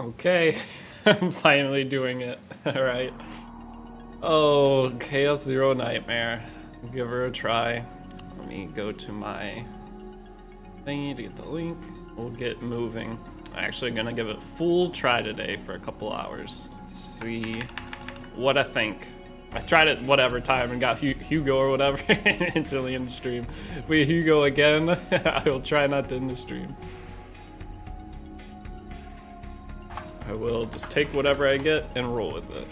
Okay, I'm finally doing it. Alright. Oh, Chaos Zero Nightmare. Give her a try. Let me go to my thingy to get the link. We'll get moving. I'm actually gonna give it a full try today for a couple hours. See what I think. I tried it whatever time and got Hugo or whatever instantly in the stream. If we Hugo again, I will try not to end the stream. I will just take whatever I get and roll with it.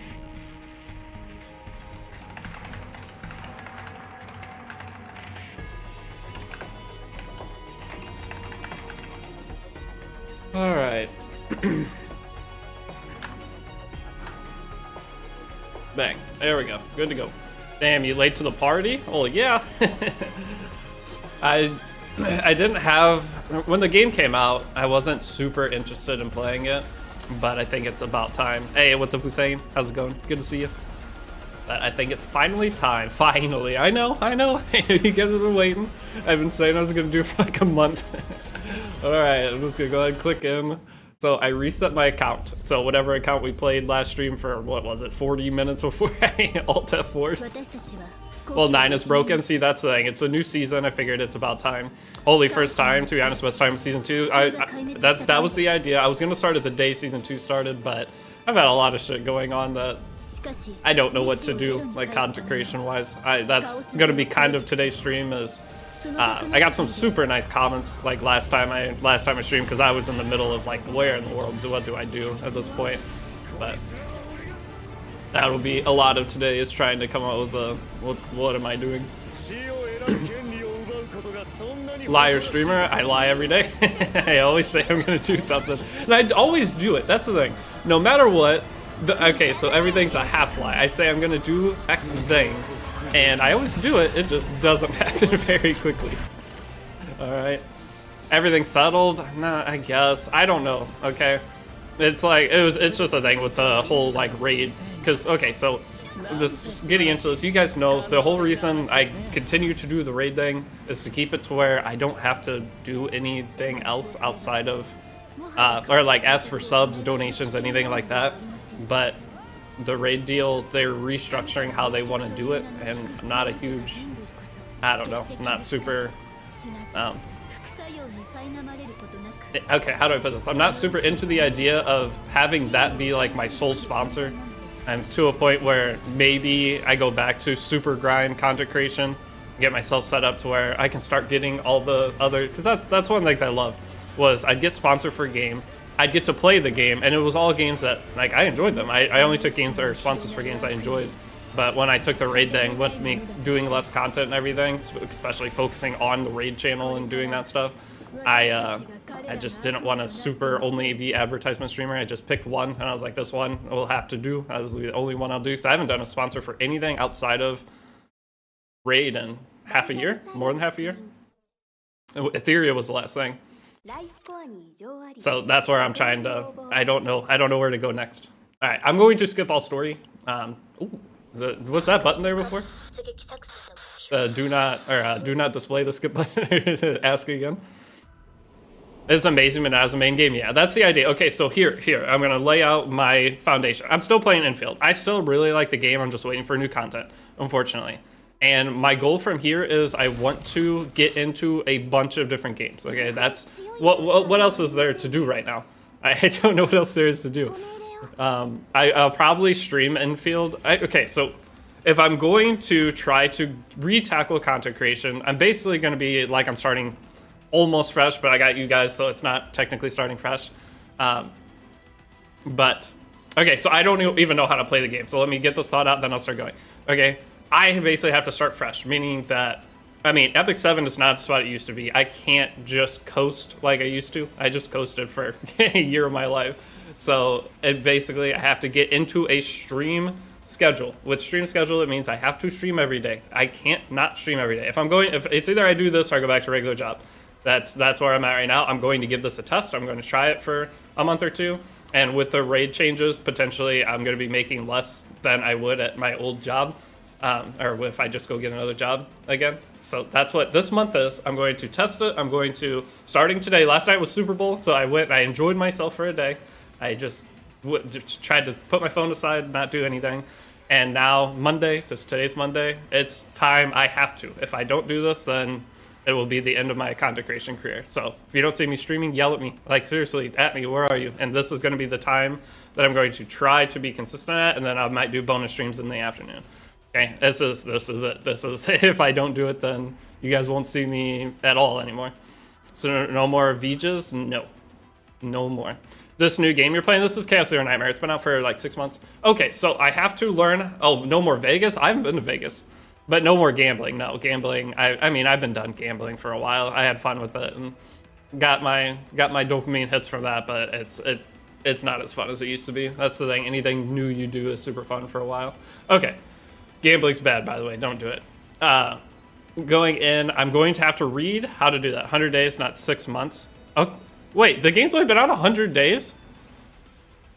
All right. Bang. There we go. Good to go. Damn, you late to the party? Oh yeah. I didn't have, when the game came out, I wasn't super interested in playing it, but I think it's about time. Hey, what's up, Hussein? How's it going? Good to see you. But I think it's finally time. Finally. I know. You guys have been waiting. I've been saying I was gonna do it for like a month. All right, I'm just gonna go ahead and click in. So I reset my account. So whatever account we played last stream for, what was it, 40 minutes before I Alt F4'd. Well, 9 is broken. See, that's the thing. It's a new season. I figured it's about time. Holy first time, to be honest, best time of season 2. That was the idea. I was gonna start it the day season 2 started, but I've had a lot of shit going on that I don't know what to do, like content creation wise. That's gonna be kind of today's stream is. I got some super nice comments like last time I streamed because I was in the middle of like where in the world what do I do at this point, but that'll be a lot of today is trying to come up with a what am I doing. Liar streamer, I lie every day. I always say I'm gonna do something and I always do it. That's the thing, no matter what. Okay, so everything's a half lie. I say I'm gonna do X thing and I always do it, it just doesn't happen very quickly. Alright. Everything's settled? Nah, I guess. I don't know, okay? It's like, it's just a thing with the whole, like, raid. Because, okay, so, just getting into this, you guys know, the whole reason I continue to do the raid thing is to keep it to where I don't have to do anything else outside of, or, like, ask for subs, donations, anything like that. But the raid deal, they're restructuring how they want to do it, and I'm not a huge, I don't know, not super, okay, how do I put this? I'm not super into the idea of having that be like my sole sponsor. I'm to a point where maybe I go back to super grind content creation, get myself set up to where I can start getting all the other, because that's one of the things I love, was I'd get sponsored for a game, I'd get to play the game, and it was all games that, like, I enjoyed them. I only took games that are sponsors for games I enjoyed. But when I took the raid thing, with me doing less content and everything, especially focusing on the raid channel and doing that stuff, I just didn't want to super only be advertisement streamer. I just picked one, and I was like, this one will have to do. That was the only one I'll do, because I haven't done a sponsor for anything outside of raid in half a year, more than half a year. Ethereum was the last thing. So that's where I'm trying to, I don't know where to go next. All right, I'm going to skip all story. What's that button there before? Do not display the skip button. Ask again. It's amazing, but as a main game, yeah, that's the idea. Okay, so here, I'm gonna lay out my foundation. I'm still playing Infield. I still really like the game. I'm just waiting for new content, unfortunately. And my goal from here is I want to get into a bunch of different games. Okay, that's what else is there to do right now? I don't know what else there is to do. I'll probably stream Infield. Okay, so if I'm going to try to re-tackle content creation, I'm basically going to be like I'm starting almost fresh, but I got you guys, so it's not technically starting fresh. But okay, so I don't even know how to play the game. So let me get this thought out, then I'll start going. Okay. I basically have to start fresh, meaning that, I mean, Epic 7 is not the spot it used to be. I can't just coast like I used to. I just coasted for a year of my life. So basically, I have to get into a stream schedule. With stream schedule, it means I have to stream every day. I can't not stream every day. If it's either I do this or I go back to a regular job. That's where I'm at right now. I'm going to give this a test. I'm going to try it for a month or two. And with the raid changes, potentially, I'm going to be making less than I would at my old job. Or if I just go get another job again. So that's what this month is. I'm going to test it. I'm going to, starting today, last night was Super Bowl, so I enjoyed myself for a day. I just tried to put my phone aside, not do anything. And now Monday, today's Monday, it's time. I have to. If I don't do this, then it will be the end of my content creation career. So if you don't see me streaming, yell at me. Like, seriously, at me, where are you? And this is going to be the time that I'm going to try to be consistent at, and then I might do bonus streams in the afternoon. Okay, this is it. This is if I don't do it, then you guys won't see me at all anymore. So no more Vijas? No more. This new game you're playing, this is Chaos Zero Nightmare. It's been out for like 6 months. Okay, so I have to learn, oh, no more Vegas? I haven't been to Vegas. But no more gambling. No, gambling, I mean, I've been done gambling for a while. I had fun with it and got my dopamine hits from that, but it's not as fun as it used to be. That's the thing. Anything new you do is super fun for a while. Okay. Gambling's bad, by the way. Don't do it. Going in, I'm going to have to read how to do that. 100 days, not 6 months. Oh, wait, the game's only been out 100 days?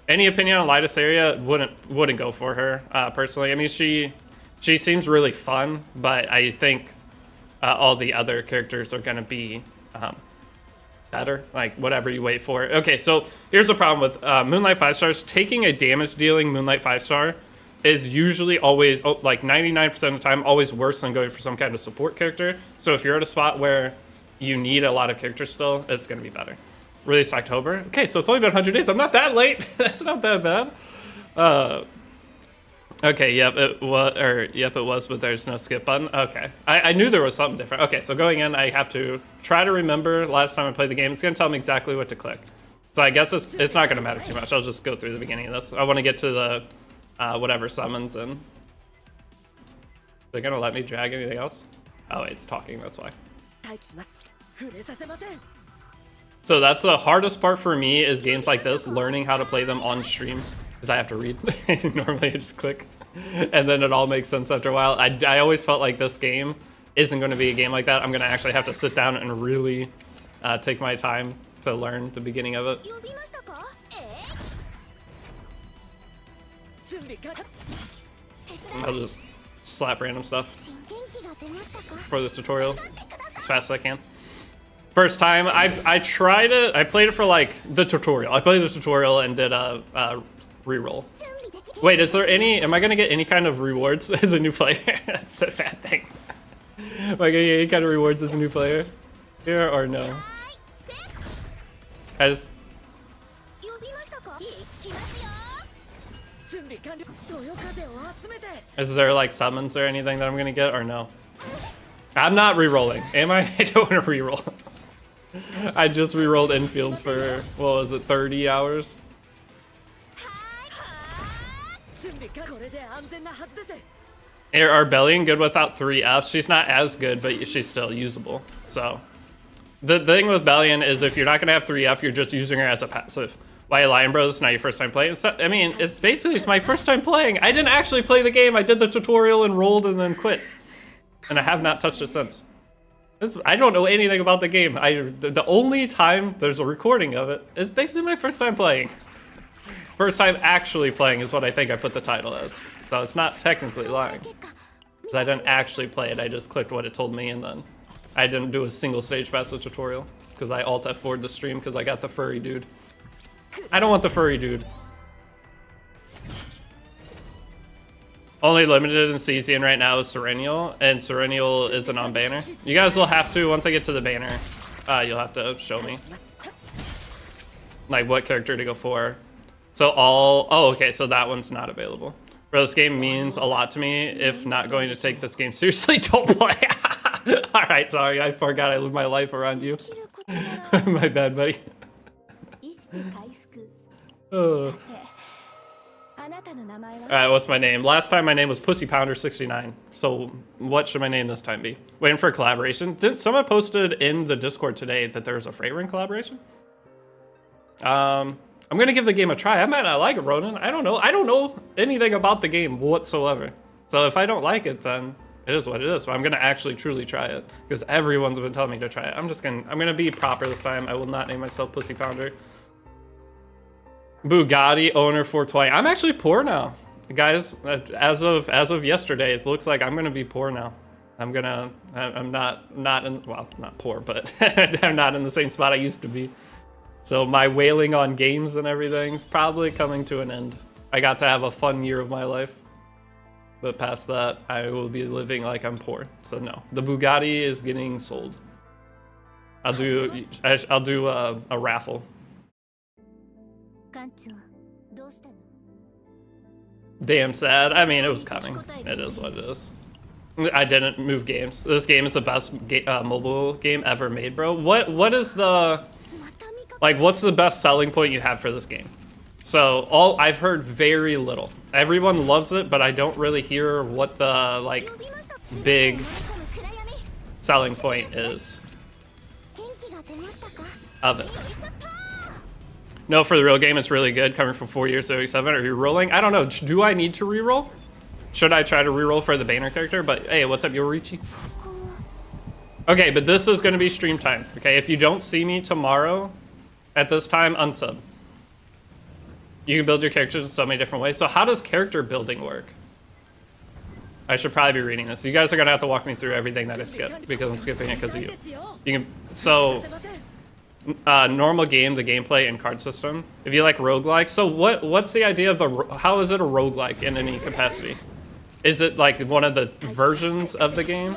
Any opinion on Lydisaria? Wouldn't go for her, personally. I mean, she seems really fun, but I think all the other characters are going to be better, like whatever you wait for. Okay, so here's the problem with Moonlight 5 stars. Taking a damage dealing Moonlight 5 star is usually always, like 99% of the time, always worse than going for some kind of support character. So if you're at a spot where you need a lot of characters still, it's going to be better. Release October. Okay, so it's only been 100 days. I'm not that late. That's not that bad. Okay, yep, it was, but there's no skip button. Okay, I knew there was something different. Okay, so going in, I have to try to remember last time I played the game. It's going to tell me exactly what to click. So I guess it's not going to matter too much. I'll just go through the beginning of this. I want to get to the whatever summons, and they're going to let me drag anything else? Oh, wait, it's talking, that's why. So that's the hardest part for me is games like this, learning how to play them on stream. Because I have to read. Normally I just click. And then it all makes sense after a while. I always felt like this game isn't going to be a game like that. I'm going to actually have to sit down and really take my time to learn the beginning of it. I'll just slap random stuff for the tutorial as fast as I can. First time, I tried it. I played it for like the tutorial. I played the tutorial and did a reroll. Wait, is there any? Am I gonna get any kind of rewards as a new player? That's a bad thing. Am I gonna get any kind of rewards as a new player here or no? I just. Is there like summons or anything that I'm gonna get or no? I'm not re-rolling. Am I? I don't want to re-roll. I just re-rolled infield for, what was it, 30 hours? Are Bellion good without 3 Fs? She's not as good, but she's still usable. So, the thing with Bellion is if you're not going to have 3 F, you're just using her as a passive. Why Lion Bros? It's not your first time playing. It's not, I mean, it's my first time playing. I didn't actually play the game. I did the tutorial and rolled and then quit. And I have not touched it since. I don't know anything about the game. The only time there's a recording of it is basically my first time playing. First time actually playing is what I think I put the title as. So it's not technically lying. Because I didn't actually play it. I just clicked what it told me and then I didn't do a single stage past the tutorial. Because I alt F4'd the stream because I got the furry dude. I don't want the furry dude. Only limited in Cesian right now is Serenial, and Serenial isn't on banner. You guys will have to, once I get to the banner, you'll have to show me. Like what character to go for. So oh, okay, so that one's not available. Bro, this game means a lot to me. If not going to take this game seriously, don't play. Alright, sorry, I forgot I live my life around you. My bad, buddy. Oh. Alright, what's my name? Last time my name was Pussy Pounder 69. So what should my name this time be? Waiting for a collaboration? Didn't someone posted in the Discord today that there's a Freight Ring collaboration? I'm gonna give the game a try. I might not like it, Ronan. I don't know. I don't know anything about the game whatsoever. So if I don't like it, then it is what it is. So I'm gonna actually truly try it because everyone's been telling me to try it. I'm gonna be proper this time. I will not name myself Pussy Pounder. Bugatti owner 420. I'm actually poor now, guys. As of yesterday, it looks like I'm gonna be poor now. I'm not in, well, not poor, but I'm not in the same spot I used to be. So my wailing on games and everything's probably coming to an end. I got to have a fun year of my life. But past that, I will be living like I'm poor. So no, the Bugatti is getting sold. I'll do a raffle. Damn sad. I mean, it was coming. It is what it is. I didn't move games. This game is the best mobile game ever made, bro. What is the what's the best selling point you have for this game? So I've heard very little. Everyone loves it, but I don't really hear what the big selling point is of it. No, for the real game, it's really good. Coming from 4 years to 87. Are you rolling? I don't know. Do I need to reroll? Should I try to reroll for the Banner character? But hey, what's up, Yorichi? Okay, but this is going to be stream time. Okay, if you don't see me tomorrow at this time, unsub. You can build your characters in so many different ways. So how does character building work? I should probably be reading this. You guys are going to have to walk me through everything that I skipped because I'm skipping it because of you. Normal game, the gameplay and card system. If you like roguelike, so what's the idea of how is it a roguelike in any capacity? Is it like one of the versions of the game?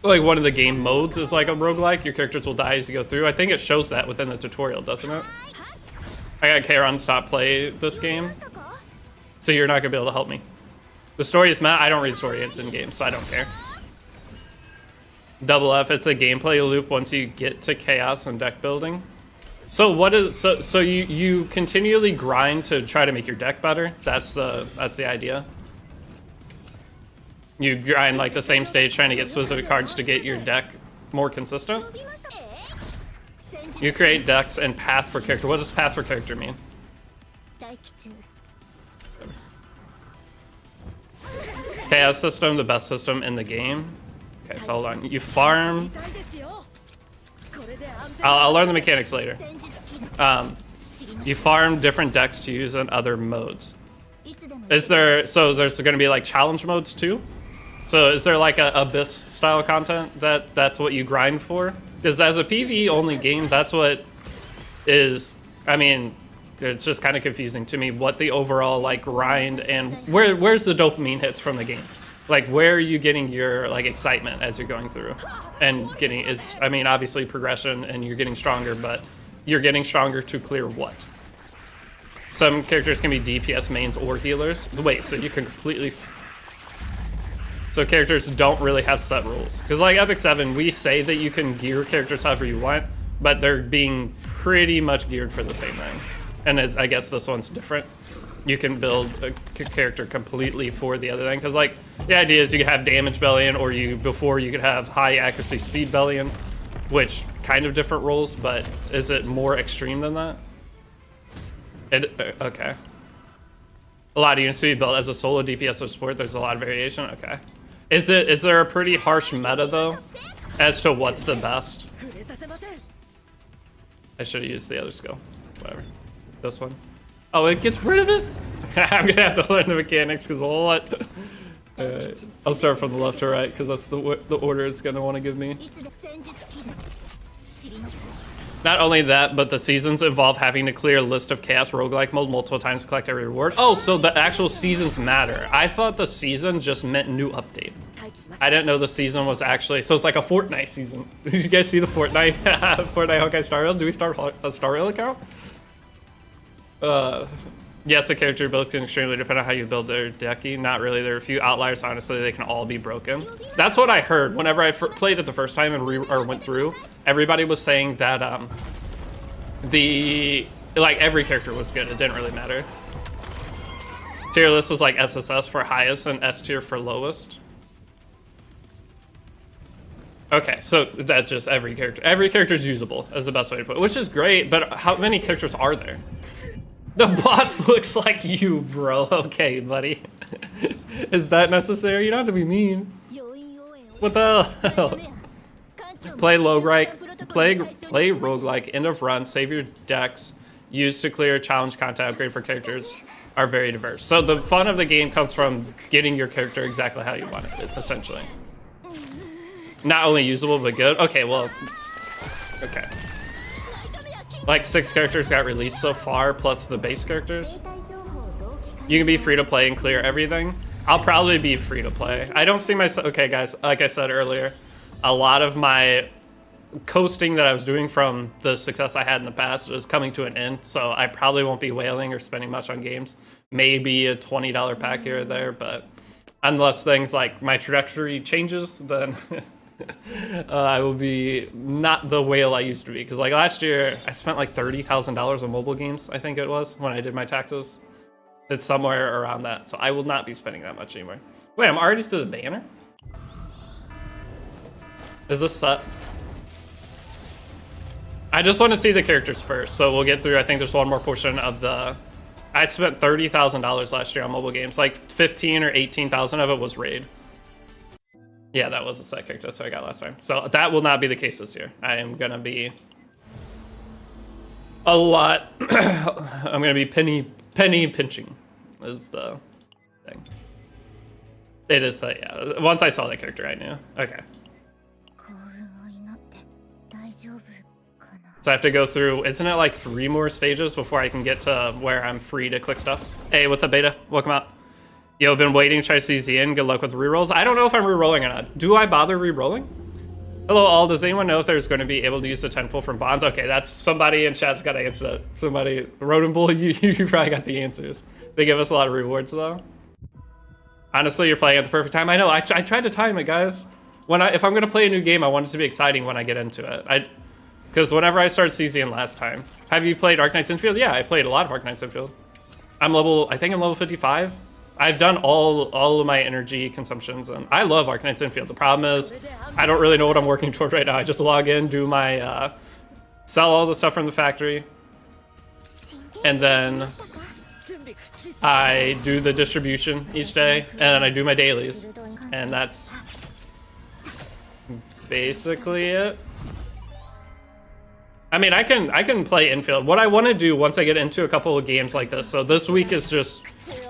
Like one of the game modes is like a roguelike? Your characters will die as you go through? I think it shows that within the tutorial, doesn't it? I got Karen stop play this game, so you're not gonna be able to help me. The story is I don't read story, it's in game, so I don't care. Double F, it's a gameplay loop once you get to chaos and deck building. So what is so you continually grind to try to make your deck better? That's the idea. You grind like the same stage trying to get specific cards to get your deck more consistent. You create decks and path for character. What does path for character mean? Chaos system, the best system in the game. Okay, so hold on. You farm. I'll learn the mechanics later. You farm different decks to use in other modes. So there's going to be like challenge modes too? So is there like a Abyss style content that's what you grind for? Because as a PvE only game, that's what is, I mean, it's just kind of confusing to me what the overall like grind and where's the dopamine hits from the game? Like where are you getting your like excitement as you're going through? And getting is, I mean, obviously progression and you're getting stronger, but you're getting stronger to clear what? Some characters can be DPS mains or healers. Wait, so you can completely... So characters don't really have set rules. Because like Epic 7, we say that you can gear characters however you want, but they're being pretty much geared for the same thing. And I guess this one's different. You can build a character completely for the other thing. Because like the idea is you could have damage bellion, or before you could have high accuracy speed bellion, which kind of different rules, but is it more extreme than that? Okay. A lot of units to be built as a solo DPS or support. There's a lot of variation. Okay. Is there a pretty harsh meta though, as to what's the best? I should have used the other skill. Whatever. This one. Oh, it gets rid of it? I'm gonna have to learn the mechanics because what? Alright. I'll start from the left to right because that's the order it's gonna want to give me. Not only that, but the seasons involve having to clear a list of Chaos Roguelike mode multiple times to collect every reward. Oh, so the actual seasons matter. I thought the season just meant new update. I didn't know the season was actually... So it's like a Fortnite season. Did you guys see the Fortnite Honkai Star Rail? Do we start a Star Rail account? Yes, a character both can extremely depend on how you build their decky. Not really. There are a few outliers, honestly. They can all be broken. That's what I heard whenever I played it the first time and went through. Everybody was saying that every character was good. It didn't really matter. Tier list is like SSS for highest and S tier for lowest. Okay, so that just every character is usable is the best way to put it, which is great. But how many characters are there? The boss looks like you, bro. Okay, buddy. Is that necessary? You don't have to be mean. What the hell? Play roguelike, end of run, save your decks, use to clear challenge content, upgrade for characters are very diverse. So the fun of the game comes from getting your character exactly how you want it, essentially. Not only usable, but good. Okay, well, okay. Like 6 characters got released so far, plus the base characters. You can be free to play and clear everything. I'll probably be free to play. I don't see myself. Okay, guys, like I said earlier, a lot of my coasting that I was doing from the success I had in the past is coming to an end, so I probably won't be whaling or spending much on games. Maybe a $20 pack here or there, but unless things like my trajectory changes, then I will be not the whale I used to be. Because like last year, I spent like $30,000 on mobile games, I think it was, when I did my taxes. It's somewhere around that, so I will not be spending that much anymore. Wait, I'm already through the banner? Is this set? I just want to see the characters first, so we'll get through. I think there's one more portion of the... I spent $30,000 last year on mobile games. Like 15 or 18,000 of it was raid. Yeah, that was a set character. That's what I got last time. So that will not be the case this year. I am gonna be a lot. I'm gonna be penny pinching is the thing. It is yeah. Once I saw that character, I knew. Okay. So I have to go through, isn't it like 3 more stages before I can get to where I'm free to click stuff? Hey, what's up, Beta? Welcome out. Yo, been waiting to try to see Zian. Good luck with rerolls. I don't know if I'm rerolling or not. Do I bother rerolling? Hello, all. Does anyone know if there's going to be able to use the tenfold from bonds? Okay, that's somebody in chat's got to answer that. Somebody, Rodent Bull, you probably got the answers. They give us a lot of rewards, though. Honestly, you're playing at the perfect time. I know. I tried to time it, guys. If I'm going to play a new game, I want it to be exciting when I get into it. Because whenever I started CZN last time, have you played Arknights Infield? Yeah, I played a lot of Arknights Infield. I think I'm level 55. I've done all of my energy consumptions, and I love Arknights Infield. The problem is, I don't really know what I'm working toward right now. I just log in, do my, sell all the stuff from the factory, and then I do the distribution each day, and then I do my dailies, and that's basically it. I mean, I can play infield. What I want to do once I get into a couple of games like this, so this week is just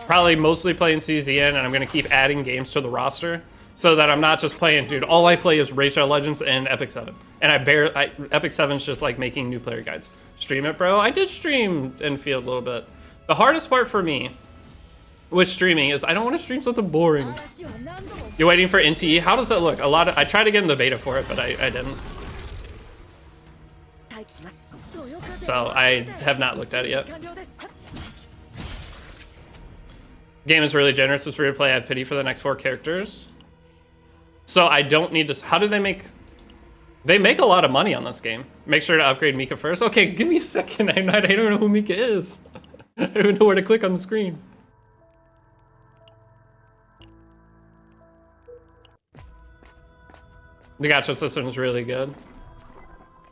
probably mostly playing CZN, and I'm going to keep adding games to the roster so that I'm not just playing, dude, all I play is Rachel Legends and Epic 7. And Epic 7's just like making new player guides. Stream it, bro. I did stream infield a little bit. The hardest part for me with streaming is I don't want to stream something boring. You're waiting for NTE? How does that look? I tried to get in the beta for it, but I didn't. So I have not looked at it yet. Game is really generous. It's free to play. I have pity for the next 4 characters. So I don't need to... How do they make... They make a lot of money on this game. Make sure to upgrade Mika first. Okay, give me a second. I don't know who Mika is. I don't even know where to click on the screen. The gacha system is really good.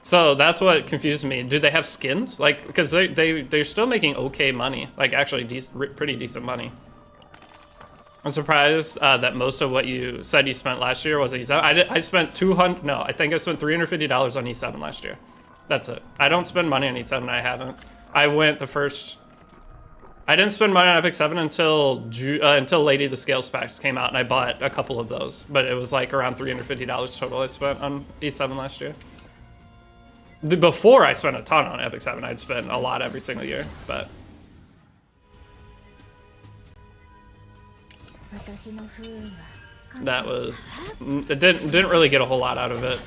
So that's what confused me. Do they have skins? Like, because they're still making okay money. Like, actually pretty decent money. I'm surprised that most of what you said you spent last year was E7. I spent $200. No, I think I spent $350 on E7 last year. That's it. I don't spend money on E7. I haven't. I went the first. I didn't spend money on Epic 7 until Lady the Scales packs came out, and I bought a couple of those. But it was like around $350 total I spent on E7 last year. Before I spent a ton on Epic 7, I'd spend a lot every single year, but that was, it didn't really get a whole lot out of it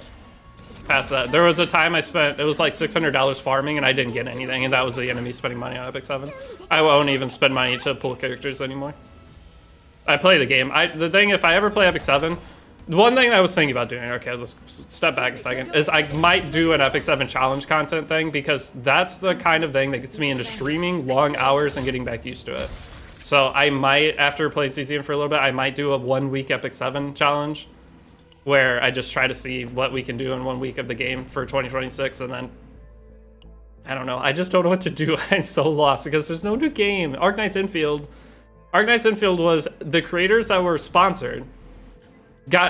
past that. There was a time I spent, it was like $600 farming and I didn't get anything, and that was the enemy spending money on Epic 7. I won't even spend money to pull characters anymore. I play the game. The thing, if I ever play Epic 7, the one thing I was thinking about doing, okay, let's step back a second, is I might do an Epic 7 challenge content thing, because that's the kind of thing that gets me into streaming long hours and getting back used to it. So I might, after playing CZN for a little bit, I might do a 1-week Epic 7 challenge where I just try to see what we can do in 1 week of the game for 2026, and then I don't know. I just don't know what to do. I'm so lost because there's no new game. Arknights Infield. Arknights Infield was the creators that were sponsored.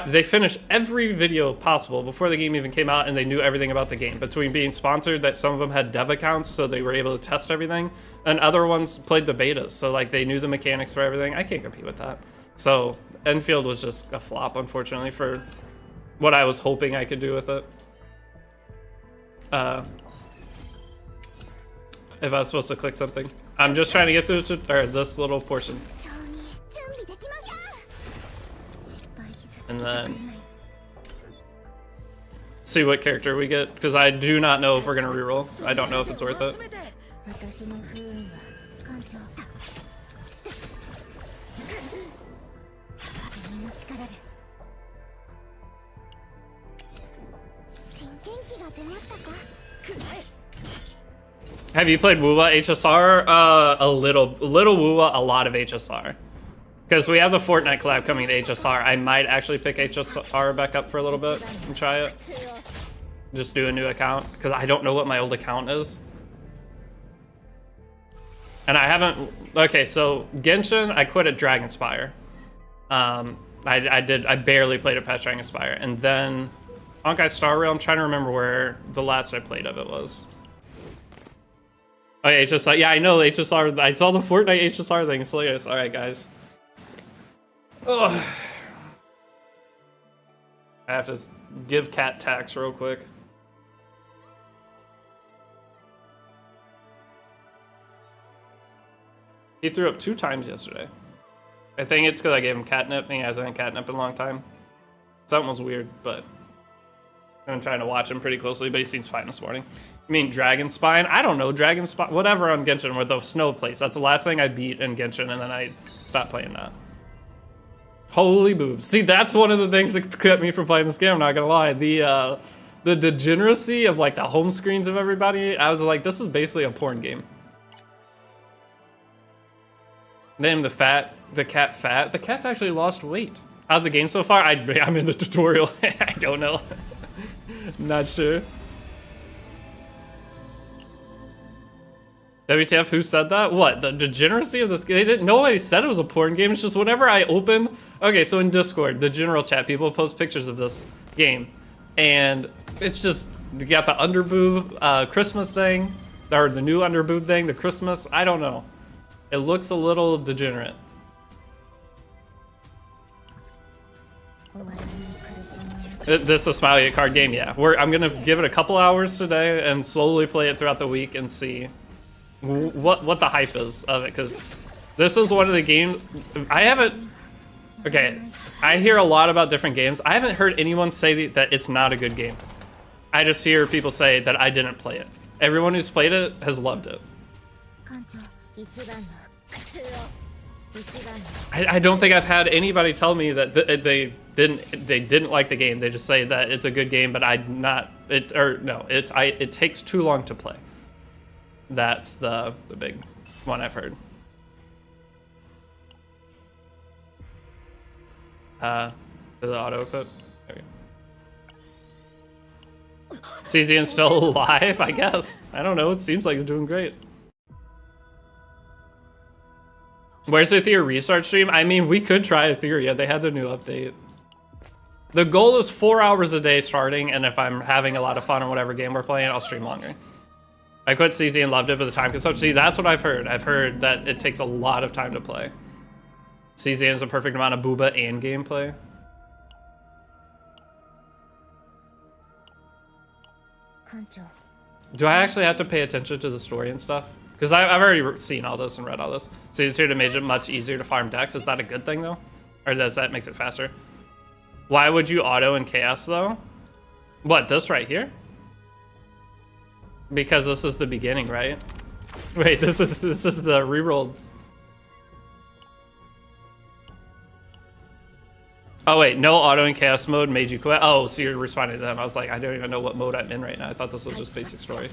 They finished every video possible before the game even came out, and they knew everything about the game. Between being sponsored, that some of them had dev accounts, so they were able to test everything, and other ones played the betas, so like they knew the mechanics for everything. I can't compete with that. So Enfield was just a flop, unfortunately, for what I was hoping I could do with it. if I was supposed to click something. I'm just trying to get through this little portion. And then see what character we get, because I do not know if we're gonna reroll. I don't know if it's worth it. Have you played Wuwa HSR? A little Wuwa, a lot of HSR. Because we have the Fortnite collab coming to HSR. I might actually pick HSR back up for a little bit and try it. Just do a new account, because I don't know what my old account is. And I haven't... Okay, so Genshin, I quit at Dragonspire. I barely played it past Dragonspire. And then Honkai Star Rail, I'm trying to remember where the last I played of it was. Oh yeah, HSR. Yeah, I know HSR. I saw the Fortnite HSR thing. It's hilarious. All right, guys. Ugh. I have to give cat tax real quick. He threw up 2 times yesterday. I think it's because I gave him catnip. He hasn't had catnip in a long time. Something was weird, but I'm trying to watch him pretty closely, but he seems fine this morning. You mean Dragon Spine? I don't know, Dragon Spine, whatever on Genshin with the snow place. That's the last thing I beat in Genshin, and then I stopped playing that. Holy boobs. See, that's one of the things that kept me from playing this game, I'm not gonna lie. The degeneracy of like the home screens of everybody, I was like, this is basically a porn game. Name the cat fat. The cat's actually lost weight. How's the game so far? I'm in the tutorial. I don't know. Not sure. WTF, who said that? What, the degeneracy of this game? Nobody said it was a porn game. It's just whenever I open... Okay, so in Discord, the general chat, people post pictures of this game. And it's just, you got the underboob Christmas thing, or the new underboob thing, the Christmas, I don't know. It looks a little degenerate. This is a Smiley card game, yeah. I'm gonna give it a couple hours today and slowly play it throughout the week and see what the hype is of it, because this is one of the games I haven't... Okay, I hear a lot about different games. I haven't heard anyone say that it's not a good game. I just hear people say that I didn't play it. Everyone who's played it has loved it. I don't think I've had anybody tell me that they didn't like the game. They just say that it's a good game, but it takes too long to play. That's the big one I've heard. Is it auto equip? Okay. CZN's still alive, I guess. I don't know. It seems like it's doing great. Where's the Etheria restart stream? I mean, we could try Etheria. They had the new update. The goal is 4 hours a day starting, and if I'm having a lot of fun on whatever game we're playing, I'll stream longer. I quit CZ and loved it, but the time consumption. See, that's what I've heard. I've heard that it takes a lot of time to play. CZ has a perfect amount of booba and gameplay. Do I actually have to pay attention to the story and stuff? Because I've already seen all this and read all this. So it's here to make it much easier to farm decks. Is that a good thing, though? Or does that makes it faster? Why would you auto in Chaos, though? What, this right here? Because this is the beginning, right? Wait, this is the rerolled. Oh wait, no auto in Chaos mode made you quit. Oh, so you're responding to them. I was like, I don't even know what mode I'm in right now. I thought this was just basic story.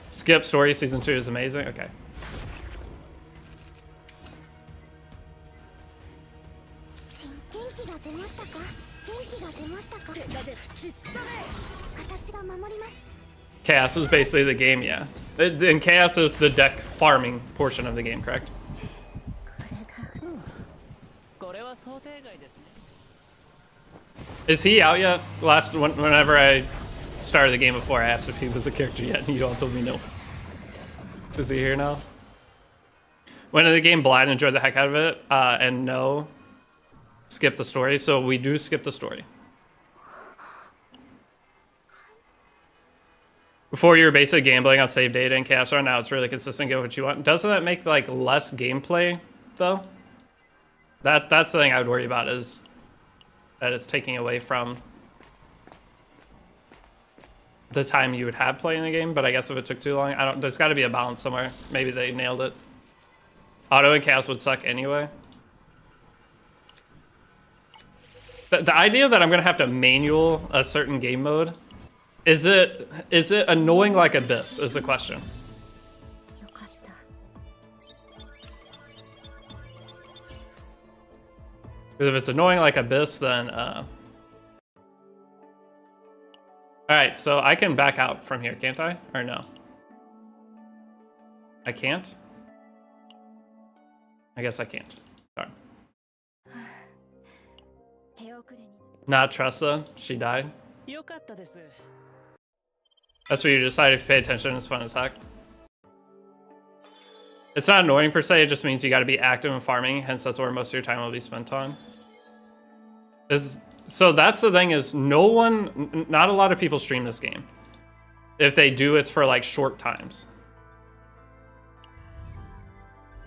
Skip story, season 2 is amazing. Okay. Chaos is basically the game, yeah. And Chaos is the deck farming portion of the game, correct? Is he out yet? Whenever I started the game before, I asked if he was a character yet, and you all told me no. Is he here now? When in the game, blind, enjoyed the heck out of it, and no, skip the story. So we do skip the story. Before you were basically gambling on save data and cash run, now it's really consistent, get what you want. Doesn't that make like less gameplay though? That's the thing I would worry about, is that it's taking away from the time you would have playing the game. But I guess if it took too long, there's got to be a balance somewhere. Maybe they nailed it. Auto and chaos would suck anyway. The idea that I'm gonna have to manual a certain game mode, is it annoying like Abyss is the question. Because if it's annoying like Abyss, then alright, so I can back out from here, can't I? Or no? I can't? I guess I can't. Sorry. Not Tressa, she died. That's what you decide if you pay attention, it's fun as heck. It's not annoying per se, it just means you gotta be active in farming, hence that's where most of your time will be spent on. So that's the thing, is not a lot of people stream this game. If they do, it's for like short times.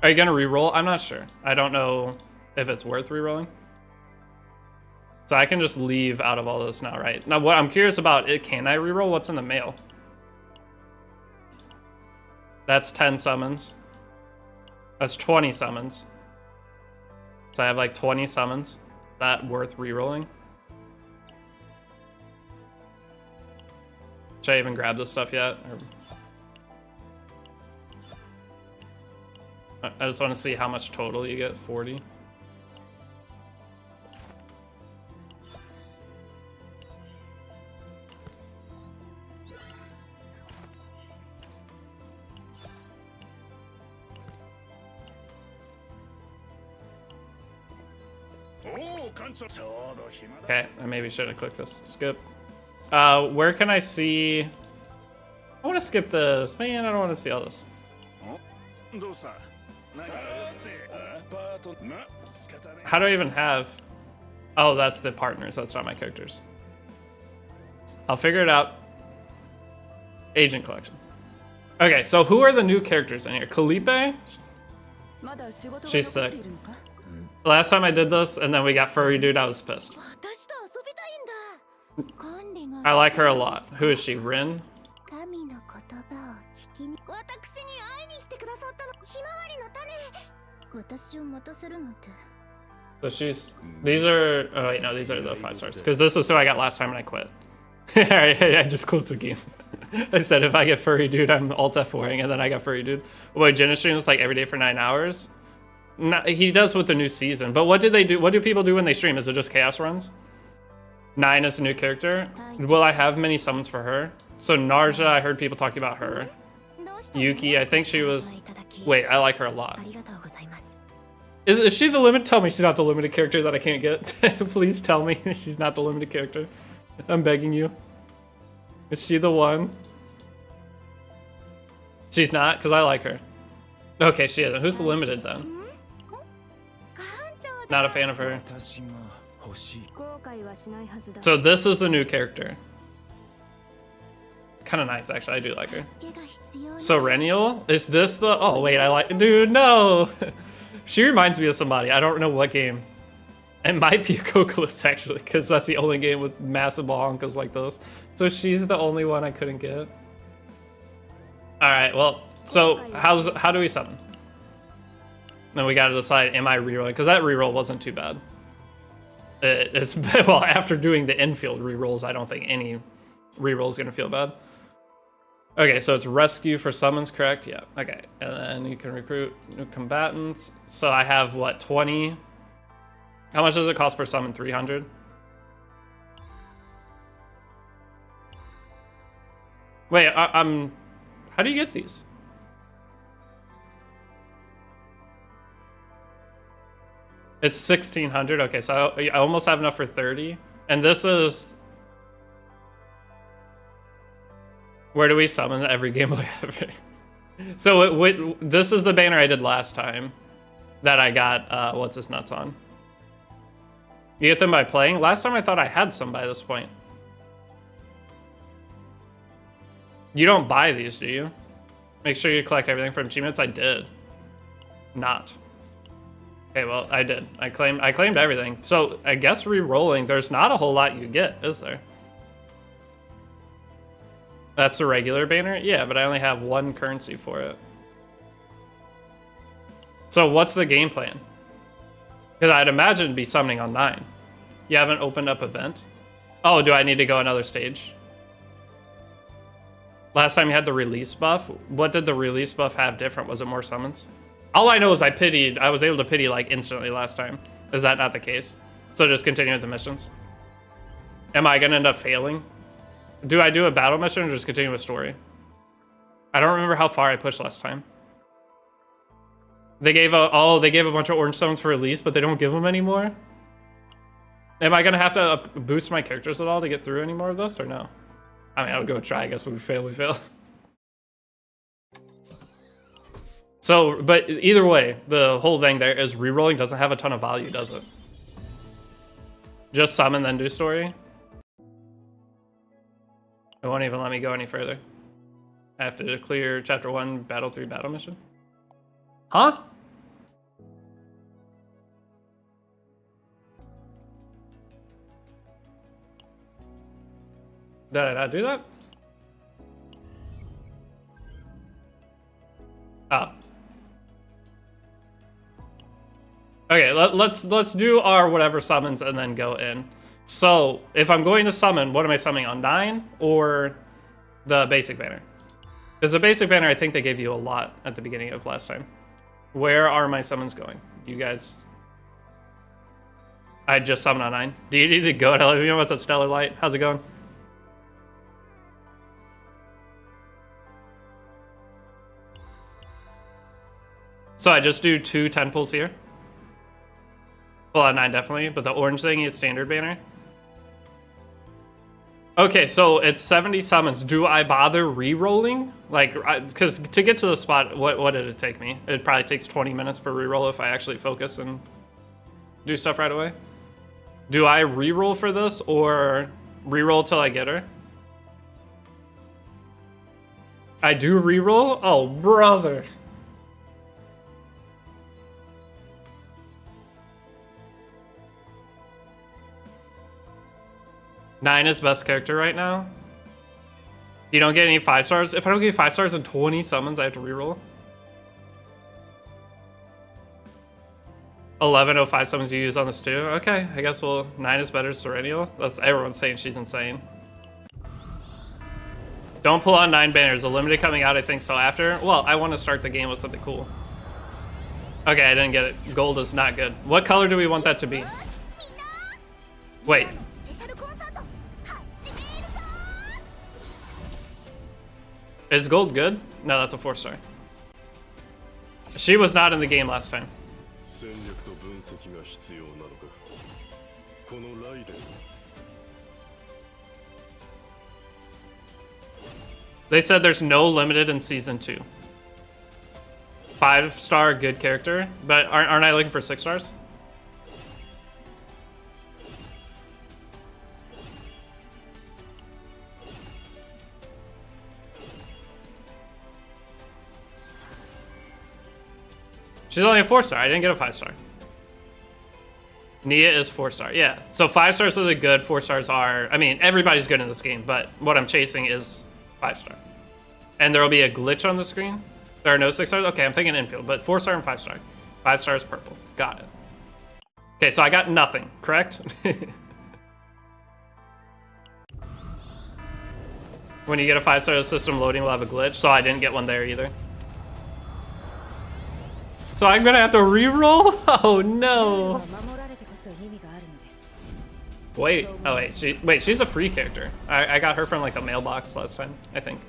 Are you gonna reroll? I'm not sure. I don't know if it's worth rerolling. So I can just leave out of all this now, right? Now what I'm curious about, can I reroll? What's in the mail? That's 10 summons. That's 20 summons. So I have like 20 summons. Is that worth rerolling? Should I even grab this stuff yet? Or... I just want to see how much total you get. 40. Okay, I maybe should have clicked this. Skip. Where can I see? I want to skip this. Man, I don't want to see all this. How do I even have? Oh, that's the partners. That's not my characters. I'll figure it out. Agent collection. Okay, so who are the new characters in here? Kalipe? She's sick. Last time I did this, and then we got Furry Dude, I was pissed. I like her a lot. Who is she? Rin? So she's... These are... Oh wait, no, these are the 5 stars. Because this is who I got last time and I quit. Alright, I just closed the game. I said if I get Furry Dude, I'm alt F4ing, and then I got Furry Dude. Wait, Genesis streams like every day for 9 hours? No, he does with the new season, but what do they do? What do people do when they stream? Is it just chaos runs? 9 is a new character. Will I have many summons for her? So Narja, I heard people talking about her. Yuki, I think she was... Wait, I like her a lot. Is she the limit? Tell me she's not the limited character that I can't get. Please tell me she's not the limited character. I'm begging you. Is she the one? She's not, because I like her. Okay, she isn't. Who's the limited then? Not a fan of her. So this is the new character. Kind of nice, actually. I do like her. So Renial? Is this the... Oh, wait, I like... Dude, no! She reminds me of somebody. I don't know what game. It might be Apocalypse, actually, because that's the only game with massive honkas like this. So she's the only one I couldn't get. Alright, well, so how do we summon? Then we gotta decide, am I rerolling? Because that reroll wasn't too bad. It's well, after doing the infield rerolls, I don't think any reroll is gonna feel bad. Okay, so it's rescue for summons, correct? Yeah, okay. And then you can recruit new combatants. So I have, what, 20? How much does it cost per summon? 300? Wait, I'm... How do you get these? It's 1,600. Okay, so I almost have enough for 30. And this is... Where do we summon every game we have? So this is the banner I did last time that I got, what's this nuts on? You get them by playing? Last time I thought I had some by this point. You don't buy these, do you? Make sure you collect everything from achievements. I did. Not. Okay, well, I did. I claimed everything. So I guess re-rolling, there's not a whole lot you get, is there? That's the regular banner? Yeah, but I only have one currency for it. So what's the game plan? Because I'd imagine it'd be summoning on 9. You haven't opened up event? Oh, do I need to go another stage? Last time you had the release buff. What did the release buff have different? Was it more summons? All I know is I was able to pity like instantly last time. Is that not the case? So just continue with the missions. Am I gonna end up failing? Do I do a battle mission or just continue with story? I don't remember how far I pushed last time. They gave a bunch of orange stones for release, but they don't give them anymore. Am I gonna have to boost my characters at all to get through any more of this or no? I mean, I would go try. I guess when we fail, we fail. So, but either way, the whole thing there is rerolling doesn't have a ton of value, does it? Just summon, then do story? It won't even let me go any further. I have to clear chapter 1, battle 3 battle mission. Huh? Did I not do that? Oh. Okay, let's do our whatever summons and then go in. So, if I'm going to summon, what am I summoning on 9 or the basic banner? Because the basic banner, I think they gave you a lot at the beginning of last time. Where are my summons going? You guys... I just summoned on 9. Do you need to go to what's up, Stellar Light? How's it going? So I just do 2 10 pulls here. Well, on 9 definitely, but the orange thing is standard banner. Okay, so it's 70 summons. Do I bother re-rolling? Like, because to get to the spot, what did it take me? It probably takes 20 minutes per re-roll if I actually focus and do stuff right away. Do I re-roll for this or re-roll till I get her? I do re-roll? Oh, brother. Nine is best character right now. You don't get any 5 stars. If I don't get 5 stars in 20 summons, I have to reroll. 1105 summons you use on this too. Okay, I guess 9 is better Serenial. That's everyone's saying she's insane. Don't pull on 9 banners. A limited coming out, I think so after. Well, I want to start the game with something cool. Okay, I didn't get it. Gold is not good. What color do we want that to be? Wait. Is gold good? No, that's a 4-star. She was not in the game last time. They said there's no limited in season 2. 5-star good character, but aren't I looking for 6 stars? She's only a 4-star. I didn't get a 5-star. Nia is 4-star. Yeah. So 5 stars are the good. 4 stars are... I mean, everybody's good in this game, but what I'm chasing is 5-star. And there will be a glitch on the screen. There are no 6 stars. Okay, I'm thinking infield, but 4-star and 5-star. 5 stars purple. Got it. Okay, so I got nothing, correct? When you get a 5-star, the system loading will have a glitch, so I didn't get one there either. So I'm gonna have to re-roll? Oh no. Wait, oh wait, she's a free character. I got her from like a mailbox last time, I think.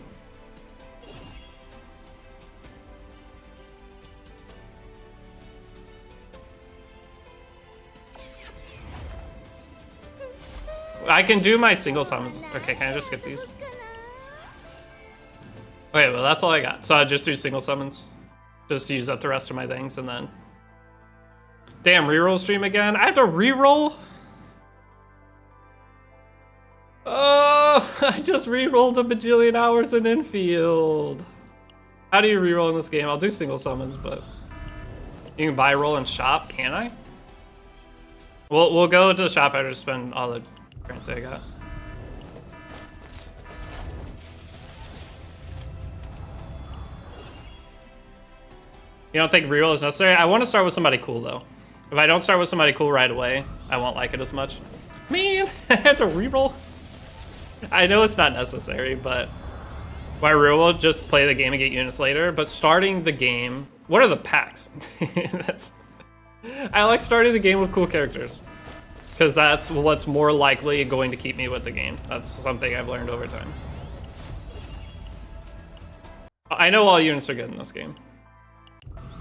I can do my single summons. Okay, can I just skip these? Okay, well that's all I got. So I just do single summons. Just to use up the rest of my things and then... Damn, reroll stream again? I have to reroll? Oh! I just re-rolled a bajillion hours in infield. How do you re-roll in this game? I'll do single summons, but you can buy, roll, and shop. Can I? We'll go to the shop after to spend all the currency I got. You don't think re-roll is necessary? I want to start with somebody cool though. If I don't start with somebody cool right away, I won't like it as much. Man, I have to re-roll. I know it's not necessary, but why re-roll? Just play the game and get units later. But starting the game, what are the packs? I like starting the game with cool characters because that's what's more likely going to keep me with the game. That's something I've learned over time. I know all units are good in this game.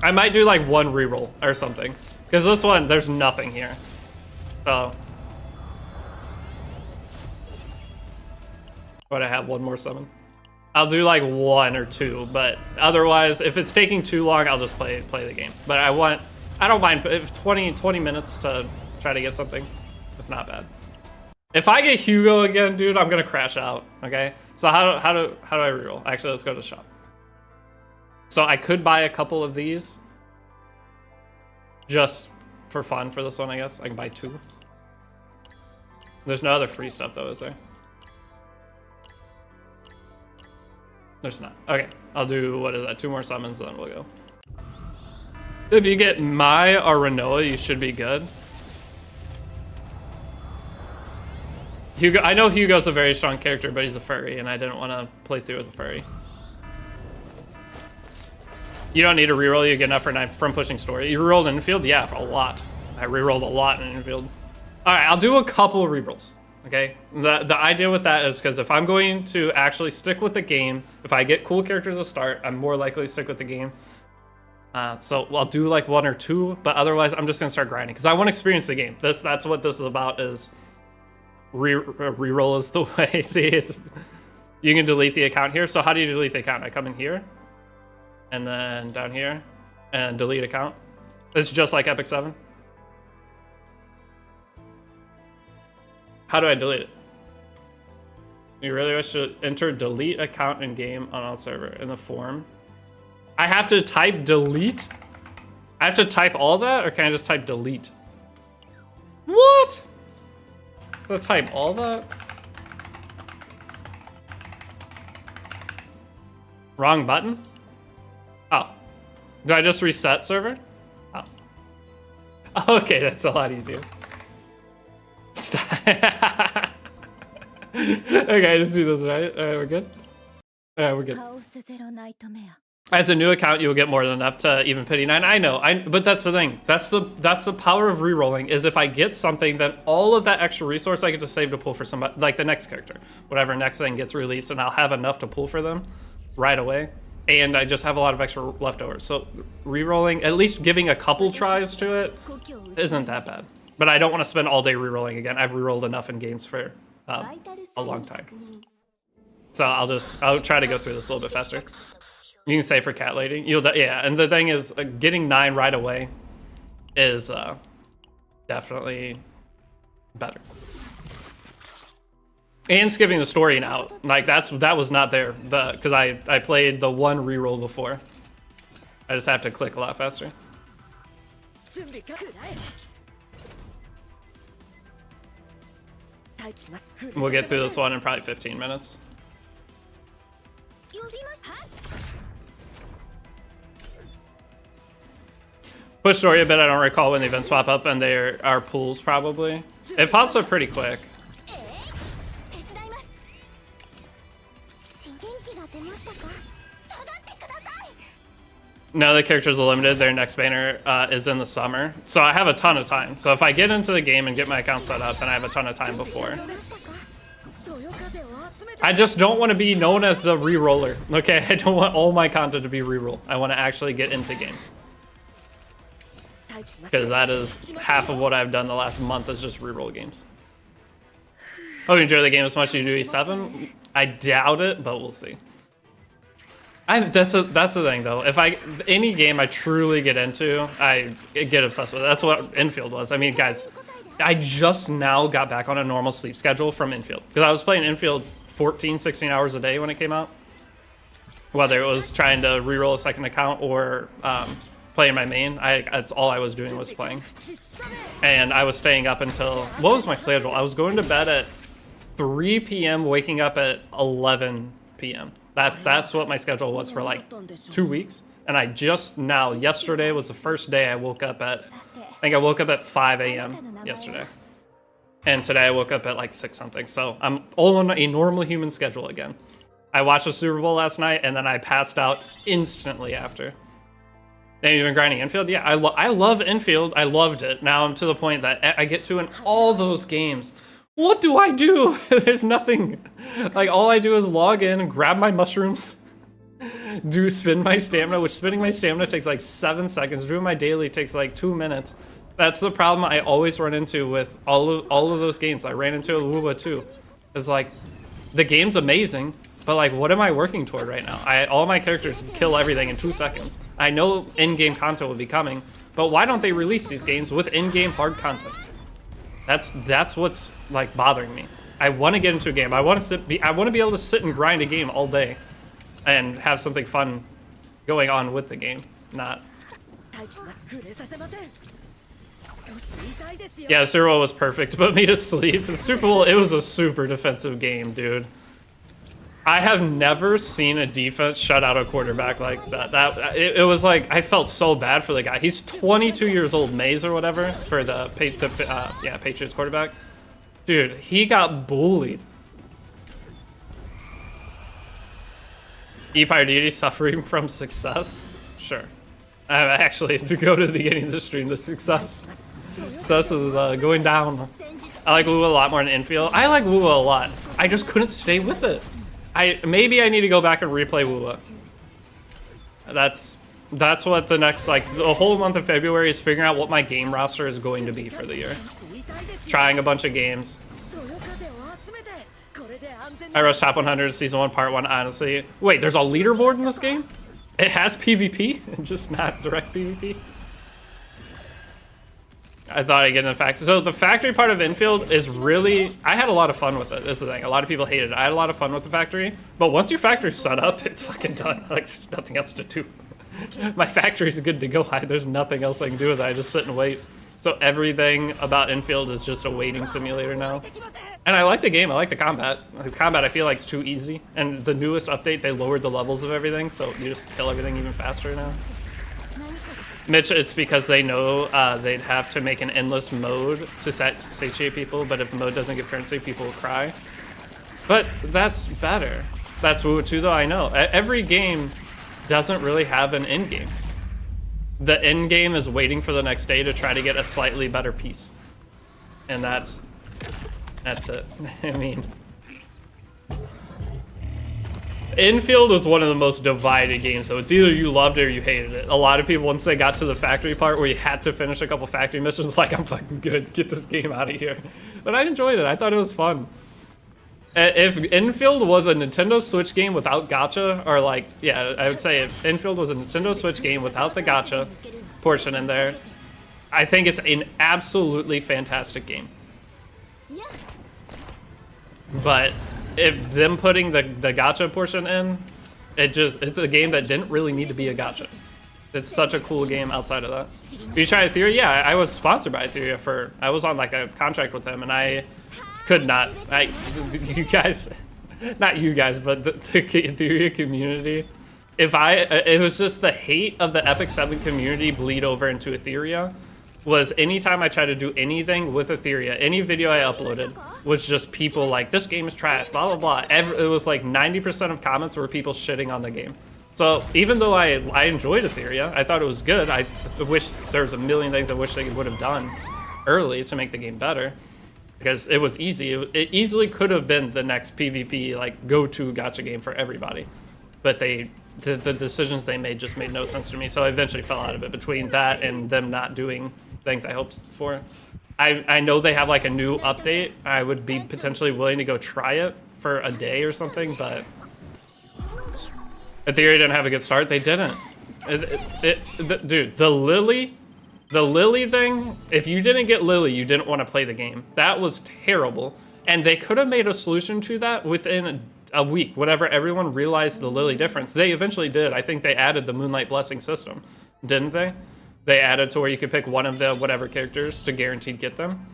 I might do like one reroll or something because this one there's nothing here. So would I have one more summon? I'll do like 1 or 2, but otherwise if it's taking too long I'll just play the game. But I don't mind if 20 minutes to try to get something. It's not bad. If I get Hugo again, dude, I'm gonna crash out. Okay, so how do I reroll? Actually, let's go to the shop. So I could buy a couple of these just for fun for this one, I guess. I can buy 2. There's no other free stuff though, is there? There's not. Okay, I'll do, what is that, 2 more summons, then we'll go. If you get Mai or Renoa, you should be good. Hugo, I know Hugo's a very strong character, but he's a furry, and I didn't want to play through with a furry. You don't need to reroll, you get enough from pushing story. You rerolled in infield? Yeah, a lot. I rerolled a lot in infield. Alright, I'll do a couple of rerolls. Okay? The idea with that is because if I'm going to actually stick with the game, if I get cool characters to start, I'm more likely to stick with the game. So I'll do like 1 or 2, but otherwise I'm just gonna start grinding because I want to experience the game. That's what this is about. Is reroll is the way. See, you can delete the account here. So how do you delete the account? I come in here, and then down here, and delete account. It's just like Epic 7. How do I delete it? You really wish to enter delete account in game on all server in the form. I have to type delete? I have to type all that, or can I just type delete? What? I have to type all that? Wrong button? Oh. Do I just reset server? Oh. Okay, that's a lot easier. Stop. Okay, just do this, right? Alright, we're good? Alright, we're good. As a new account, you'll get more than enough to even pity 9. I know, but that's the thing. That's the power of rerolling, is if I get something, then all of that extra resource I get to save to pull for somebody, like the next character. Whatever next thing gets released, and I'll have enough to pull for them right away. And I just have a lot of extra leftovers. So rerolling, at least giving a couple tries to it, isn't that bad. But I don't want to spend all day rerolling again. I've rerolled enough in games for a long time. So I'll try to go through this a little bit faster. You can say for cat lady. Yeah, and the thing is, getting 9 right away is definitely better. And skipping the story now, like that was not there, because I played the 1 reroll before. I just have to click a lot faster. We'll get through this one in probably 15 minutes. Push story a bit, I don't recall when the events pop up, and there are pools probably. It pops up pretty quick. No, the characters are limited. Their next banner is in the summer. So I have a ton of time. So if I get into the game and get my account set up, then I have a ton of time before. I just don't want to be known as the reroller. Okay, I don't want all my content to be reroll. I want to actually get into games. Because that is half of what I've done the last month, is just reroll games. Hope you enjoy the game as much as you do E7. I doubt it, but we'll see. That's the thing though. If any game I truly get into, I get obsessed with it. That's what infield was. I mean, guys, I just now got back on a normal sleep schedule from infield because I was playing infield 14, 16 hours a day when it came out. Whether it was trying to reroll a second account or playing my main, that's all I was doing was playing. And I was staying up until, what was my schedule? I was going to bed at 3 p.m., waking up at 11 p.m. That's what my schedule was for like 2 weeks. And I just now, yesterday was the first day I woke up at, I think I woke up at 5 a.m. yesterday. And today I woke up at like 6 something. So I'm on a normal human schedule again. I watched the Super Bowl last night and then I passed out instantly after. And even grinding infield, yeah, I love infield. I loved it. Now I'm to the point that I get to in all those games. What do I do? There's nothing. Like, all I do is log in and grab my mushrooms, spin my stamina, which spinning my stamina takes like 7 seconds. Doing my daily takes like 2 minutes. That's the problem I always run into with all of those games. I ran into Aluba too. It's like, the game's amazing, but like, what am I working toward right now? All my characters kill everything in 2 seconds. I know in-game content will be coming, but why don't they release these games with in-game hard content? That's what's like bothering me. I want to get into a game. I want to be able to sit and grind a game all day, and have something fun going on with the game. Not. Yeah, the Super Bowl was perfect, but me to sleep. The Super Bowl, it was a super defensive game, dude. I have never seen a defense shut out a quarterback like that. It was like, I felt so bad for the guy. He's 22 years old, Mays or whatever, for the Patriots quarterback. Dude, he got bullied. Empire Deity suffering from success? Sure. Actually, to go to the beginning of the stream, the success is going down. I like Woo a lot more than infield. I like Woo a lot. I just couldn't stay with it. Maybe I need to go back and replay Woo. That's what the next, like, the whole month of February is figuring out what my game roster is going to be for the year. Trying a bunch of games. I rushed top 100 season 1 part 1, honestly. Wait, there's a leaderboard in this game? It has PvP, just not direct PvP. I thought I'd get in the factory. So the factory part of infield is really, I had a lot of fun with it. This is the thing. A lot of people hated it. I had a lot of fun with the factory, but once your factory's set up, it's fucking done. Like, there's nothing else to do. My factory's good to go. There's nothing else I can do with it. I just sit and wait. So everything about infield is just a waiting simulator now. And I like the game. I like the combat. The combat, I feel like, is too easy. And the newest update, they lowered the levels of everything, so you just kill everything even faster now. Mitch, it's because they know they'd have to make an endless mode to satiate people, but if the mode doesn't give currency, people will cry. But that's better. That's Woo 2 though, I know. Every game doesn't really have an end game. The end game is waiting for the next day to try to get a slightly better piece. And that's it. I mean, infield was one of the most divided games, so it's either you loved it or you hated it. A lot of people, once they got to the factory part where you had to finish a couple factory missions, like, I'm fucking good, get this game out of here. But I enjoyed it. I thought it was fun. If infield was a Nintendo Switch game without gacha, or like, yeah, I would say if infield was a Nintendo Switch game without the gacha portion in there, I think it's an absolutely fantastic game. But if them putting the gacha portion in, it's a game that didn't really need to be a gacha. It's such a cool game outside of that. You try Etheria? Yeah, I was sponsored by Etheria I was on like a contract with them, and I could not, you guys, not you guys, but the Etheria community. It was just the hate of the Epic 7 community bleed over into Etheria. Was anytime I tried to do anything with Etheria, any video I uploaded was just people like, this game is trash, blah, blah, blah. It was like 90% of comments were people shitting on the game. So even though I enjoyed Etheria, I thought it was good, I wish there was a million things I wish they would have done early to make the game better. Because it was easy. It easily could have been the next PvP, like, go-to gacha game for everybody. But the decisions they made just made no sense to me, so I eventually fell out of it between that and them not doing things I hoped for. I know they have like a new update. I would be potentially willing to go try it for a day or something, but Etheria didn't have a good start. They didn't. Dude, the Lily thing, if you didn't get Lily, you didn't want to play the game. That was terrible. And they could have made a solution to that within a week, whenever everyone realized the Lily difference. They eventually did. I think they added the Moonlight Blessing system, didn't they? They added to where you could pick one of the whatever characters to guaranteed get them.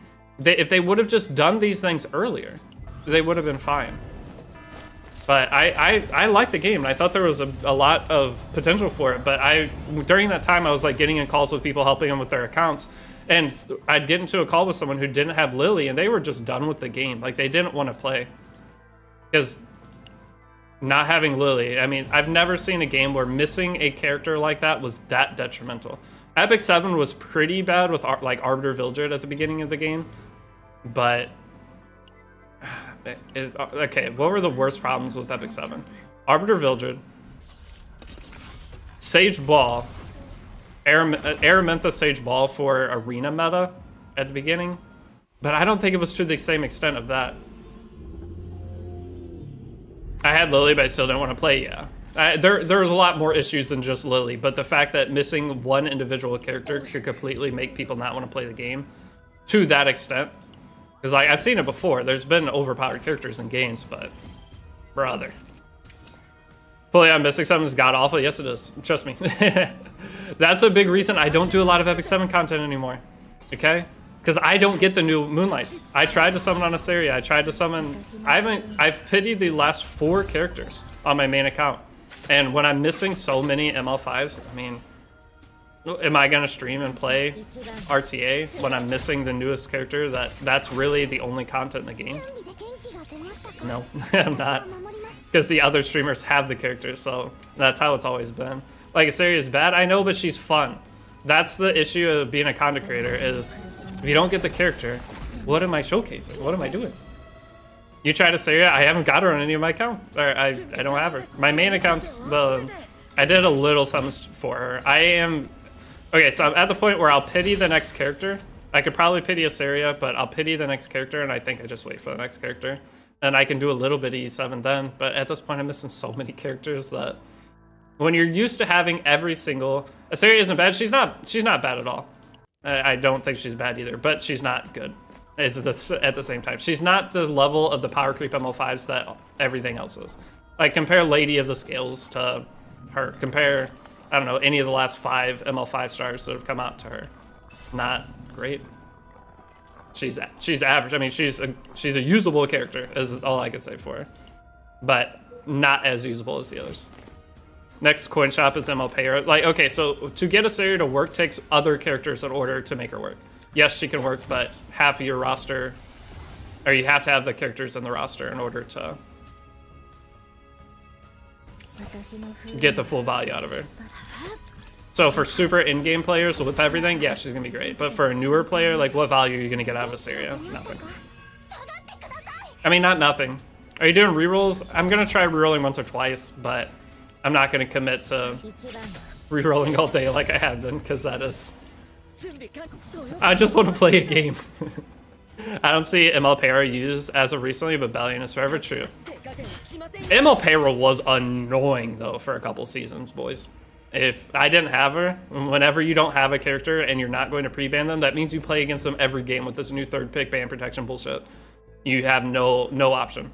If they would have just done these things earlier, they would have been fine. But I liked the game, and I thought there was a lot of potential for it. But during that time, I was like getting in calls with people, helping them with their accounts. And I'd get into a call with someone who didn't have Lily, and they were just done with the game. Like, they didn't want to play. Because not having Lily, I mean, I've never seen a game where missing a character like that was that detrimental. Epic 7 was pretty bad with, like, Arbiter Vildred at the beginning of the game. But... okay, what were the worst problems with Epic 7? Arbiter Vildred, Sage Ball, Araminta Sage Ball for arena meta at the beginning, but I don't think it was to the same extent of that. I had Lily, but I still didn't want to play, yeah. There was a lot more issues than just Lily, but the fact that missing one individual character could completely make people not want to play the game to that extent. Because like, I've seen it before. There's been overpowered characters in games, but brother. Fully on Mystic 7 is god-awful. Yes, it is. Trust me. That's a big reason I don't do a lot of Epic 7 content anymore. Okay? Because I don't get the new Moonlights. I tried to summon on Asaria. I tried to summon... I've pitied the last 4 characters on my main account. And when I'm missing so many ML5s, I mean... Am I gonna stream and play RTA when I'm missing the newest character that's really the only content in the game? No, I'm not. Because the other streamers have the characters, so that's how it's always been. Like, Asaria is bad, I know, but she's fun. That's the issue of being a content creator, is if you don't get the character, what am I showcasing? What am I doing? You tried Asaria, I haven't got her on any of my accounts. Or I don't have her. My main account's I did a little something for her. Okay, so I'm at the point where I'll pity the next character. I could probably pity Asaria, but I'll pity the next character, and I think I just wait for the next character. And I can do a little bit of E7 then, but at this point I'm missing so many characters that when you're used to having every single... Asaria isn't bad, she's not bad at all. I don't think she's bad either, but she's not good. It's at the same time. She's not the level of the power creep ML5s that everything else is. Like, compare Lady of the Scales to her. Compare... I don't know, any of the last 5 ML5 stars that have come out to her. Not great. She's average. I mean, she's a usable character, is all I could say for her. But not as usable as the others. Next coin shop is ML Payer. Like, okay, so to get Asaria to work takes other characters in order to make her work. Yes, she can work, but half of your roster, or you have to have the characters in the roster in order to get the full value out of her. So for super in-game players with everything, yeah, she's gonna be great. But for a newer player, like, what value are you gonna get out of Asaria? Nothing. I mean, not nothing. Are you doing rerolls? I'm gonna try rerolling once or twice, but I'm not gonna commit to rerolling all day like I have been, because that is... I just want to play a game. I don't see ML Para used as of recently, but Bellion is forever true. ML Para was annoying, though, for a couple seasons, boys. If I didn't have her, whenever you don't have a character and you're not going to pre-ban them, that means you play against them every game with this new third pick ban protection bullshit. You have no option.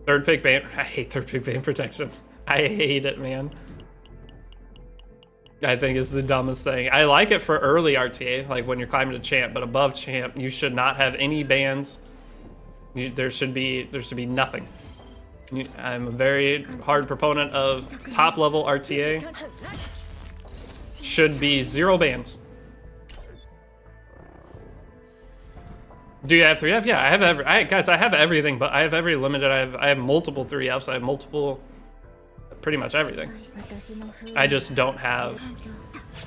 Third pick ban... I hate third pick ban protection. I hate it, man. I think it's the dumbest thing. I like it for early RTA, like when you're climbing to champ, but above champ, you should not have any bans. There should be nothing. I'm a very hard proponent of top level RTA. Should be 0 bans. Do you have 3F? Yeah, I have guys, I have everything, but I have every limited. I have multiple 3Fs. I have multiple, pretty much everything. I just don't have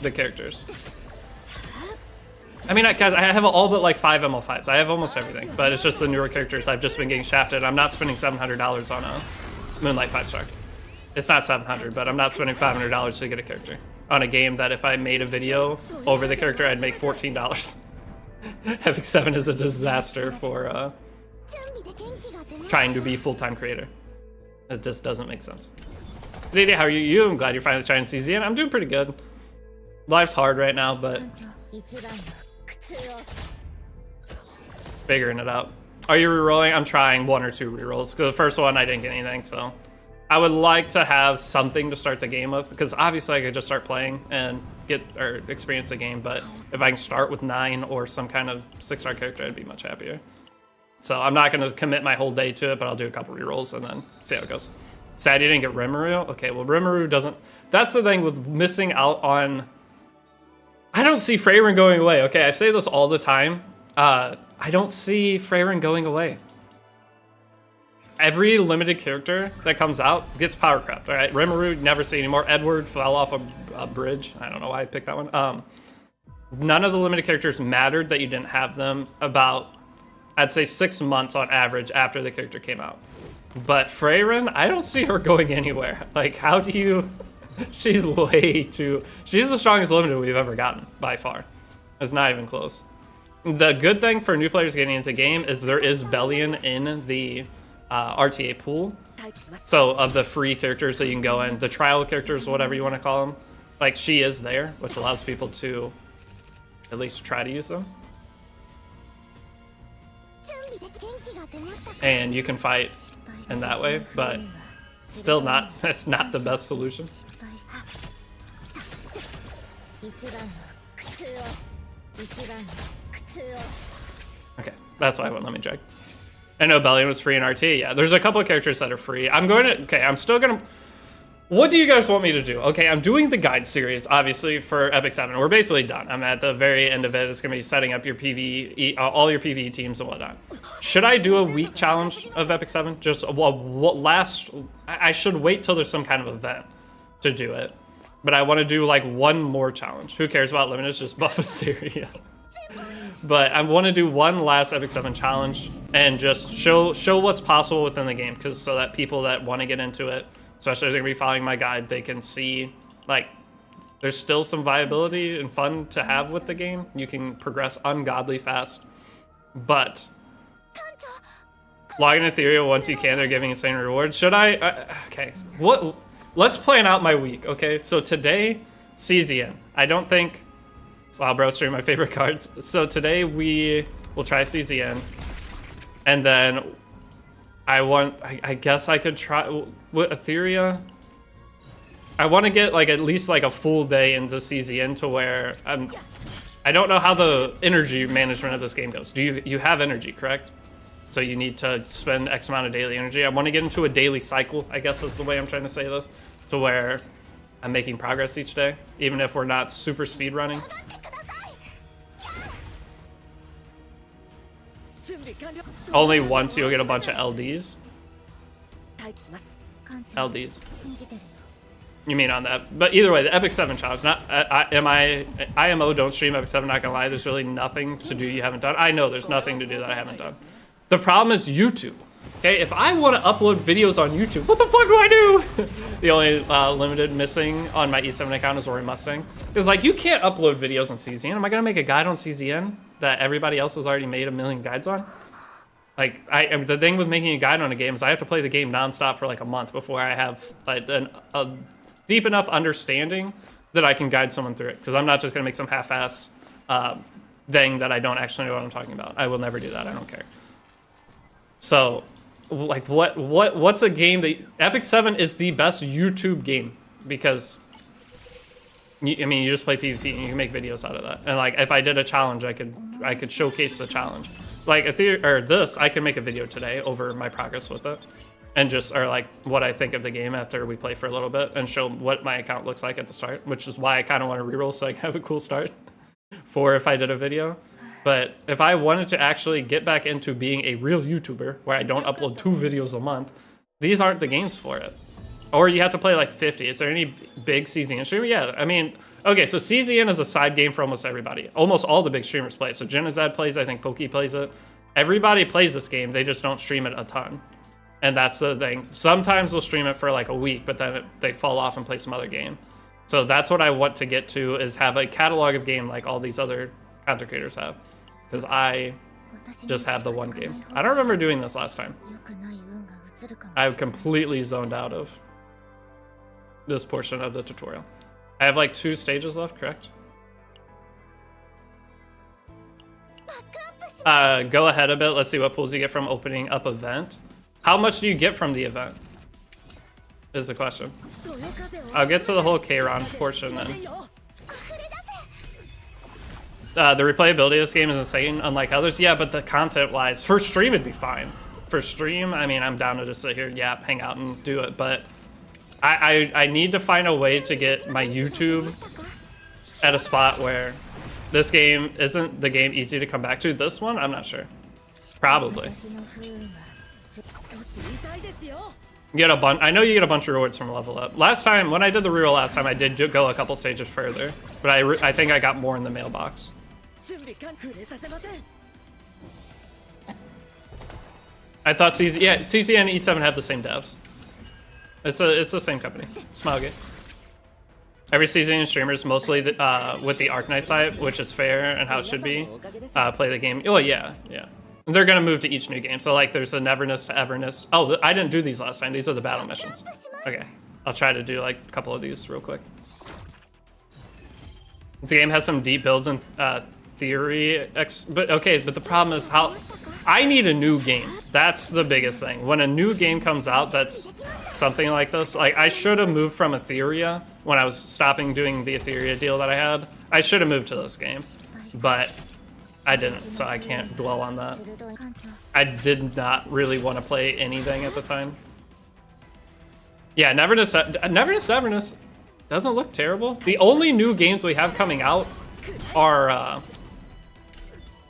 the characters. I mean, guys, I have all but like 5 ML5s. I have almost everything, but it's just the newer characters. I've just been getting shafted. I'm not spending $700 on a Moonlight 5-star. It's not 700, but I'm not spending $500 to get a character on a game that if I made a video over the character, I'd make $14. Epic 7 is a disaster for trying to be full-time creator. It just doesn't make sense. Deity, how are you? I'm glad you're finally trying CZ, and I'm doing pretty good. Life's hard right now, but figuring it out. Are you rerolling? I'm trying 1 or 2 rerolls, because the first one I didn't get anything, so I would like to have something to start the game with, because obviously I could just start playing and experience the game, but if I can start with 9 or some kind of 6-star character, I'd be much happier. So I'm not going to commit my whole day to it, but I'll do a couple rerolls and then see how it goes. Sad you didn't get Rimuru? Okay, well Rimuru doesn't... That's the thing with missing out on... I don't see Freyrin going away, okay? I say this all the time. I don't see Freyrin going away. Every limited character that comes out gets power crept, all right? Rimuru, never see anymore. Edward fell off a bridge. I don't know why I picked that one. None of the limited characters mattered that you didn't have them about, I'd say 6 months on average after the character came out. But Freyrin, I don't see her going anywhere. Like, how do you... She's way too... She's the strongest limited we've ever gotten, by far. It's not even close. The good thing for new players getting into the game is there is Bellion in the RTA pool. So, of the free characters that you can go in, the trial characters, whatever you want to call them, like, she is there, which allows people to at least try to use them. And you can fight in that way, but still not, that's not the best solution. Okay, that's why I wouldn't let me check. I know Bellion was free in RT. Yeah, there's a couple of characters that are free. I'm going to... Okay, I'm still going to... What do you guys want me to do? Okay, I'm doing the guide series, obviously, for Epic 7. We're basically done. I'm at the very end of it. It's going to be setting up your PvE, all your PvE teams and whatnot. Should I do a week challenge of Epic 7? Just, well, I should wait till there's some kind of event to do it. But I want to do, like, one more challenge. Who cares about Limited? It's just buff Assyria. But I want to do one last Epic 7 challenge and just show what's possible within the game, because so that people that want to get into it, especially if they're going to be following my guide, they can see, like, there's still some viability and fun to have with the game. You can progress ungodly fast, but log in Ethereal once you can. They're giving insane rewards. Should I? Okay. Let's plan out my week, okay? So today, CZN. I don't think... Wow, bro, stream my favorite cards. So today we will try CZN, and then I guess I could try with Etheria. I want to get like at least like a full day into CZN to where I don't know how the energy management of this game goes. Do you have energy, correct? So you need to spend X amount of daily energy. I want to get into a daily cycle, I guess is the way I'm trying to say this, to where I'm making progress each day, even if we're not super speed running. Only once you'll get a bunch of LDs. LDs. You mean on that? But either way, the Epic 7 challenge. Not IMO. Don't stream Epic 7. Not gonna lie. There's really nothing to do you haven't done. I know there's nothing to do that I haven't done. The problem is YouTube. Okay, if I want to upload videos on YouTube, what the fuck do I do? The only limited missing on my E7 account is Rory Mustang. Because like you can't upload videos on CZN. Am I gonna make a guide on CZN that everybody else has already made a million guides on? Like the thing with making a guide on a game is I have to play the game nonstop for like a month before I have like a deep enough understanding that I can guide someone through it. Because I'm not just gonna make some half-ass thing that I don't actually know what I'm talking about. I will never do that. I don't care. So, like, what's a game that... Epic 7 is the best YouTube game because, I mean, you just play PvP and you can make videos out of that. And, like, if I did a challenge, I could showcase the challenge. Like, I could make a video today over my progress with it. And just, or, like, what I think of the game after we play for a little bit and show what my account looks like at the start, which is why I kind of want to reroll so I can have a cool start for if I did a video. But if I wanted to actually get back into being a real YouTuber, where I don't upload 2 videos a month, these aren't the games for it. Or you have to play like 50. Is there any big CZN streamer? Yeah, I mean, okay, so CZN is a side game for almost everybody. Almost all the big streamers play. So Genesis plays, I think Pokey plays it. Everybody plays this game, they just don't stream it a ton. And that's the thing. Sometimes they'll stream it for like a week, but then they fall off and play some other game. So that's what I want to get to, is have a catalog of game like all these other content creators have. Because I just have the one game. I don't remember doing this last time. I've completely zoned out of this portion of the tutorial. I have like 2 stages left, correct? Go ahead a bit. Let's see what pulls you get from opening up event. How much do you get from the event? Is the question. I'll get to the whole Kron portion then. The replayability of this game is insane, unlike others. Yeah, but the content-wise, for stream it'd be fine. For stream, I mean, I'm down to just sit here, yap, hang out, and do it. But I need to find a way to get my YouTube at a spot where this game isn't the game easy to come back to. This one, I'm not sure. Probably. Get a bunch. I know you get a bunch of rewards from level up. Last time, when I did the reroll last time, I did go a couple stages further, but I think I got more in the mailbox. I thought CZ and E7 have the same devs. It's the same company, Smilegate. Every season streamers mostly with the Arknight side, which is fair and how it should be. Play the game. Oh yeah. They're gonna move to each new game. So like, there's the Neverness to Everness. Oh, I didn't do these last time. These are the battle missions. Okay, I'll try to do like a couple of these real quick. This game has some deep builds and theory. But the problem is how I need a new game. That's the biggest thing. When a new game comes out, that's something like this. Like I should have moved from Etheria when I was stopping doing the Etheria deal that I had. I should have moved to this game, but I didn't, so I can't dwell on that. I did not really want to play anything at the time. Yeah, Neverness doesn't look terrible. The only new games we have coming out are, I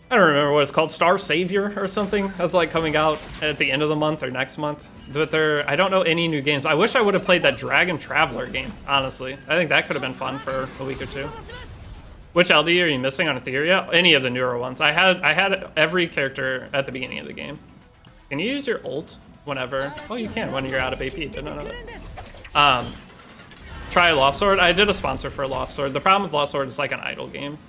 don't remember what it's called, Star Savior or something. That's like coming out at the end of the month or next month. But I don't know any new games. I wish I would have played that Dragon Traveler game, honestly. I think that could have been fun for a week or two. Which LD are you missing on Etheria? Any of the newer ones. I had every character at the beginning of the game. Can you use your ult whenever? Oh, you can when you're out of AP. Didn't know that. Try Lost Sword. I did a sponsor for Lost Sword. The problem with Lost Sword is like an idle game,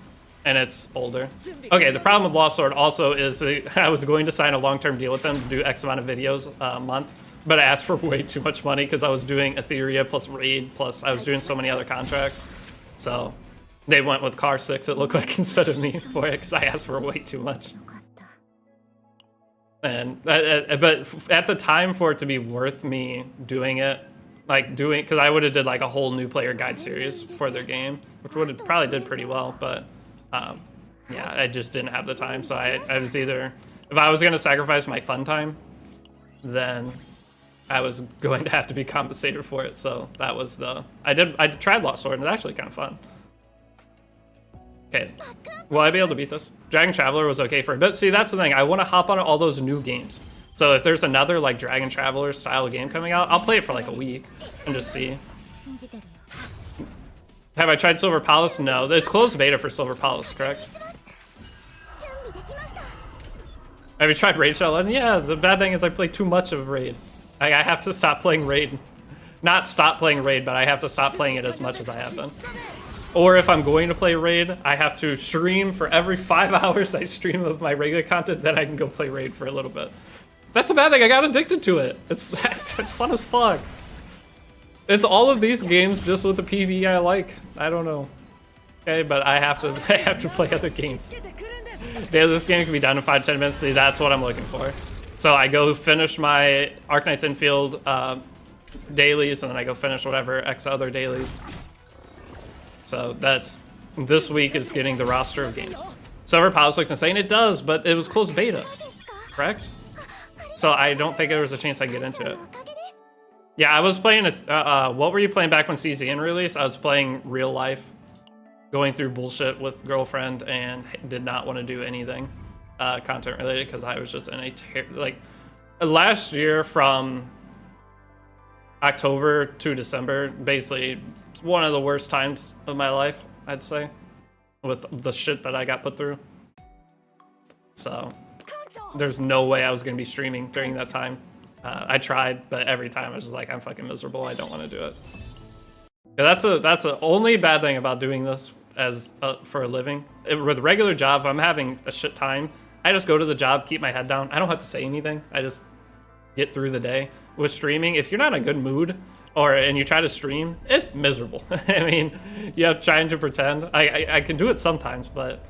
and it's older. Okay, the problem with Lost Sword also is that I was going to sign a long-term deal with them to do X amount of videos a month, but I asked for way too much money because I was doing Etheria plus Raid, plus I was doing so many other contracts. So they went with Car 6, it looked like, instead of me for it, because I asked for way too much. And but at the time, for it to be worth me doing it, because I would have did like a whole new player guide series for their game, which would have probably did pretty well, but yeah, I just didn't have the time. So I was either, if I was going to sacrifice my fun time, then I was going to have to be compensated for it. So that was I tried Lost Sword, and it's actually kind of fun. Okay, will I be able to beat this? Dragon Traveler was okay for it, but see, that's the thing. I want to hop on all those new games. So if there's another like Dragon Traveler style game coming out, I'll play it for like a week and just see. Have I tried Silver Palace? No, it's closed beta for Silver Palace, correct? Have you tried Raid Shadow Legend? Yeah, the bad thing is I play too much of Raid. I have to stop playing Raid. Not stop playing Raid, but I have to stop playing it as much as I have been. Or if I'm going to play Raid, I have to stream for every 5 hours I stream of my regular content, then I can go play Raid for a little bit. That's a bad thing, I got addicted to it. It's fun as fuck. It's all of these games just with the PvE I like. I don't know. Okay, but I have to play other games. Yeah, this game can be done in 5 to 10 minutes. See, that's what I'm looking for. So I go finish my Arknight's Infield dailies, and then I go finish whatever X other dailies. So this week is getting the roster of games. Silver Palace looks insane. It does, but it was closed beta, correct? So I don't think there was a chance I could get into it. Yeah, I was playing, what were you playing back when CZN released? I was playing real life, going through bullshit with girlfriend, and did not want to do anything content related because I was just in a last year from October to December, basically one of the worst times of my life, I'd say, with the shit that I got put through. So there's no way I was going to be streaming during that time. I tried, but every time I was just like, I'm fucking miserable. I don't want to do it. Yeah, that's the only bad thing about doing this as for a living. With a regular job, if I'm having a shit time, I just go to the job, keep my head down. I don't have to say anything. I just get through the day. With streaming, if you're not in a good mood and you try to stream, it's miserable. I mean, yeah, trying to pretend. I can do it sometimes, but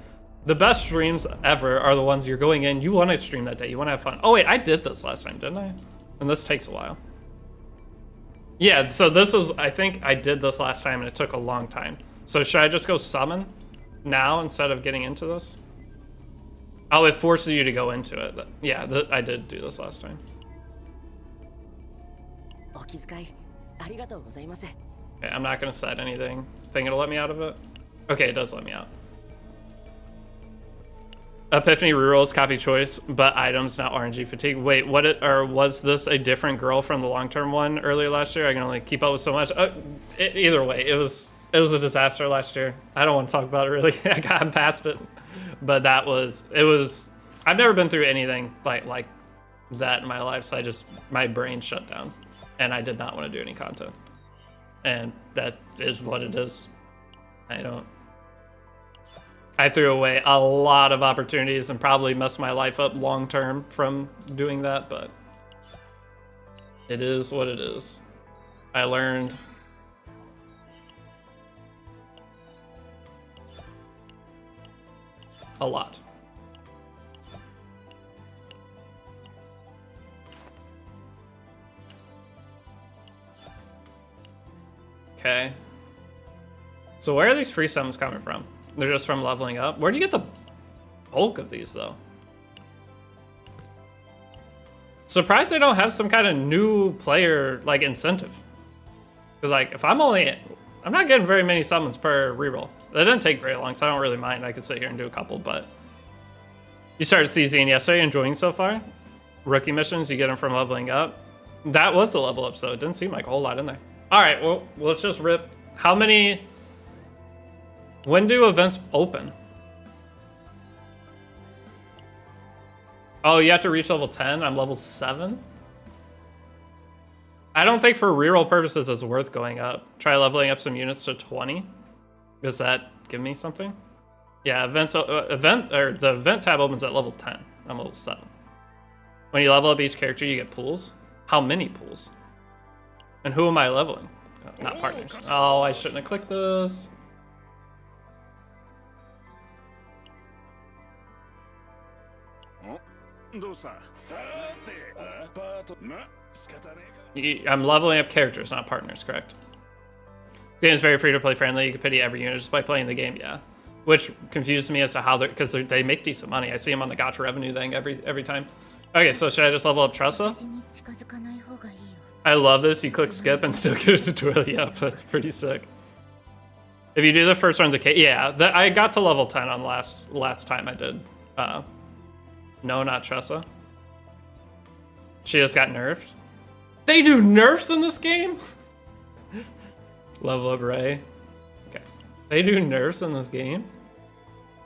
The best streams ever are the ones you're going in, you want to stream that day, you want to have fun. Oh wait, I did this last time, didn't I? And this takes a while. Yeah, so this is, I think I did this last time and it took a long time. So should I just go summon now instead of getting into this? Oh, it forces you to go into it. Yeah, I did do this last time. Okay, I'm not gonna set anything. Think it'll let me out of it? Okay, it does let me out. Epiphany rerolls, copy choice, but items, not RNG fatigue. Wait, or was this a different girl from the long-term one earlier last year? I can only keep up with so much. Either way, it was a disaster last year. I don't want to talk about it really. I got past it, but it was. I've never been through anything like that in my life, so my brain shut down, and I did not want to do any content, and that is what it is. I threw away a lot of opportunities and probably messed my life up long term from doing that, but it is what it is. I learned a lot. Okay. So where are these free summons coming from? They're just from leveling up. Where do you get the bulk of these, though? Surprised they don't have some kind of new player, like, incentive. Because, like, if I'm not getting very many summons per reroll. That didn't take very long, so I don't really mind. I could sit here and do a couple, but... You started CZing yesterday, enjoying so far? Rookie missions, you get them from leveling up. That was the level up, so it didn't seem like a whole lot in there. Alright, well, let's just rip... How many... When do events open? Oh, you have to reach level 10? I'm level 7? I don't think for reroll purposes it's worth going up. Try leveling up some units to 20. Does that give me something? Yeah, the event tab opens at level 10. I'm level 7. When you level up each character, you get pools. How many pools? And who am I leveling? Not partners. Oh, I shouldn't have clicked this. I'm leveling up characters, not partners, correct? The game is very free-to-play friendly. You can pity every unit just by playing the game, yeah. Which confused me as to how because they make decent money. I see them on the gacha revenue thing every time. Okay, so should I just level up Tressa? I love this. You click skip and still get a tutorial. Yep, that's pretty sick. If you do the first run to yeah, I got to level 10 on last time I did. No, not Tressa. She just got nerfed. They do nerfs in this game? Level up Ray. Okay. They do nerfs in this game?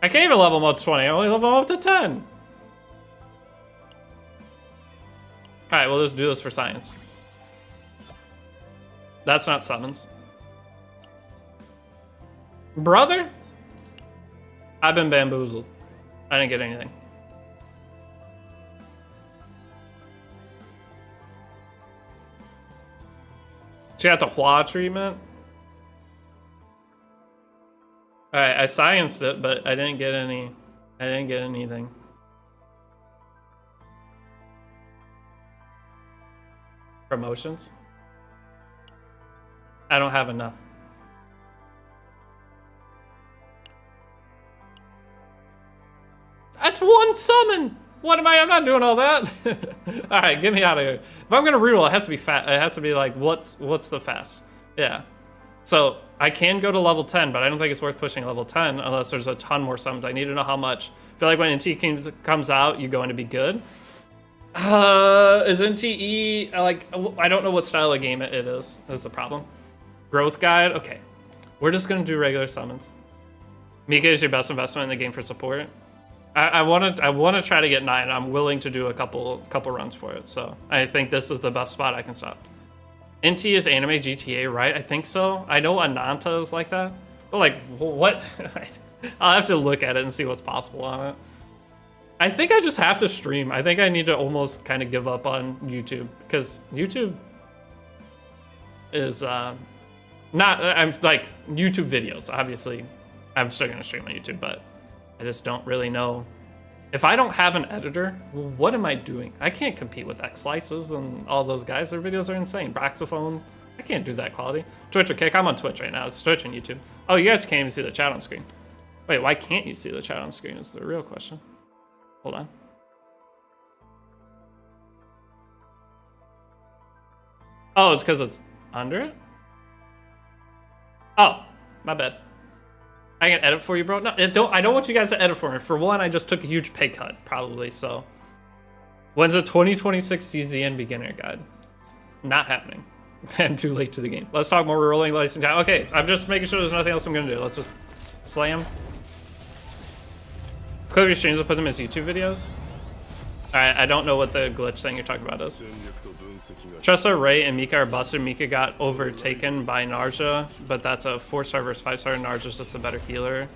I can't even level them up to 20. I only level them up to 10. Alright, we'll just do this for science. That's not summons. Brother? I've been bamboozled. I didn't get anything. She got the Hua treatment. Alright, I scienced it, but I didn't get any. I didn't get anything. Promotions? I don't have enough. That's one summon! What am I? I'm not doing all that. All right, get me out of here. If I'm gonna reroll, it has to be fast. It has to be like, what's the fast? Yeah. So I can go to level 10, but I don't think it's worth pushing level 10 unless there's a ton more summons. I need to know how much. I feel like when NT comes out, you're going to be good. Is NTE like? I don't know what style of game it is. That's the problem. Growth guide. Okay, we're just gonna do regular summons. Mika is your best investment in the game for support. I want to try to get 9. I'm willing to do a couple runs for it. So I think this is the best spot I can stop. NT is anime GTA, right? I think so. I know Ananta is like that, but like what? I'll have to look at it and see what's possible on it. I think I just have to stream. I think I need to almost kind of give up on YouTube because YouTube is not. I'm like YouTube videos. Obviously, I'm still gonna stream on YouTube, but I just don't really know. If I don't have an editor, what am I doing? I can't compete with X Slices and all those guys. Their videos are insane. Braxophone, I can't do that quality. Twitch or Kick, I'm on Twitch right now. It's Twitch and YouTube. Oh, you guys can't even see the chat on screen. Wait, why can't you see the chat on screen is the real question. Hold on. Oh, it's because it's under it? Oh, my bad. I can edit for you, bro. No, I don't want you guys to edit for me. For one, I just took a huge pay cut, probably, so. When's a 2026 CZN beginner guide? Not happening. I'm too late to the game. Let's talk more rolling license time. Okay, I'm just making sure there's nothing else I'm gonna do. Let's just slay him. Let's clip your streams and put them as YouTube videos. Alright, I don't know what the glitch thing you're talking about is. Tressa, Ray, and Mika are busted. Mika got overtaken by Narja, but that's a 4-star versus 5-star. Narja's just a better healer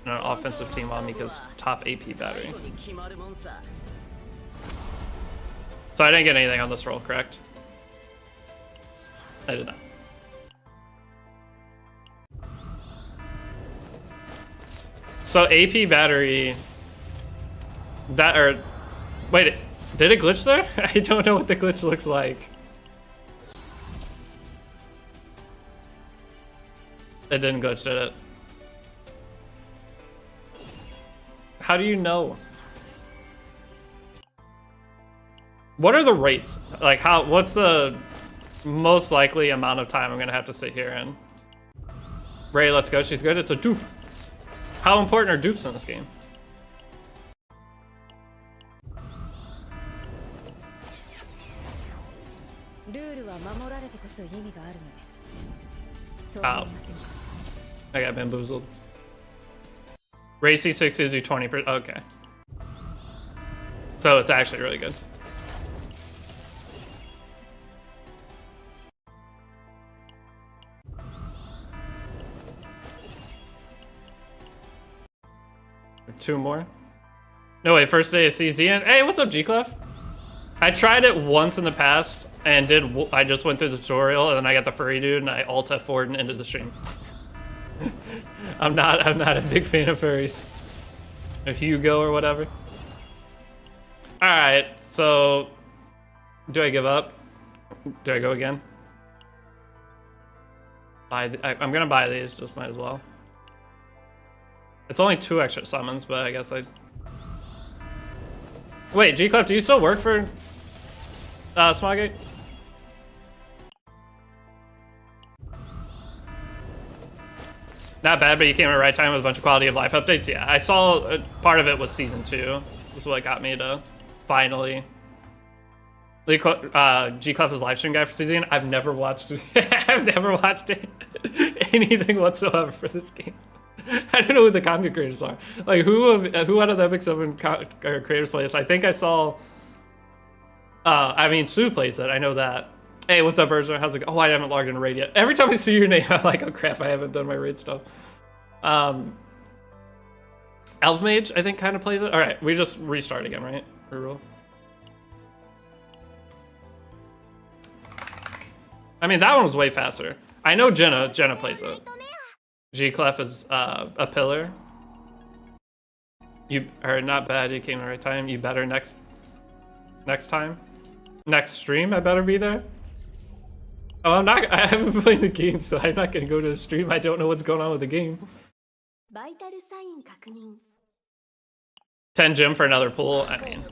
and an offensive team on Mika's top AP battery. So I didn't get anything on this roll, correct? I did not. So AP battery, that, or, wait, did it glitch there? I don't know what the glitch looks like. It didn't glitch, did it? How do you know? What are the rates? Like, what's the most likely amount of time I'm gonna have to sit here and... Ray, let's go, she's good, it's a dupe. How important are dupes in this game? Oh. I got bamboozled. Ray C6 gives you 20%. Okay. So it's actually really good. Two more. No way, first day of CZN. Hey, what's up, G-Clef? I tried it once in the past and I just went through the tutorial and then I got the furry dude and I alt F4 and ended the stream. I'm not a big fan of furries. Or Hugo or whatever. Alright, so do I give up? Do I go again? I'm gonna buy these, just might as well. It's only 2 extra summons, but I guess Wait, G-Clef, do you still work for Smogate? Not bad, but you came at the right time with a bunch of quality of life updates. Yeah, I saw part of it was season 2. This is what got me to finally. G-Clef is live stream guy for season. I've never watched I've never watched anything whatsoever for this game. I don't know who the content creators are. Like, who out of the Epic 7 creators play this? I think I saw. I mean, Sue plays it. I know that. Hey, what's up, Berger? How's it going? Oh, I haven't logged in a raid yet. Every time I see your name, I'm like, oh crap, I haven't done my raid stuff. Elf Mage, I think, kind of plays it. All right, we just restart again, right? Reroll. I mean, that one was way faster. I know Jenna plays it. G-Clef is a pillar. You are not bad. You came at the right time. You better next time. Next stream, I better be there. Oh, I haven't been playing the game, so I'm not gonna go to the stream. I don't know what's going on with the game. 10 gem for another pull. I mean,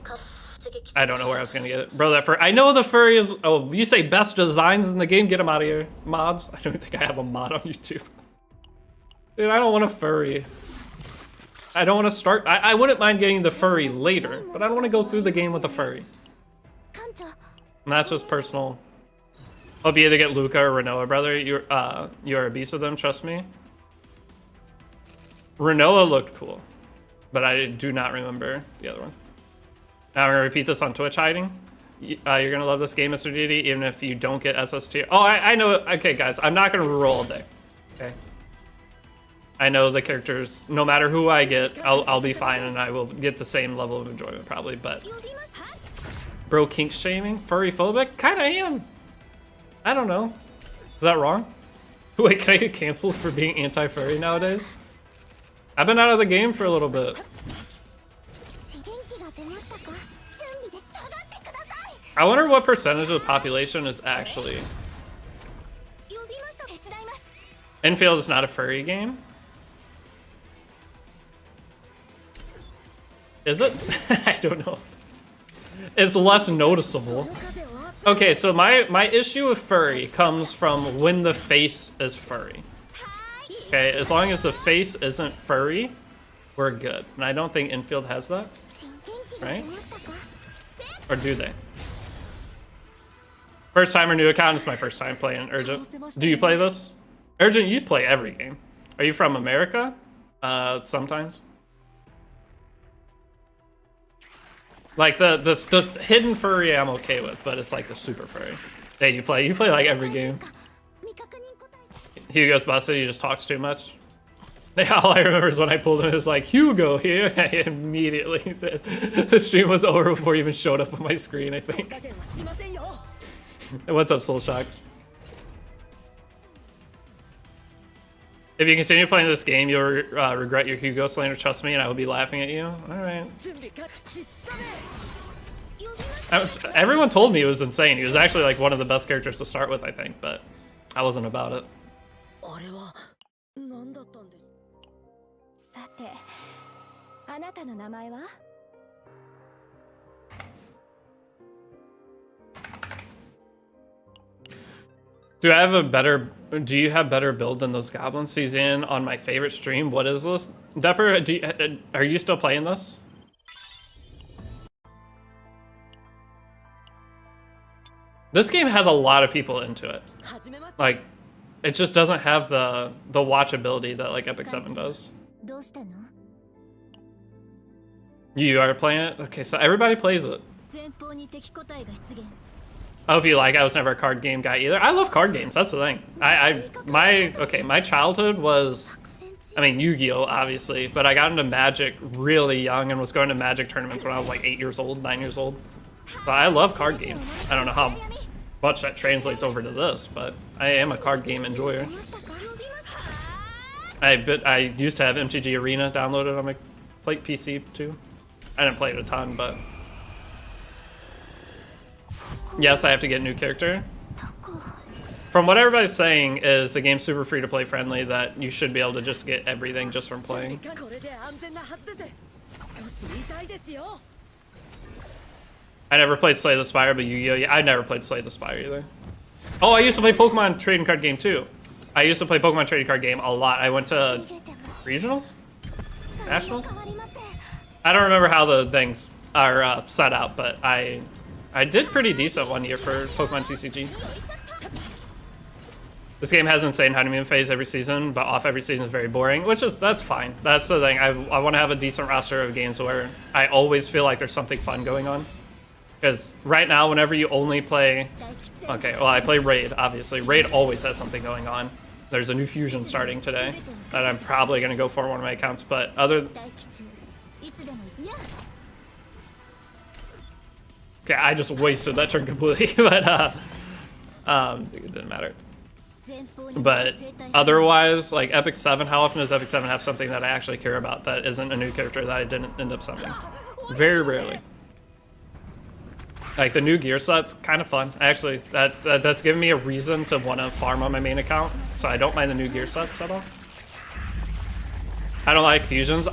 I don't know where I was gonna get it. Bro, I know the furry is, oh, you say best designs in the game, get them out of here. Mods? I don't think I have a mod on YouTube. Dude, I don't want a furry. I don't want to start, I wouldn't mind getting the furry later, but I don't want to go through the game with a furry. And that's just personal. Hope you either get Luca or Renoa, brother. You're a beast with them, trust me. Renoa looked cool, but I do not remember the other one. Now I'm gonna repeat this on Twitch hiding. You're gonna love this game, Mr. Deity, even if you don't get SST. Oh, I know it. Okay, guys, I'm not gonna roll all day. Okay. I know the characters, no matter who I get, I'll be fine and I will get the same level of enjoyment probably, but... Bro, kink shaming? Furry phobic? Kinda am. I don't know. Is that wrong? Wait, can I get canceled for being anti-furry nowadays? I've been out of the game for a little bit. I wonder what percentage of the population is actually... Infield is not a furry game? Is it? I don't know. It's less noticeable. Okay, so my issue with furry comes from when the face is furry. Okay, as long as the face isn't furry, we're good. And I don't think Infield has that, right? Or do they? First time or new account? It's my first time playing Urgent. Do you play this? Urgent, you play every game. Are you from America? Sometimes. Like the hidden furry I'm okay with, but it's like the super furry. Hey, you play like every game. Hugo's busted, he just talks too much. Yeah, all I remember is when I pulled him, it was like, Hugo here. Immediately, the stream was over before he even showed up on my screen, I think. What's up, Soul Shock? If you continue playing this game, you'll regret your Hugo slander, trust me, and I will be laughing at you. Alright. Everyone told me it was insane. He was actually like one of the best characters to start with, I think, but I wasn't about it. Do you have better build than those goblins he's in on my favorite stream? What is this? Depper, are you still playing this? This game has a lot of people into it. Like, it just doesn't have the watchability that like Epic 7 does. You are playing it? Okay, so everybody plays it. I hope you like it. I was never a card game guy either. I love card games, that's the thing. My childhood was, I mean, Yu-Gi-Oh, obviously, but I got into Magic really young and was going to Magic tournaments when I was like 8 years old, 9 years old. So I love card games. I don't know how much that translates over to this, but I am a card game enjoyer. I used to have MTG Arena downloaded on my PC too. I didn't play it a ton, but yes, I have to get a new character. From what everybody's saying is the game's super free to play friendly, that you should be able to just get everything just from playing. I never played Slay the Spire, but Yu-Gi-Oh! Yeah, I never played Slay the Spire either. Oh, I used to play Pokemon trading card game too. I used to play Pokemon trading card game a lot. I went to regionals? Nationals? I don't remember how the things are set out, but I did pretty decent one year for Pokemon TCG. This game has insane honeymoon phase every season, but off every season is very boring, that's fine. That's the thing. I want to have a decent roster of games where I always feel like there's something fun going on. Because right now, whenever you only play... Okay, well, I play Raid, obviously. Raid always has something going on. There's a new fusion starting today that I'm probably going to go for one of my accounts, but other... Okay, I just wasted that turn completely, but it didn't matter. But otherwise, like Epic 7, how often does Epic 7 have something that I actually care about that isn't a new character that I didn't end up summoning? Very rarely. Like the new gear set's kind of fun. Actually, that's given me a reason to want to farm on my main account, so I don't mind the new gear sets at all. I don't like fusions.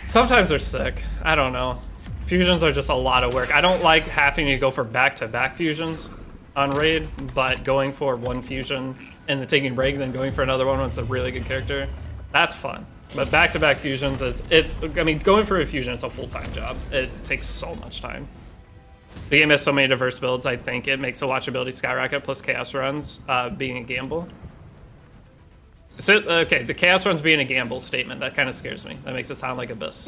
Sometimes they're sick. I don't know. Fusions are just a lot of work. I don't like having to go for back-to-back fusions on Raid, but going for one fusion and then taking a break, then going for another one when it's a really good character, that's fun. But back-to-back fusions, I mean, going for a fusion, it's a full-time job. It takes so much time. The game has so many diverse builds, I think it makes the watchability skyrocket, plus chaos runs being a gamble. So, okay, the chaos runs being a gamble statement, that kind of scares me. That makes it sound like Abyss.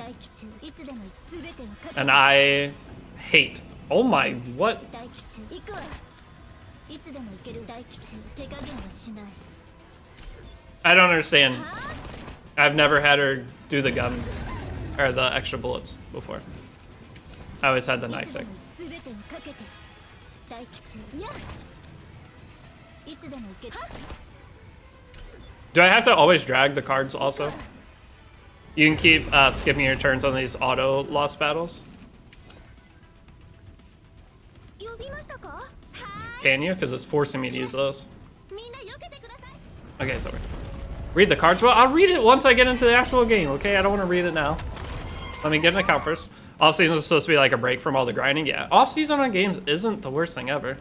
And I hate, oh my, what? I don't understand. I've never had her do the gun, or the extra bullets before. I always had the knife thing. Do I have to always drag the cards also? You can keep skipping your turns on these auto lost battles. Can you? Because it's forcing me to use those. Okay, it's over. Read the cards? Well, I'll read it once I get into the actual game, okay? I don't want to read it now. Let me get an account first. Off-season is supposed to be like a break from all the grinding. Yeah, off-season on games isn't the worst thing ever.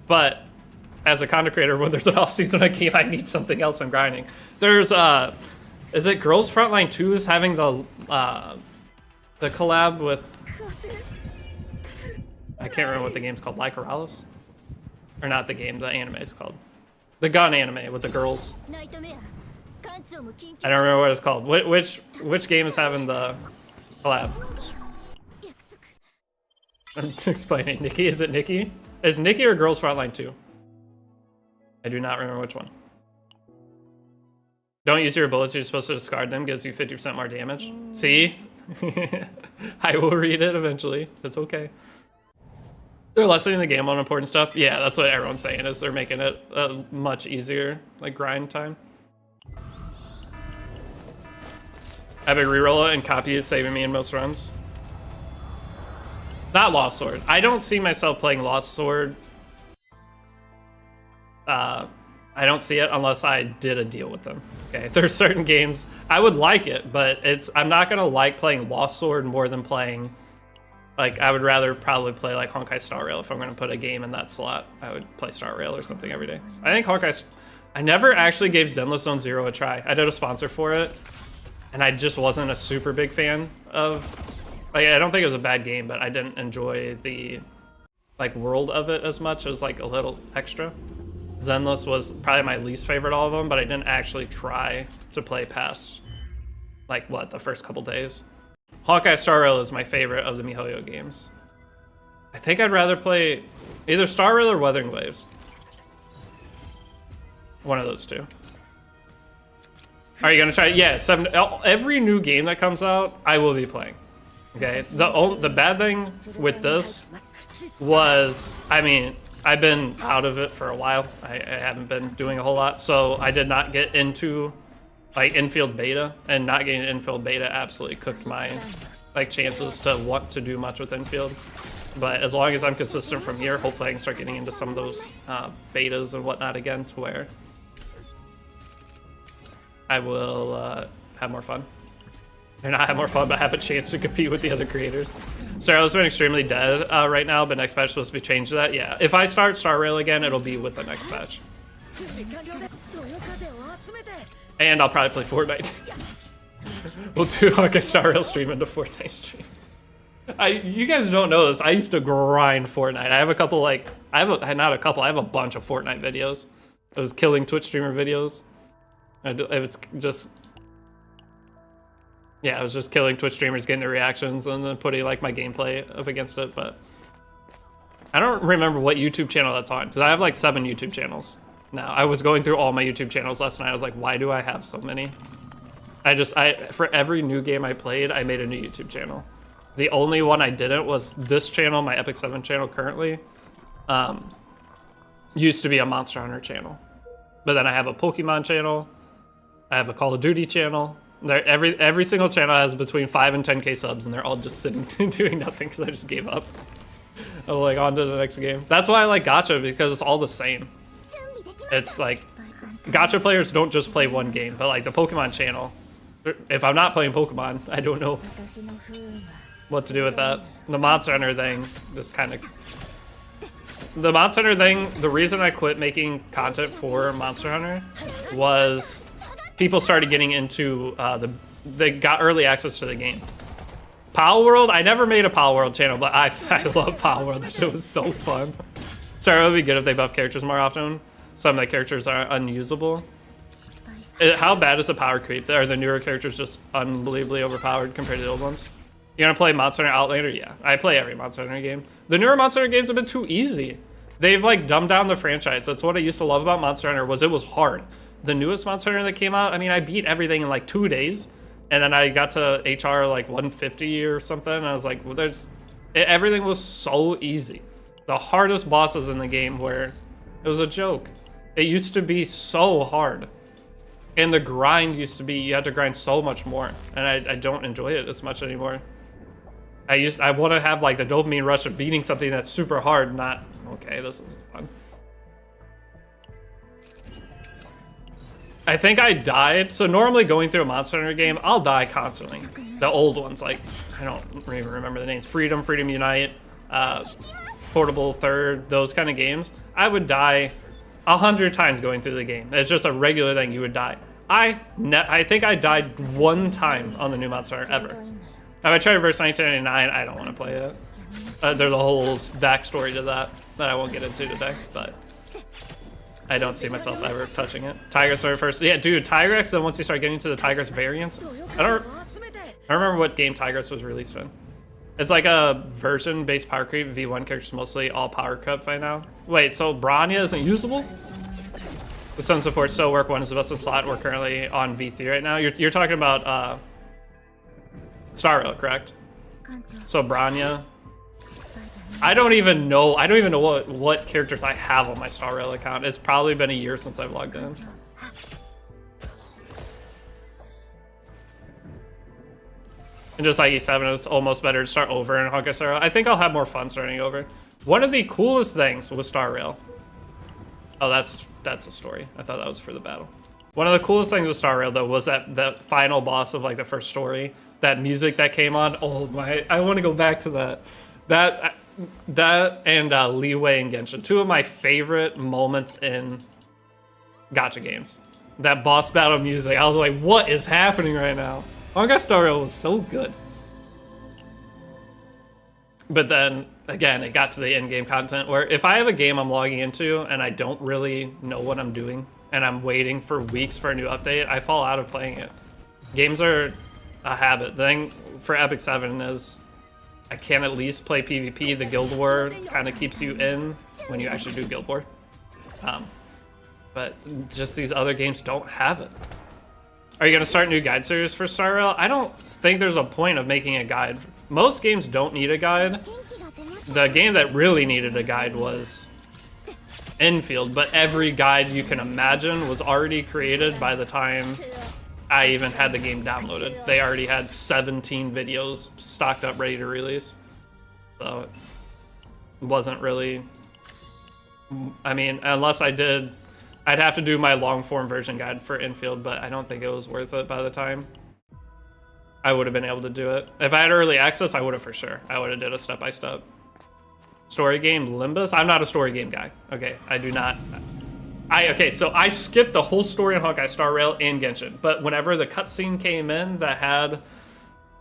But as a content creator, when there's an off-season on a game, I need something else I'm grinding. There's, is it Girls Frontline 2 is having the collab with... I can't remember what the game's called. Like Corrales? Or not the game, the anime is called. The gun anime with the girls. I don't remember what it's called. Which game is having the collab? I'm explaining. Nikki, is it Nikki? Is Nikki or Girls Frontline 2? I do not remember which one. Don't use your bullets, you're supposed to discard them, gives you 50% more damage. See? I will read it eventually. It's okay. They're lessening the game on important stuff. Yeah, that's what everyone's saying, is they're making it much easier, like grind time. Epic reroll and copy is saving me in most runs. Not Lost Sword. I don't see myself playing Lost Sword. I don't see it unless I did a deal with them. Okay, there's certain games I would like it, but I'm not gonna like playing Lost Sword more than playing. Like, I would rather probably play like Honkai Star Rail. If I'm gonna put a game in that slot, I would play Star Rail or something every day. I think I never actually gave Zenless Zone Zero a try. I did a sponsor for it, and I just wasn't a super big fan of. Like, I don't think it was a bad game, but I didn't enjoy the like world of it as much. It was like a little extra. Zenless was probably my least favorite of all of them, but I didn't actually try to play past like what, the first couple days. Honkai Star Rail is my favorite of the MiHoYo games. I think I'd rather play either Star Rail or Wuthering Waves. One of those two. Are you gonna try? Yeah, every new game that comes out, I will be playing. Okay. The bad thing with this was, I mean, I've been out of it for a while. I haven't been doing a whole lot, so I did not get into like infield beta, and not getting infield beta absolutely cooked my like chances to want to do much with infield. But as long as I'm consistent from here, hopefully I can start getting into some of those betas and whatnot again, to where I will have more fun. Or not have more fun, but have a chance to compete with the other creators. Star Rail's been extremely dead right now, but next patch is supposed to be changed to that. Yeah, if I start Star Rail again, it'll be with the next patch. And I'll probably play Fortnite. We'll do Honkai Star Rail stream into Fortnite stream. You guys don't know this. I used to grind Fortnite. I have a couple, like, I have a bunch of Fortnite videos. It was killing Twitch streamer videos. It was just, yeah, I was just killing Twitch streamers, getting their reactions, and then putting like my gameplay up against it. But I don't remember what YouTube channel that's on, because I have like 7 YouTube channels now. I was going through all my YouTube channels last night. I was like, why do I have so many? For every new game I played, I made a new YouTube channel. The only one I didn't was this channel, my Epic 7 channel currently. Used to be a Monster Hunter channel. But then I have a Pokemon channel. I have a Call of Duty channel. Every single channel has between 5 and 10k subs, and they're all just sitting doing nothing because I just gave up. I'm like, on to the next game. That's why I like gacha, because it's all the same. It's like, gacha players don't just play one game, but like the Pokemon channel, if I'm not playing Pokemon, I don't know what to do with that. The Monster Hunter thing, just kind of... The Monster Hunter thing, the reason I quit making content for Monster Hunter was people started getting into, they got early access to the game. Pal World, I never made a Pal World channel, but I love Pal World. That shit was so fun. Sorry, it would be good if they buff characters more often. Some of the characters are unusable. How bad is the power creep? Are the newer characters just unbelievably overpowered compared to the old ones? You gonna play Monster Hunter Outlander? Yeah, I play every Monster Hunter game. The newer Monster Hunter games have been too easy. They've like dumbed down the franchise. That's what I used to love about Monster Hunter, was it was hard. The newest Monster Hunter that came out, I mean, I beat everything in like 2 days, and then I got to HR like 150 or something, and I was like, well, everything was so easy. The hardest bosses in the game were, it was a joke. It used to be so hard. And the grind used to be, you had to grind so much more. And I don't enjoy it as much anymore. I want to have like the dopamine rush of beating something that's super hard, not, okay, this is fun. I think I died. So normally going through a Monster Hunter game, I'll die constantly. The old ones, like, I don't even remember the names. Freedom Unite, Portable Third, those kind of games. I would die 100 times going through the game. It's just a regular thing, you would die. I think I died one time on the new Monster Hunter ever. If I tried Reverse 1999, I don't want to play it. There's a whole backstory to that I won't get into today, but I don't see myself ever touching it. Tigris started first. Yeah, dude, Tigris, then once you start getting to the Tigris variants, I don't remember what game Tigris was released in. It's like a version-based power creep. V1 characters mostly all power cup by now. Wait, so Branya isn't usable? The Sun support still work. One is the best in slot. We're currently on V3 right now. You're talking about Star Rail, correct? So Branya. I don't even know what characters I have on my Star Rail account. It's probably been a year since I've logged in. And just like E7, it's almost better to start over in Honkai Star Rail. I think I'll have more fun starting over. One of the coolest things with Star Rail. Oh, that's a story. I thought that was for the battle. One of the coolest things with Star Rail though was that final boss of like the first story. That music that came on. Oh my! I want to go back to that. That and Leeway and Genshin. Two of my favorite moments in gacha games. That boss battle music. I was like, what is happening right now? Honkai Star Rail was so good. But then, again, it got to the in-game content where if I have a game I'm logging into and I don't really know what I'm doing and I'm waiting for weeks for a new update, I fall out of playing it. Games are a habit. The thing for Epic 7 is I can at least play PvP. The Guild War kind of keeps you in when you actually do Guild War. But just these other games don't have it. Are you going to start a new guide series for Star Rail? I don't think there's a point of making a guide. Most games don't need a guide. The game that really needed a guide was Infield, but every guide you can imagine was already created by the time I even had the game downloaded. They already had 17 videos stocked up ready to release. So it wasn't really, I mean, unless I did, I'd have to do my long form version guide for Infield, but I don't think it was worth it by the time I would have been able to do it. If I had early access, I would have for sure. I would have did a step-by-step. Story game, Limbus? I'm not a story game guy. Okay, I do not. Okay, so I skipped the whole story in Honkai Star Rail and Genshin, but whenever the cutscene came in that had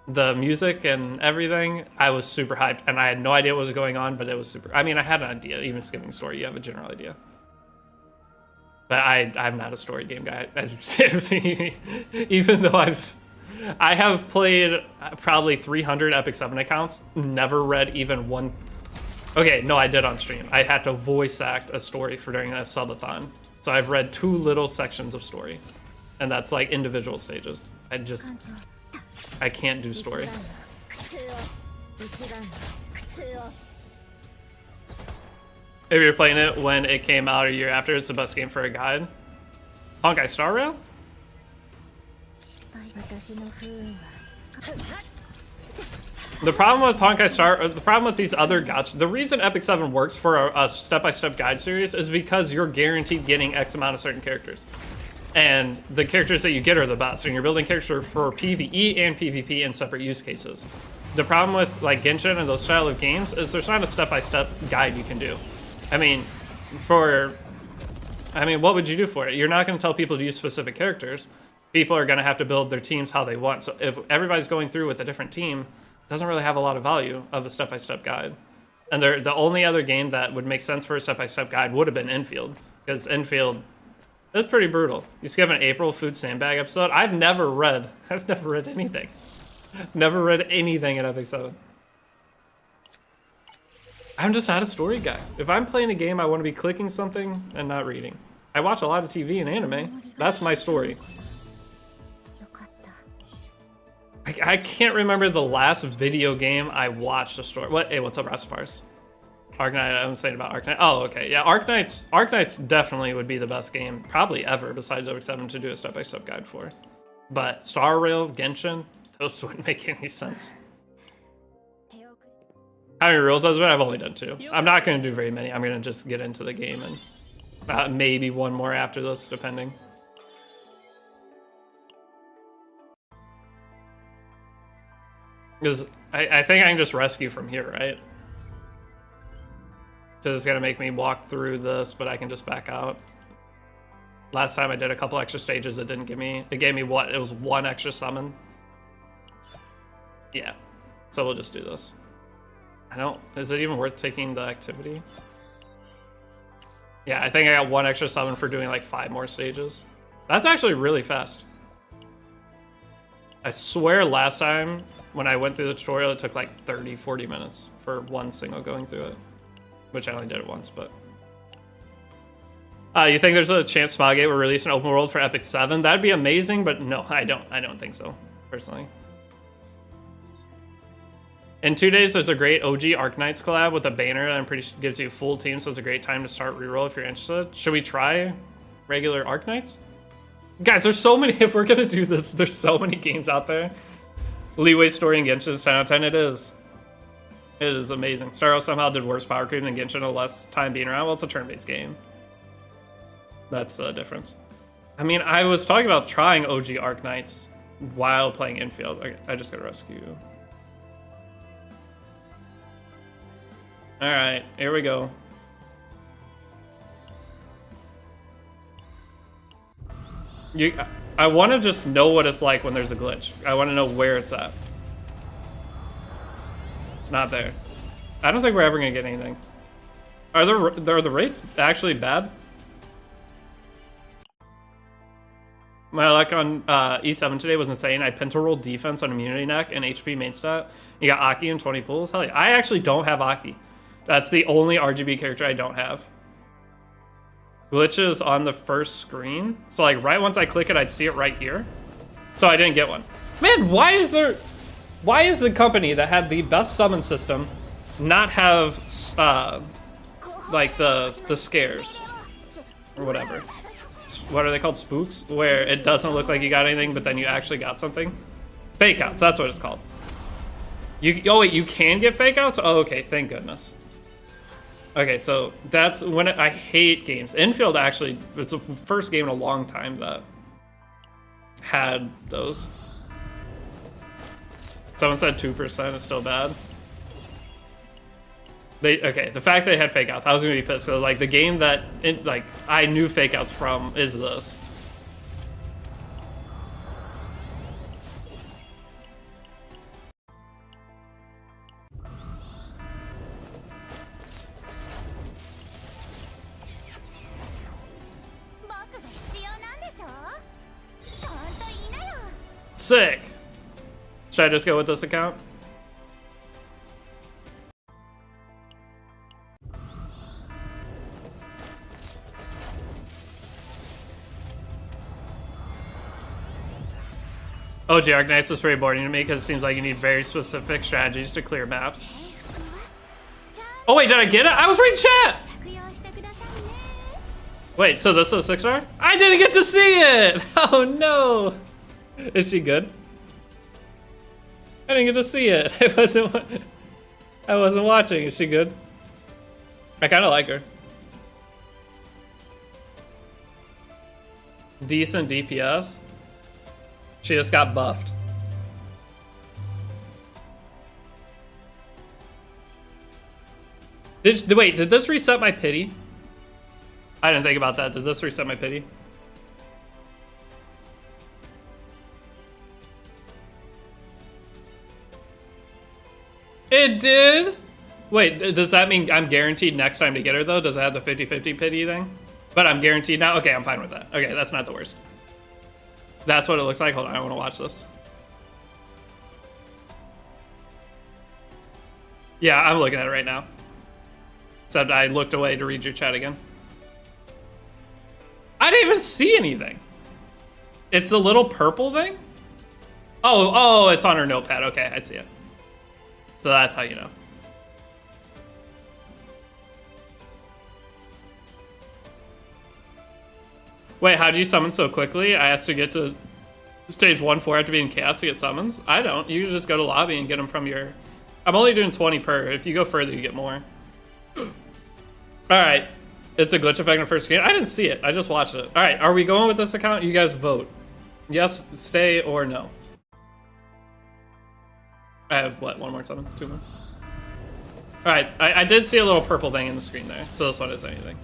the music and everything, I was super hyped, and I had no idea what was going on, but it was super. I mean, I had an idea. Even skipping story, you have a general idea. But I'm not a story game guy. Even though I have played probably 300 Epic 7 accounts, never read even one. Okay, no, I did on stream. I had to voice act a story for during a subathon. So I've read 2 little sections of story. And that's like individual stages. I can't do story. If you're playing it when it came out a year after, it's the best game for a guide. Honkai Star Rail? The problem with Honkai Star, the problem with these other gacha, the reason Epic 7 works for a step-by-step guide series is because you're guaranteed getting X amount of certain characters. And the characters that you get are the best, and you're building characters for PvE and PvP in separate use cases. The problem with like Genshin and those style of games is there's not a step-by-step guide you can do. I mean, what would you do for it? You're not going to tell people to use specific characters. People are going to have to build their teams how they want. So if everybody's going through with a different team, it doesn't really have a lot of value of a step-by-step guide. And the only other game that would make sense for a step-by-step guide would have been Infield, because Infield is pretty brutal. You skip an April Food Sandbag episode. I've never read anything. Never read anything in Epic 7. I'm just not a story guy. If I'm playing a game, I want to be clicking something and not reading. I watch a lot of TV and anime. That's my story. I can't remember the last video game I watched a story. What? Hey, what's up, Rastafars? Arknight, I'm saying about Arknight. Oh, okay. Yeah, Arknights definitely would be the best game, probably ever, besides Epic 7 to do a step-by-step guide for. But Star Rail, Genshin, those wouldn't make any sense. How many rules has been? I've only done 2. I'm not going to do very many. I'm going to just get into the game and maybe one more after this, depending. Because I think I can just rescue from here, right? Because it's going to make me walk through this, but I can just back out. Last time I did a couple extra stages, it didn't give me... It gave me what? It was 1 extra summon. Yeah. So we'll just do this. I don't... Is it even worth taking the activity? Yeah, I think I got 1 extra summon for doing like 5 more stages. That's actually really fast. I swear last time when I went through the tutorial, it took like 30, 40 minutes for 1 single going through it. Which I only did it once, but... you think there's a chance Smilegate will release an open world for Epic 7? That'd be amazing, but no, I don't think so, personally. In 2 days, there's a great OG Arknights collab with a banner that I'm pretty sure gives you a full team, so it's a great time to start reroll if you're interested. Should we try regular Arknights? Guys, there's so many, if we're gonna do this, there's so many games out there. Leeway Story and Genshin is 10 out of 10, it is. It is amazing. Starro somehow did worse power creep than Genshin in less time being around. Well, it's a turn-based game. That's the difference. I mean, I was talking about trying OG Arknights while playing infield. Okay, I just gotta rescue. Alright, here we go. I want to just know what it's like when there's a glitch. I want to know where it's at. It's not there. I don't think we're ever gonna get anything. Are the rates actually bad? My luck on E7 today was insane. I pinto rolled defense on immunity neck and HP main stat. You got Aki and 20 pulls. Hell yeah. I actually don't have Aki. That's the only RGB character I don't have. Glitches on the first screen. So like right once I click it, I'd see it right here. So I didn't get one. Man, why is the company that had the best summon system not have like the scares or whatever? What are they called? Spooks? Where it doesn't look like you got anything, but then you actually got something? Fake outs, that's what it's called. Oh wait, you can get fake outs? Oh, okay, thank goodness. Okay, so that's when I hate games. Infield actually, it's the first game in a long time that had those. Someone said 2% is still bad. Okay, the fact they had fake outs, I was gonna be pissed. So like the game that I knew fake outs from is this. Sick. Should I just go with this account? OG Arknights was pretty boring to me because it seems like you need very specific strategies to clear maps. Oh wait, did I get it? I was reading chat! Wait, so this is a 6-star? I didn't get to see it! Oh no! Is she good? I didn't get to see it. I wasn't watching. Is she good? I kind of like her. Decent DPS. She just got buffed. Wait, did this reset my pity? I didn't think about that. Did this reset my pity? It did? Wait, does that mean I'm guaranteed next time to get her though? Does it have the 50-50 pity thing? But I'm guaranteed now? Okay, I'm fine with that. Okay, that's not the worst. That's what it looks like. Hold on, I want to watch this. Yeah, I'm looking at it right now. Except I looked away to read your chat again. I didn't even see anything. It's a little purple thing? Oh, it's on her notepad. Okay, I see it. So that's how you know. Wait, how do you summon so quickly? I have to get to stage 1-4 after being chaos to get summons? I don't. You just go to lobby and get them from your... I'm only doing 20 per. If you go further, you get more. Alright. It's a glitch effect in the first game. I didn't see it. I just watched it. Alright, are we going with this account? You guys vote. Yes, stay, or no. I have, what, one more summon? Two more? Alright, I did see a little purple thing in the screen there, so this one is anything.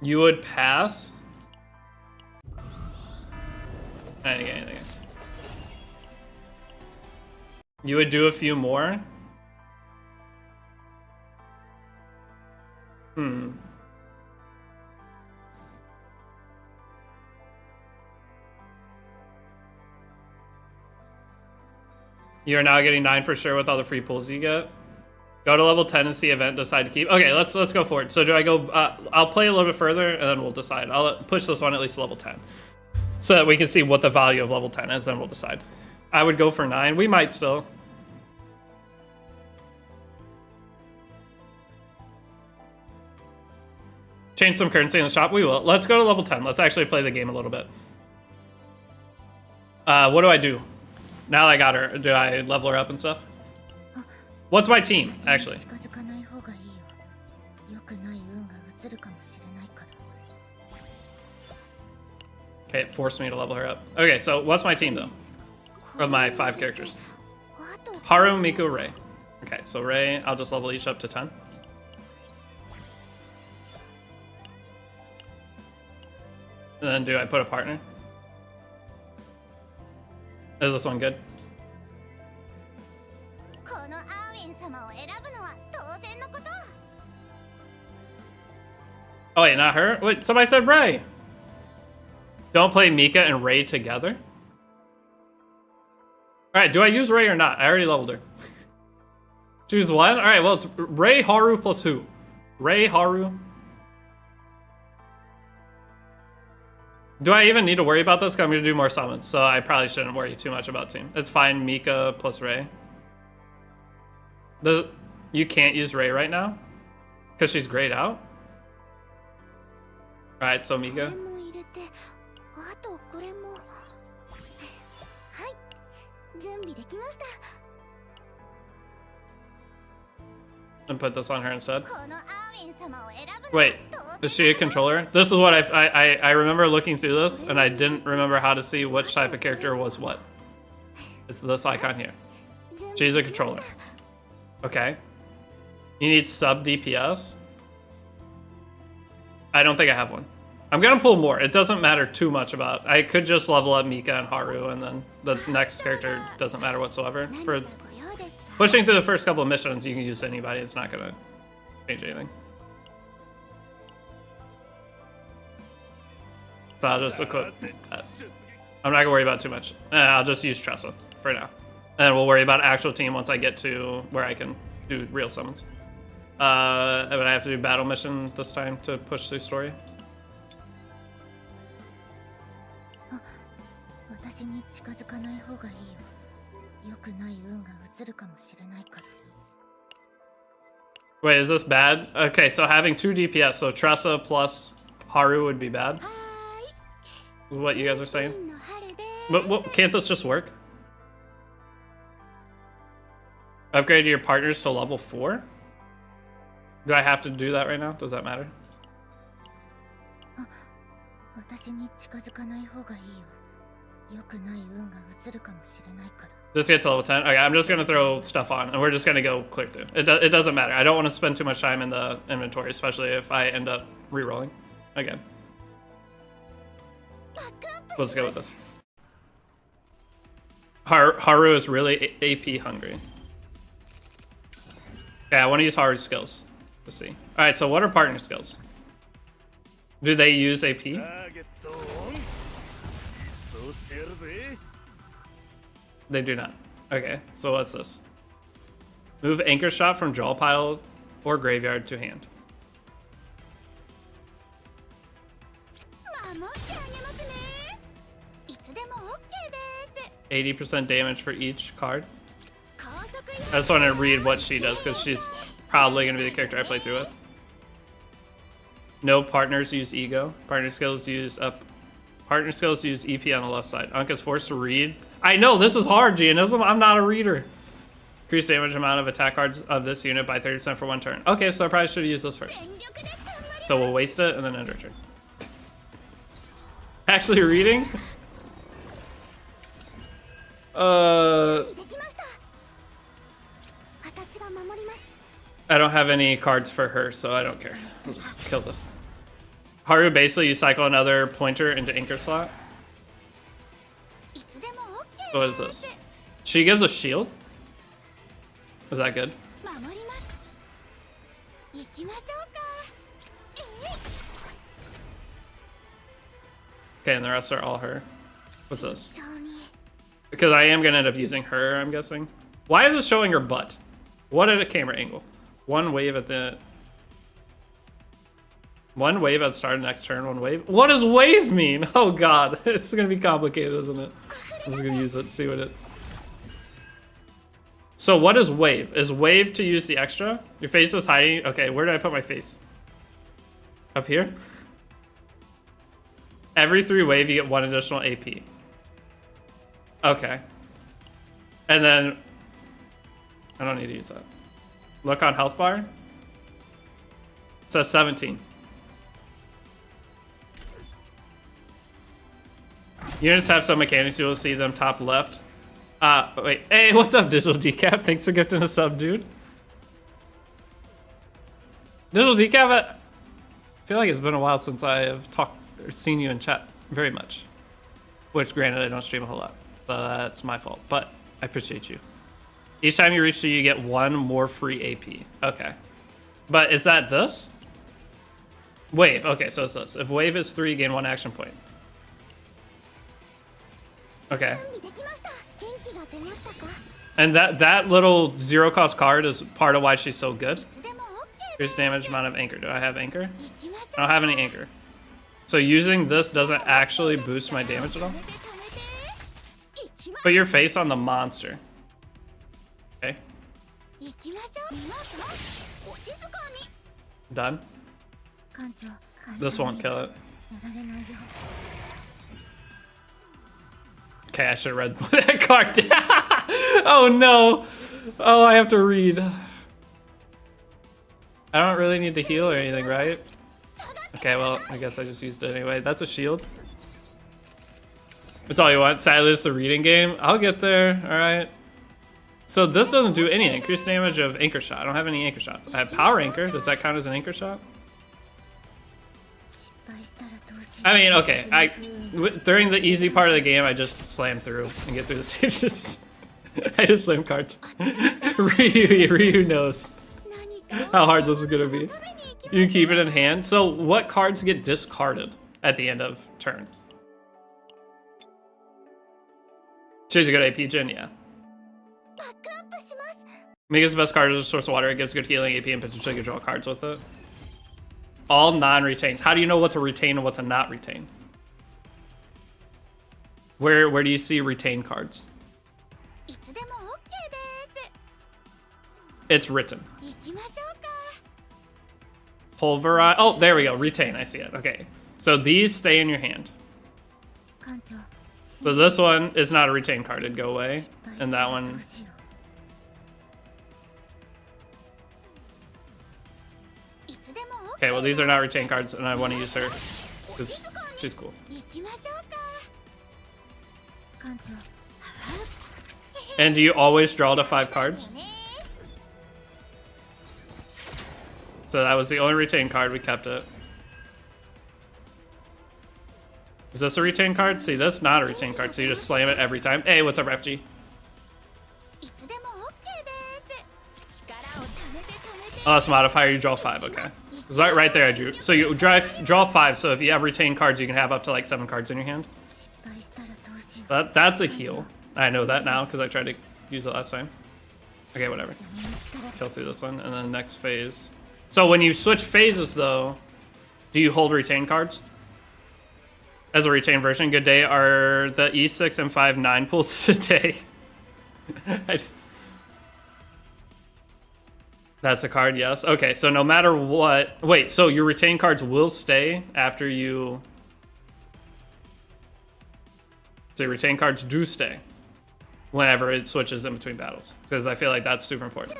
You would pass? Anything. You would do a few more? You're now getting 9 for sure with all the free pulls you get. Go to level 10 and see event, decide to keep. Okay, let's go for it. So do I go, I'll play a little bit further and then we'll decide. I'll push this one at least to level 10. So that we can see what the value of level 10 is, then we'll decide. I would go for 9. We might still. Change some currency in the shop? We will. Let's go to level 10. Let's actually play the game a little bit. What do I do? Now that I got her, do I level her up and stuff? What's my team, actually? Okay, it forced me to level her up. Okay, so what's my team, though? Of my 5 characters. Haru, Miku, Rei. Okay, so Rei, I'll just level each up to 10. And then do I put a partner? Is this one good? Oh wait, not her? Wait, somebody said Rei! Don't play Mika and Rei together? Alright, do I use Rei or not? I already leveled her. Choose one? Alright, well it's Rei, Haru plus who? Rei, Haru. Do I even need to worry about this? Because I'm going to do more summons, so I probably shouldn't worry too much about team. It's fine, Mika plus Rei. You can't use Rei right now? Because she's grayed out? Alright, so Mika. And put this on her instead. Wait, is she a controller? This is what I remember looking through this, and I didn't remember how to see which type of character was what. It's this icon here. She's a controller. Okay. You need sub DPS. I don't think I have one. I'm gonna pull more. It doesn't matter too much about. I could just level up Mika and Haru, and then the next character doesn't matter whatsoever. For pushing through the first couple of missions, you can use anybody. It's not gonna change anything. So I'll just equip that. I'm not gonna worry about too much. I'll just use Tressa for now. And we'll worry about actual team once I get to where I can do real summons. But I have to do battle mission this time to push through story. Wait, is this bad? Okay, so having 2 DPS, so Tressa plus Haru would be bad? What you guys are saying? But can't this just work? Upgrade your partners to level 4? Do I have to do that right now? Does that matter? Just get to level 10? Okay, I'm just gonna throw stuff on and we're just gonna go clear through. It doesn't matter. I don't want to spend too much time in the inventory, especially if I end up rerolling again. Let's go with this. Haru is really AP hungry. Yeah, I want to use Haru's skills. Let's see. Alright, so what are partner skills? Do they use AP? They do not. Okay, so what's this? Move anchor shot from draw pile or graveyard to hand. 80% damage for each card. I just want to read what she does because she's probably going to be the character I play through with. No partners use ego. Partner skills use up. Partner skills use EP on the left side. Ankh is forced to read. I know this is hard, Gianism. I'm not a reader. Increase damage amount of attack cards of this unit by 30% for 1 turn. Okay, so I probably should use this first. So we'll waste it and then end our turn. Actually reading? I don't have any cards for her, so I don't care. We'll just kill this. Haru, basically you cycle another pointer into anchor slot. What is this? She gives a shield? Is that good? Okay, and the rest are all her. What's this? Because I am gonna end up using her, I'm guessing. Why is it showing her butt? What at a camera angle? One wave at the start of next turn, one wave. What does wave mean? Oh god, it's gonna be complicated, isn't it? I'm just gonna use it, see what it. So what is wave? Is wave to use the extra? Your face is hiding. Okay, where did I put my face? Up here? Every 3 wave you get 1 additional AP. Okay. And then I don't need to use that. Look on health bar. It says 17. Units have some mechanics. You'll see them top left. Wait. Hey, what's up, Digital Decaf? Thanks for gifting a sub, dude. Digital Decaf, I feel like it's been a while since I have talked or seen you in chat very much. Which, granted, I don't stream a whole lot. So that's my fault. But I appreciate you. Each time you reach 2, you get 1 more free AP. Okay. But is that this? Wave. Okay, so it's this. If wave is 3, gain 1 action point. Okay. And that little 0 cost card is part of why she's so good. Increase damage amount of anchor. Do I have anchor? I don't have any anchor. So using this doesn't actually boost my damage at all? Put your face on the monster. Okay. Done. This won't kill it. Okay, I should have read that card. Oh no! Oh, I have to read. I don't really need to heal or anything, right? Okay, well, I guess I just used it anyway. That's a shield. That's all you want. Sadly, it's a reading game. I'll get there, alright. So this doesn't do anything. Increased damage of anchor shot. I don't have any anchor shots. I have power anchor. Does that count as an anchor shot? I mean, okay. During the easy part of the game, I just slam through and get through the stages. I just slam cards. Ryu knows how hard this is gonna be. You can keep it in hand. So what cards get discarded at the end of turn? She's a good AP gen, yeah. Mika's best card is a source of water. It gives good healing, AP, and potentially you can draw cards with it. All non-retains. How do you know what to retain and what to not retain? Where do you see retain cards? It's written. Pulverize. Oh, there we go. Retain. I see it. Okay. So these stay in your hand. So this one is not a retain card. It'd go away. And that one. Okay, well, these are not retain cards, and I want to use her because she's cool. And do you always draw to 5 cards? So that was the only retain card. We kept it. Is this a retain card? See, that's not a retain card, so you just slam it every time. Hey, what's up, FG? Oh, that's modifier. You draw 5. Okay. It's right there, I drew. So you draw 5. So if you have retained cards, you can have up to like 7 cards in your hand. That's a heal. I know that now because I tried to use it last time. Okay, whatever. Kill through this one, and then next phase. So when you switch phases, though, do you hold retained cards? As a retained version, good day. Are the E6 and 5 9 pulls today? That's a card, yes. Okay, so no matter what... Wait, so your retained cards will stay after you... So your retained cards do stay. whenever it switches in between battles, because I feel like that's super important.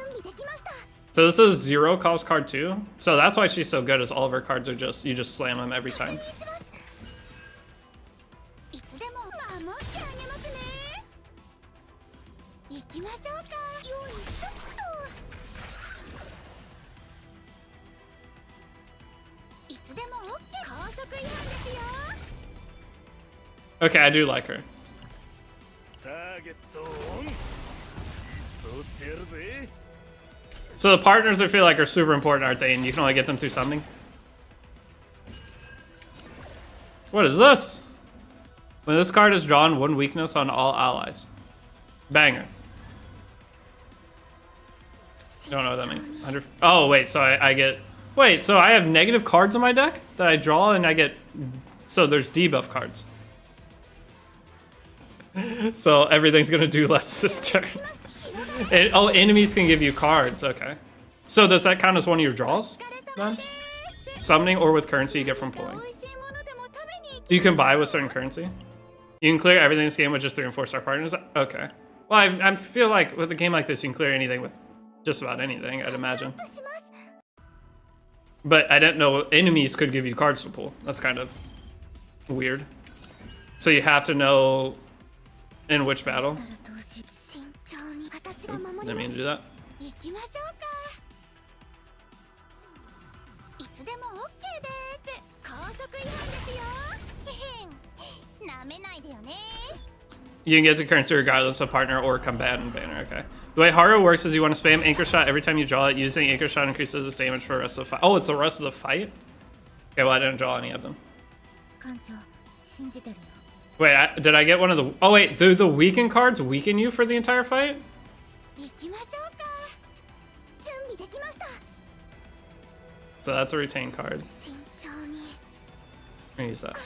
So this is 0 cost card too. So that's why she's so good, is all of her cards are just, you just slam them every time. Okay, I do like her. So the partners I feel like are super important, aren't they? And you can only get them through summoning. What is this? When this card is drawn, 1 weakness on all allies. Banger. Don't know what that means. Oh, wait, so I get... Wait, so I have negative cards in my deck that I draw and I get... So there's debuff cards. So everything's gonna do less this turn. Oh, enemies can give you cards. Okay. So does that count as one of your draws then? Summoning or with currency you get from pulling. You can buy with certain currency. You can clear everything in this game with just 3 and 4 star partners. Okay. Well, I feel like with a game like this, you can clear anything with just about anything, I'd imagine. But I didn't know enemies could give you cards to pull. That's kind of weird. So you have to know in which battle. Didn't mean to do that. You can get the currency regardless of partner or combatant banner. Okay. The way Haru works is you want to spam Anchor Shot every time you draw it. Using Anchor Shot increases its damage for the rest of the fight. Oh, it's the rest of the fight? Okay, well, I didn't draw any of them. Wait, did I get one of the... Oh, wait, do the weaken cards weaken you for the entire fight? So that's a retain card. I'm gonna use that.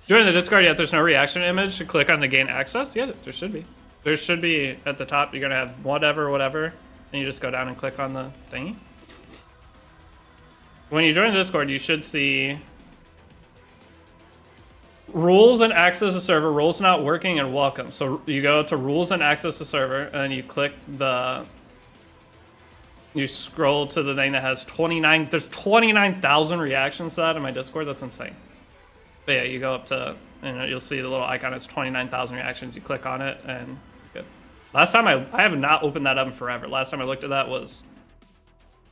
Join the Discord, yet there's no reaction image to click on the gain access? Yeah, there should be. There should be at the top, you're gonna have whatever, and you just go down and click on the thingy. When you join the Discord, you should see rules and access to server, rules not working, and welcome. So you go to rules and access to server, and then you click the... You scroll to the thing that has 29... There's 29,000 reactions to that in my Discord. That's insane. But yeah, you go up to... And you'll see the little icon. It's 29,000 reactions. You click on it, and good. Last time I have not opened that up in forever. Last time I looked at that was...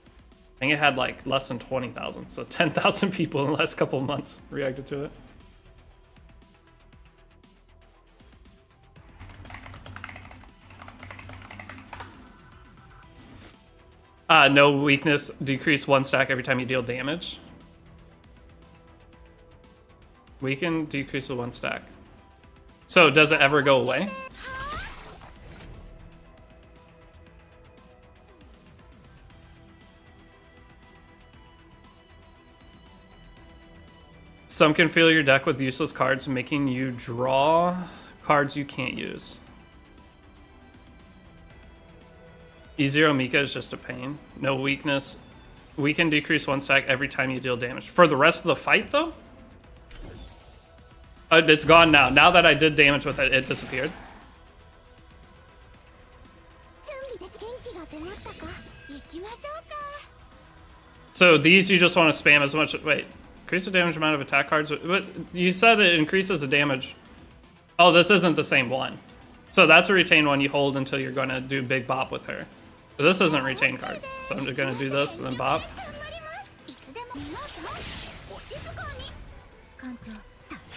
I think it had like less than 20,000. So 10,000 people in the last couple of months reacted to it. No weakness, decrease 1 stack every time you deal damage. Weaken, decrease the 1 stack. So does it ever go away? Some can fill your deck with useless cards, making you draw cards you can't use. E0 Mika is just a pain. No weakness. We can decrease 1 stack every time you deal damage. For the rest of the fight, though? It's gone now. Now that I did damage with it, it disappeared. So these you just want to spam as much... Wait. Increase the damage amount of attack cards. But you said it increases the damage. Oh, this isn't the same one. So that's a retain one you hold until you're going to do Big Bop with her. But this isn't a retain card. So I'm just going to do this and then Bop.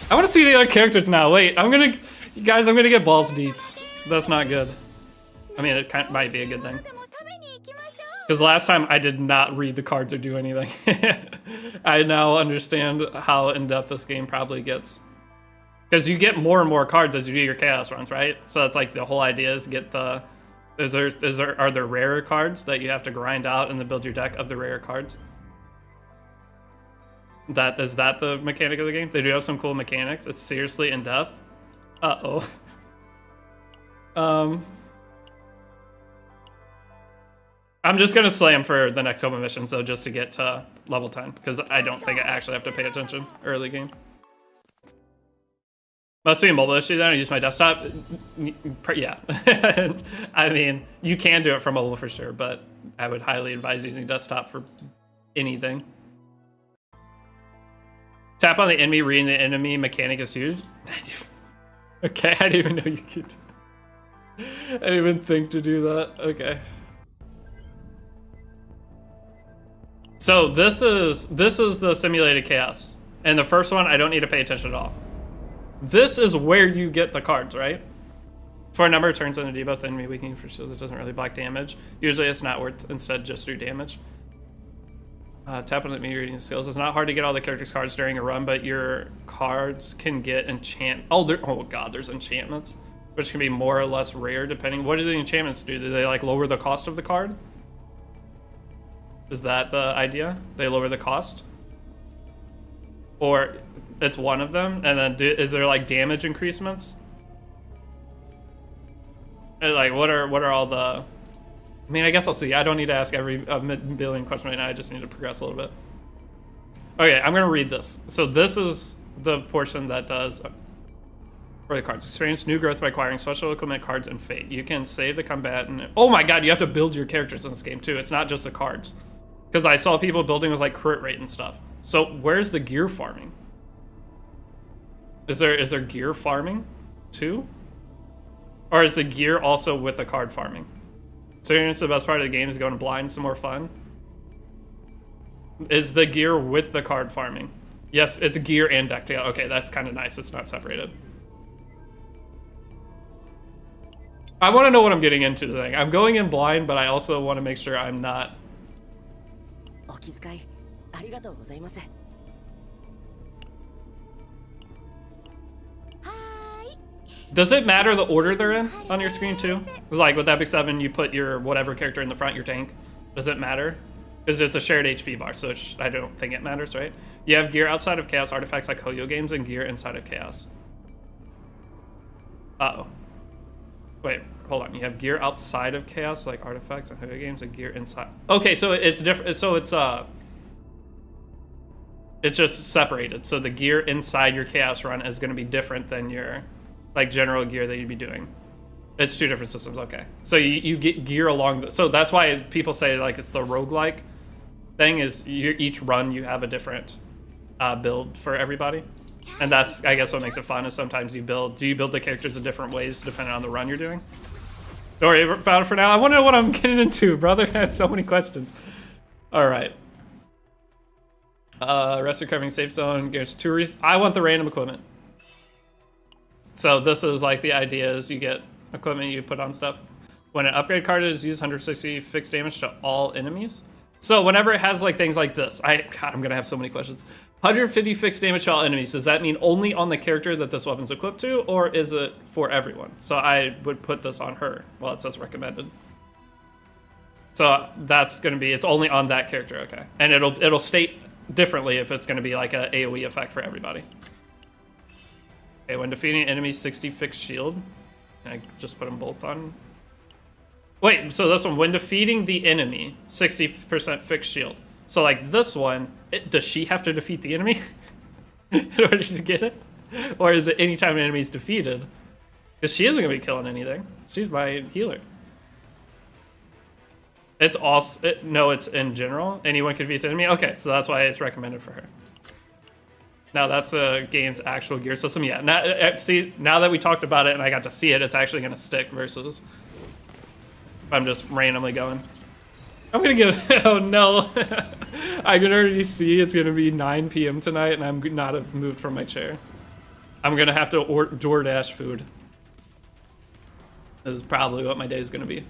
I want to see the other characters now. Wait, guys, I'm going to get balls deep. That's not good. I mean, it might be a good thing. Because last time I did not read the cards or do anything. I now understand how in-depth this game probably gets. Because you get more and more cards as you do your chaos runs, right? So that's like the whole idea is get the... Are there rarer cards that you have to grind out and then build your deck of the rarer cards? Is that the mechanic of the game? They do have some cool mechanics. It's seriously in-depth. Uh-oh. I'm just gonna slam for the next couple missions though, just to get to level 10, because I don't think I actually have to pay attention early game. Must be a mobile issue then, I use my desktop. Yeah. I mean, you can do it from mobile for sure, but I would highly advise using desktop for anything. Tap on the enemy, reading the enemy mechanic is used. Okay, I didn't even know you could. I didn't even think to do that. Okay. So this is the simulated chaos. And the first one, I don't need to pay attention at all. This is where you get the cards, right? For a number of turns on the debuff, the enemy weakening for shield that doesn't really block damage. Usually it's not worth, instead just do damage. Tap on the enemy reading skills. It's not hard to get all the characters' cards during a run, but your cards can get oh god, there's enchantments, which can be more or less rare depending. What do the enchantments do? Do they like lower the cost of the card? Is that the idea? They lower the cost? Or it's one of them, and then is there like damage increasements? And like what are all the? I mean, I guess I'll see. I don't need to ask every billion questions right now. I just need to progress a little bit. Okay, I'm gonna read this. So this is the portion that does for the cards. Experience new growth by acquiring special equipment, cards, and fate. You can save the combatant. Oh my god, you have to build your characters in this game too. It's not just the cards. Because I saw people building with like crit rate and stuff. So where's the gear farming? Is there gear farming too? Or is the gear also with the card farming? So it's the best part of the game is going blind, some more fun. Is the gear with the card farming? Yes, it's gear and deck together. Okay, that's kind of nice. It's not separated. I want to know what I'm getting into today. I'm going in blind, but I also want to make sure I'm not. Does it matter the order they're in on your screen too? Like with Epic 7, you put your whatever character in the front, your tank. Does it matter? Because it's a shared HP bar, so I don't think it matters, right? You have gear outside of Chaos artifacts like Hoyo games and gear inside of Chaos. Uh-oh. Wait, hold on. You have gear outside of Chaos like artifacts and Hoyo games and gear inside. Okay, so it's different. So it's just separated. So the gear inside your Chaos run is going to be different than your like general gear that you'd be doing. It's two different systems. Okay, so you get gear along so that's why people say like it's the roguelike thing is each run you have a different build for everybody, and that's I guess what makes it fun is sometimes you build the characters in different ways depending on the run you're doing. Don't worry about it for now. I want to know what I'm getting into, brother. I have so many questions. All right. Rest recovering safe zone. Gears tourists. I want the random equipment. So this is like the idea is you get equipment you put on stuff. When an upgrade card is used, 160 fixed damage to all enemies. So whenever it has like things like this, God, I'm gonna have so many questions. 150 fixed damage to all enemies. Does that mean only on the character that this weapon's equipped to, or is it for everyone? So I would put this on her. Well, it says recommended. So that's gonna be, it's only on that character, okay. And it'll state differently if it's gonna be like a AoE effect for everybody. Okay, when defeating enemies, 60 fixed shield. I just put them both on. Wait, so this one, when defeating the enemy, 60% fixed shield. So like this one, does she have to defeat the enemy in order to get it? Or is it anytime an enemy's defeated? Because she isn't gonna be killing anything. She's my healer. It's also, no, it's in general. Anyone can defeat the enemy? Okay, so that's why it's recommended for her. Now that's the game's actual gear system. Yeah, now, see, now that we talked about it and I got to see it, it's actually gonna stick versus if I'm just randomly going. I'm gonna get, oh no. I can already see it's gonna be 9 p.m. tonight and I'm not have moved from my chair. I'm gonna have to DoorDash food. This is probably what my day is gonna be.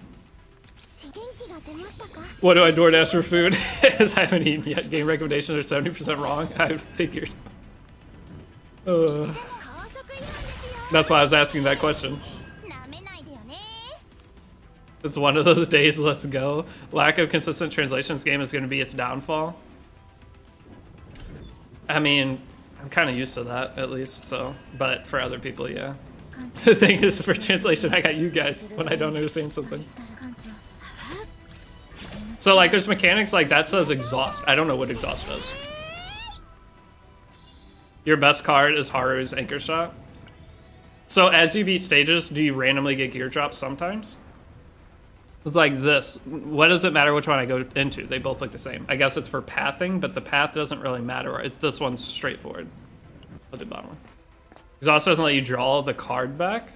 What do I DoorDash for food? As I haven't eaten yet. Game recommendations are 70% wrong. I figured. That's why I was asking that question. It's one of those days, let's go. Lack of consistent translations game is going to be its downfall. I mean, I'm kind of used to that, at least, so. But for other people, yeah. The thing is, for translation, I got you guys when I don't understand something. So, like, there's mechanics like that says exhaust. I don't know what exhaust does. Your best card is Haru's Anchor Shot. So as you beat stages, do you randomly get gear drops sometimes? It's like this. What does it matter which one I go into? They both look the same. I guess it's for pathing, but the path doesn't really matter. This one's straightforward. I'll do the bottom one. Exhaust doesn't let you draw the card back.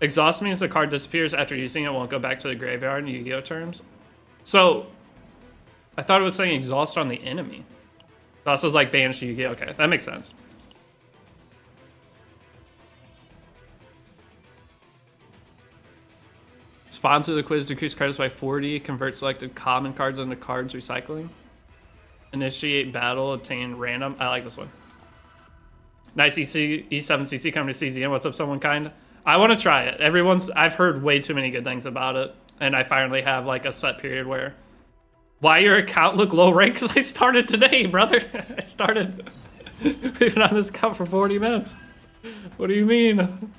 Exhaust means the card disappears after using it, won't go back to the graveyard in Yu-Gi-Oh terms. So, I thought it was saying exhaust on the enemy. Exhaust is like banished Yu-Gi-Oh. Okay, that makes sense. Sponsor the quiz, decrease credits by 40, convert selected common cards into cards recycling. Initiate battle, obtain random. I like this one. Nice E7CC coming to CZN. What's up, someone kind? I want to try it. I've heard way too many good things about it. And I finally have like a set period where, why your account look low rank? Because I started today, brother. I started. We've been on this account for 40 minutes. What do you mean?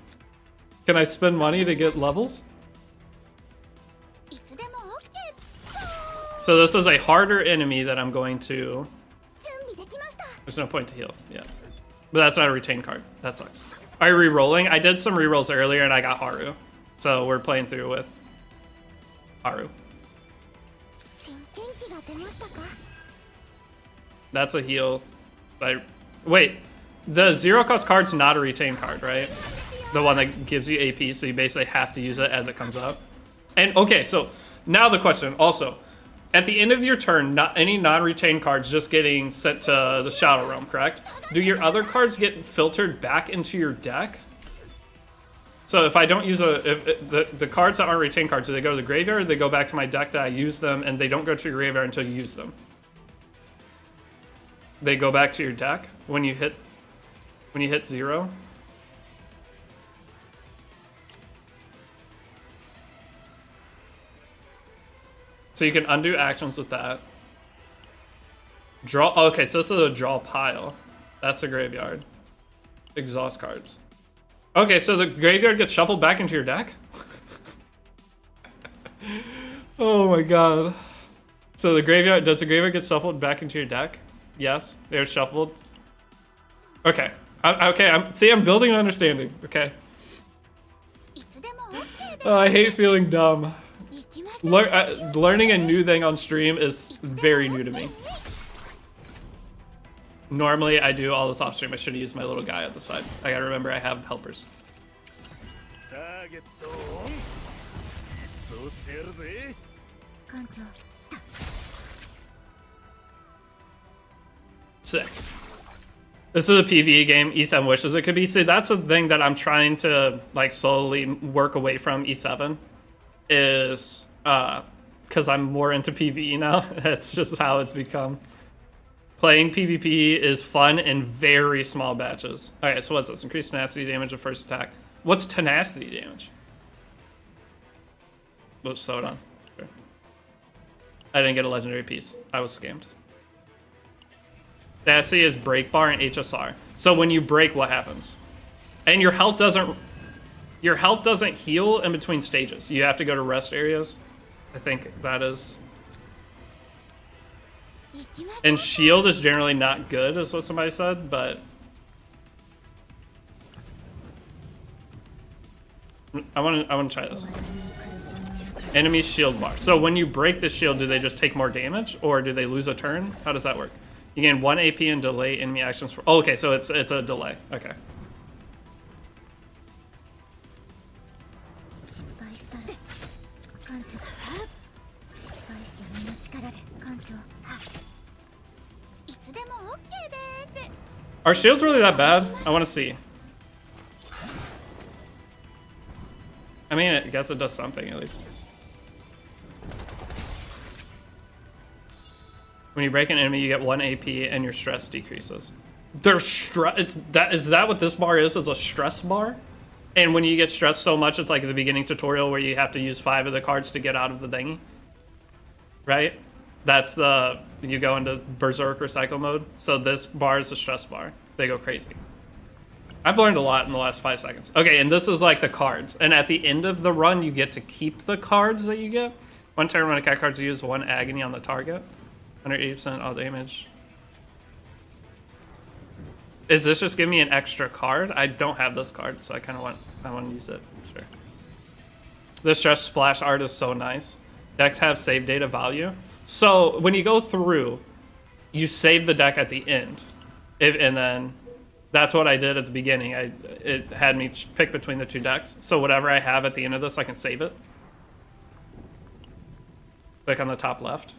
Can I spend money to get levels? So this is a harder enemy that I'm going to... There's no point to heal, yeah. But that's not a retained card. That sucks. Are you re-rolling? I did some re-rolls earlier and I got Haru. So we're playing through with Haru. That's a heal. Wait, the zero cost card's not a retained card, right? The one that gives you AP, so you basically have to use it as it comes up. And okay, so now the question also. At the end of your turn, not any non-retained cards just getting sent to the Shadow Realm, correct? Do your other cards get filtered back into your deck? So if I don't use the cards that aren't retained cards, do they go to the graveyard, or they go back to my deck that I use them, and they don't go to your graveyard until you use them? They go back to your deck when you hit 0? So you can undo actions with that. Draw. Okay, so this is a draw pile. That's a graveyard. Exhaust cards. Okay, so the graveyard gets shuffled back into your deck? Oh my god. So does the graveyard get shuffled back into your deck? Yes, they're shuffled. Okay. I'm building an understanding. Okay. Oh, I hate feeling dumb. Learning a new thing on stream is very new to me. Normally, I do all this off stream. I should have used my little guy at the side. I gotta remember I have helpers. Sick. This is a PvE game. E7 wishes it could be. See, that's the thing that I'm trying to like slowly work away from E7 is because I'm more into PvE now. That's just how it's become. Playing PvP is fun in very small batches. Alright, so what's this? Increased tenacity damage of first attack. What's tenacity damage? Let's slow it on. Sure. I didn't get a legendary piece. I was scammed. Tenacity is break bar and HSR. So when you break, what happens? And your health doesn't heal in between stages. You have to go to rest areas. I think that is. And shield is generally not good, is what somebody said, but I want to try this. Enemy shield bar. So when you break the shield, do they just take more damage, or do they lose a turn? How does that work? You gain 1 AP and delay enemy actions for. Oh, okay, so it's a delay. Okay. Are shields really that bad? I want to see. I mean, I guess it does something at least. When you break an enemy, you get 1 AP and your stress decreases. There's stress. Is that what this bar is? Is a stress bar? And when you get stressed so much, it's like the beginning tutorial where you have to use 5 of the cards to get out of the thingy. Right? That's you go into Berserk or Psycho mode. So this bar is a stress bar. They go crazy. I've learned a lot in the last 5 seconds. Okay, and this is like the cards. And at the end of the run, you get to keep the cards that you get. 1 turn when a cat card's used, 1 agony on the target. 180% all damage. Is this just give me an extra card? I don't have this card, so I want to use it. Sure. This just splash art is so nice. Decks have save data value. So when you go through, you save the deck at the end, and then that's what I did at the beginning. It had me pick between the two decks. So whatever I have at the end of this, I can save it. Click on the top left.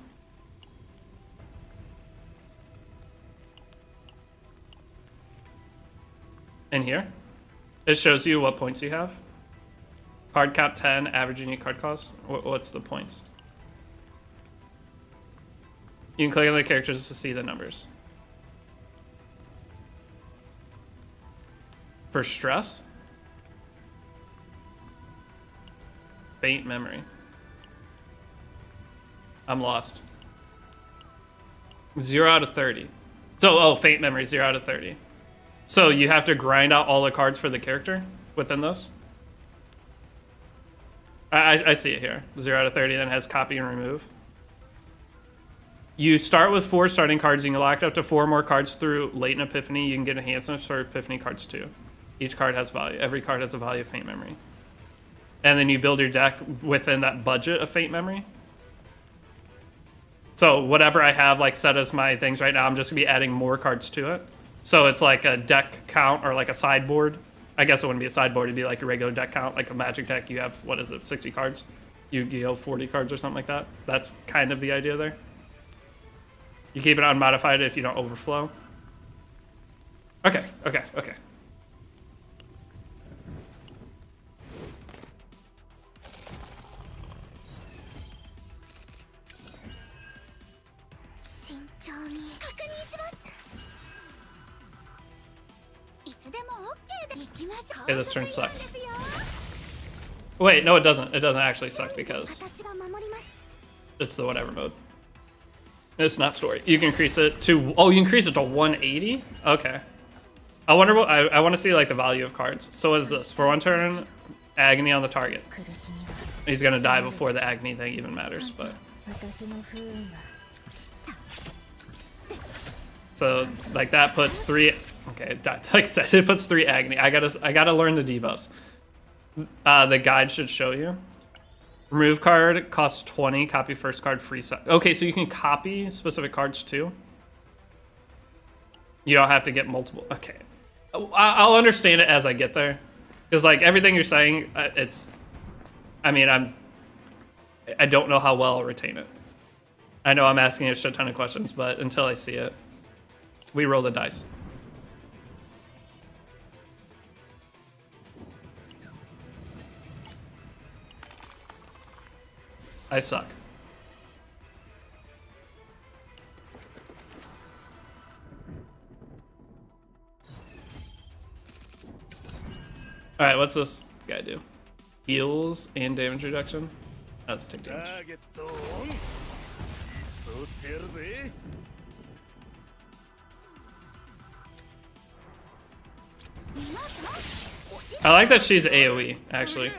In here, it shows you what points you have. Card count 10, average unique card cost. What's the points? You can click on the characters to see the numbers. For stress, faint memory. I'm lost. 0 out of 30. So, faint memory, 0 out of 30. So you have to grind out all the cards for the character within those? I see it here. 0 out of 30, then has copy and remove. You start with 4 starting cards. You can lock up to 4 more cards through Latent Epiphany. You can get enhancements for Epiphany cards too. Each card has value. Every card has a value of faint memory. And then you build your deck within that budget of faint memory. So whatever I have like set as my things right now, I'm just gonna be adding more cards to it. So it's like a deck count or like a sideboard. I guess it wouldn't be a sideboard, it'd be like a regular deck count, like a Magic deck. You have, what is it, 60 cards? Yu-Gi-Oh! 40 cards or something like that. That's kind of the idea there. You keep it unmodified if you don't overflow. Okay. Okay, this turn sucks. Wait, no it doesn't. It doesn't actually suck because it's the whatever mode. It's not story. You can increase it to, you increase it to 180? Okay. I wonder what, I want to see like the value of cards. So what is this? For 1 turn, agony on the target. He's gonna die before the agony thing even matters, but. So like that puts 3, okay, like I said, it puts 3 agony. I gotta learn the debuffs. The guide should show you. Remove card costs 20, copy first card, free set. Okay, so you can copy specific cards too. You don't have to get multiple, okay. I'll understand it as I get there. Because like everything you're saying, I don't know how well I'll retain it. I know I'm asking a shit ton of questions, but until I see it, we roll the dice. I suck. Alright, what's this guy do? Heals and damage reduction? That's take damage. I like that she's AoE, actually.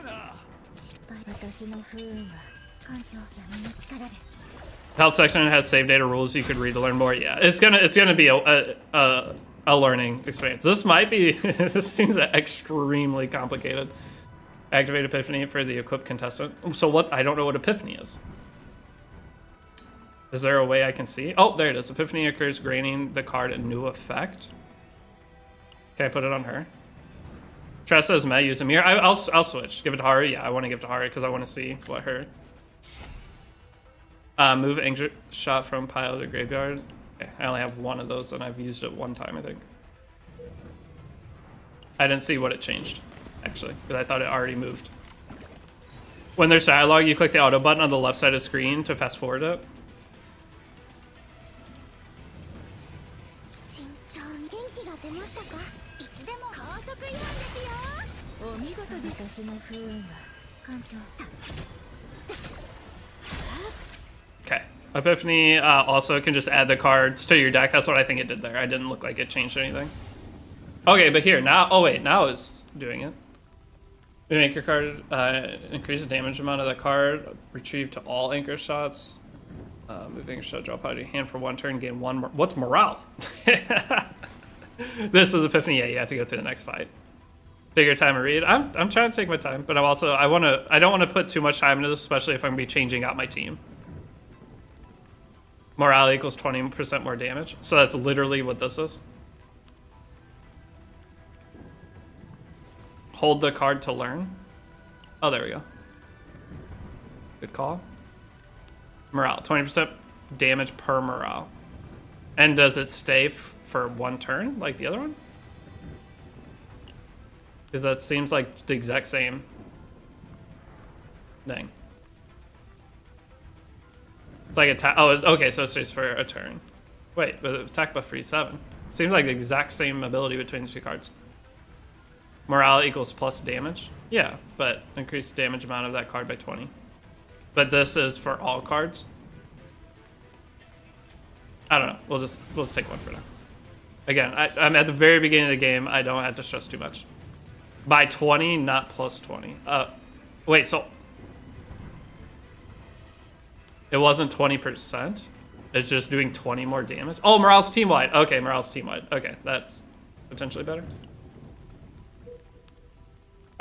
Health section has save data rules you could read to learn more. Yeah, it's gonna be a learning experience. This might be this seems extremely complicated. Activate Epiphany for the equipped contestant. So what? I don't know what Epiphany is. Is there a way I can see? Oh, there it is. Epiphany occurs granting the card a new effect. Can I put it on her? Tress says Meh, use a mirror. I'll switch. Give it to Haru. Yeah, I want to give it to Haru because I want to see what her. Move Ancient Shot from pile to graveyard. Okay, I only have one of those and I've used it one time, I think. I didn't see what it changed, actually, because I thought it already moved. When there's dialogue, you click the auto button on the left side of the screen to fast forward it. Okay. Epiphany also can just add the cards to your deck. That's what I think it did there. I didn't look like it changed anything. Okay, but here, now... Oh, wait. Now it's doing it. Move anchor card. Increase the damage amount of the card. Retrieve to all anchor shots. Move anchor shot. Drop out of your hand for 1 turn. Gain 1... What's morale? This is Epiphany. Yeah, you have to go through the next fight. Take your time and read. I'm trying to take my time, but I don't want to put too much time into this, especially if I'm gonna be changing out my team. Morale equals 20% more damage. So that's literally what this is. Hold the card to learn. Oh, there we go. Good call. Morale, 20% damage per morale. And does it stay for one turn like the other one? Because that seems like the exact same thing. It's like attack. Oh, okay, so it stays for a turn. Wait, but attack buff free 7. Seems like the exact same ability between the two cards. Morale equals plus damage. Yeah, but increase damage amount of that card by 20. But this is for all cards. I don't know. We'll just take one for now. Again, I'm at the very beginning of the game. I don't have to stress too much. By 20, not plus 20. Wait, so it wasn't 20%? It's just doing 20 more damage? Oh, morale's team-wide. Okay, morale's team-wide. Okay, that's potentially better.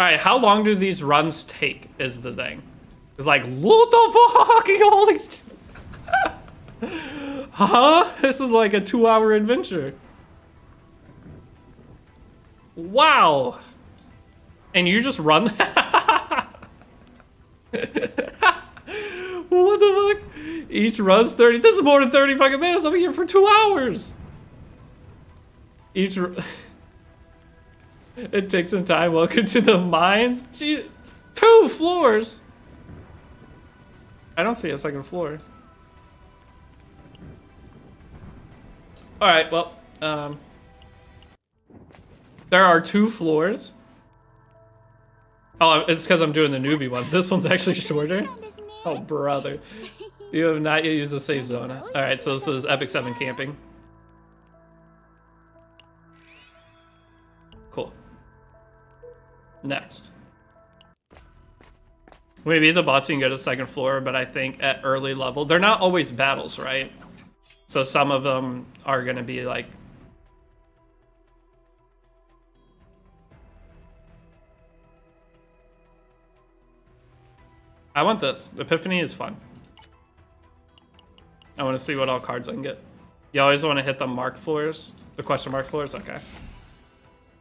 Alright, how long do these runs take is the thing. It's like, what the fuck? Holy... Huh? This is like a 2-hour adventure. Wow. And you just run? What the fuck? Each run's 30. This is more than 30 fucking minutes. I'm here for 2 hours. Each. It takes some time. Welcome to the mines. Gee, 2 floors. I don't see a second floor. All right. Well, there are 2 floors. Oh, it's because I'm doing the newbie one. This one's actually shorter. Oh, brother. You have not yet used the save zone. Alright, so this is Epic 7 camping. Cool. Next. When you beat the boss, you can go to the second floor, but I think at early level, they're not always battles, right? So some of them are going to be like... I want this. Epiphany is fun. I want to see what all cards I can get. You always want to hit the mark floors? The question mark floors? Okay.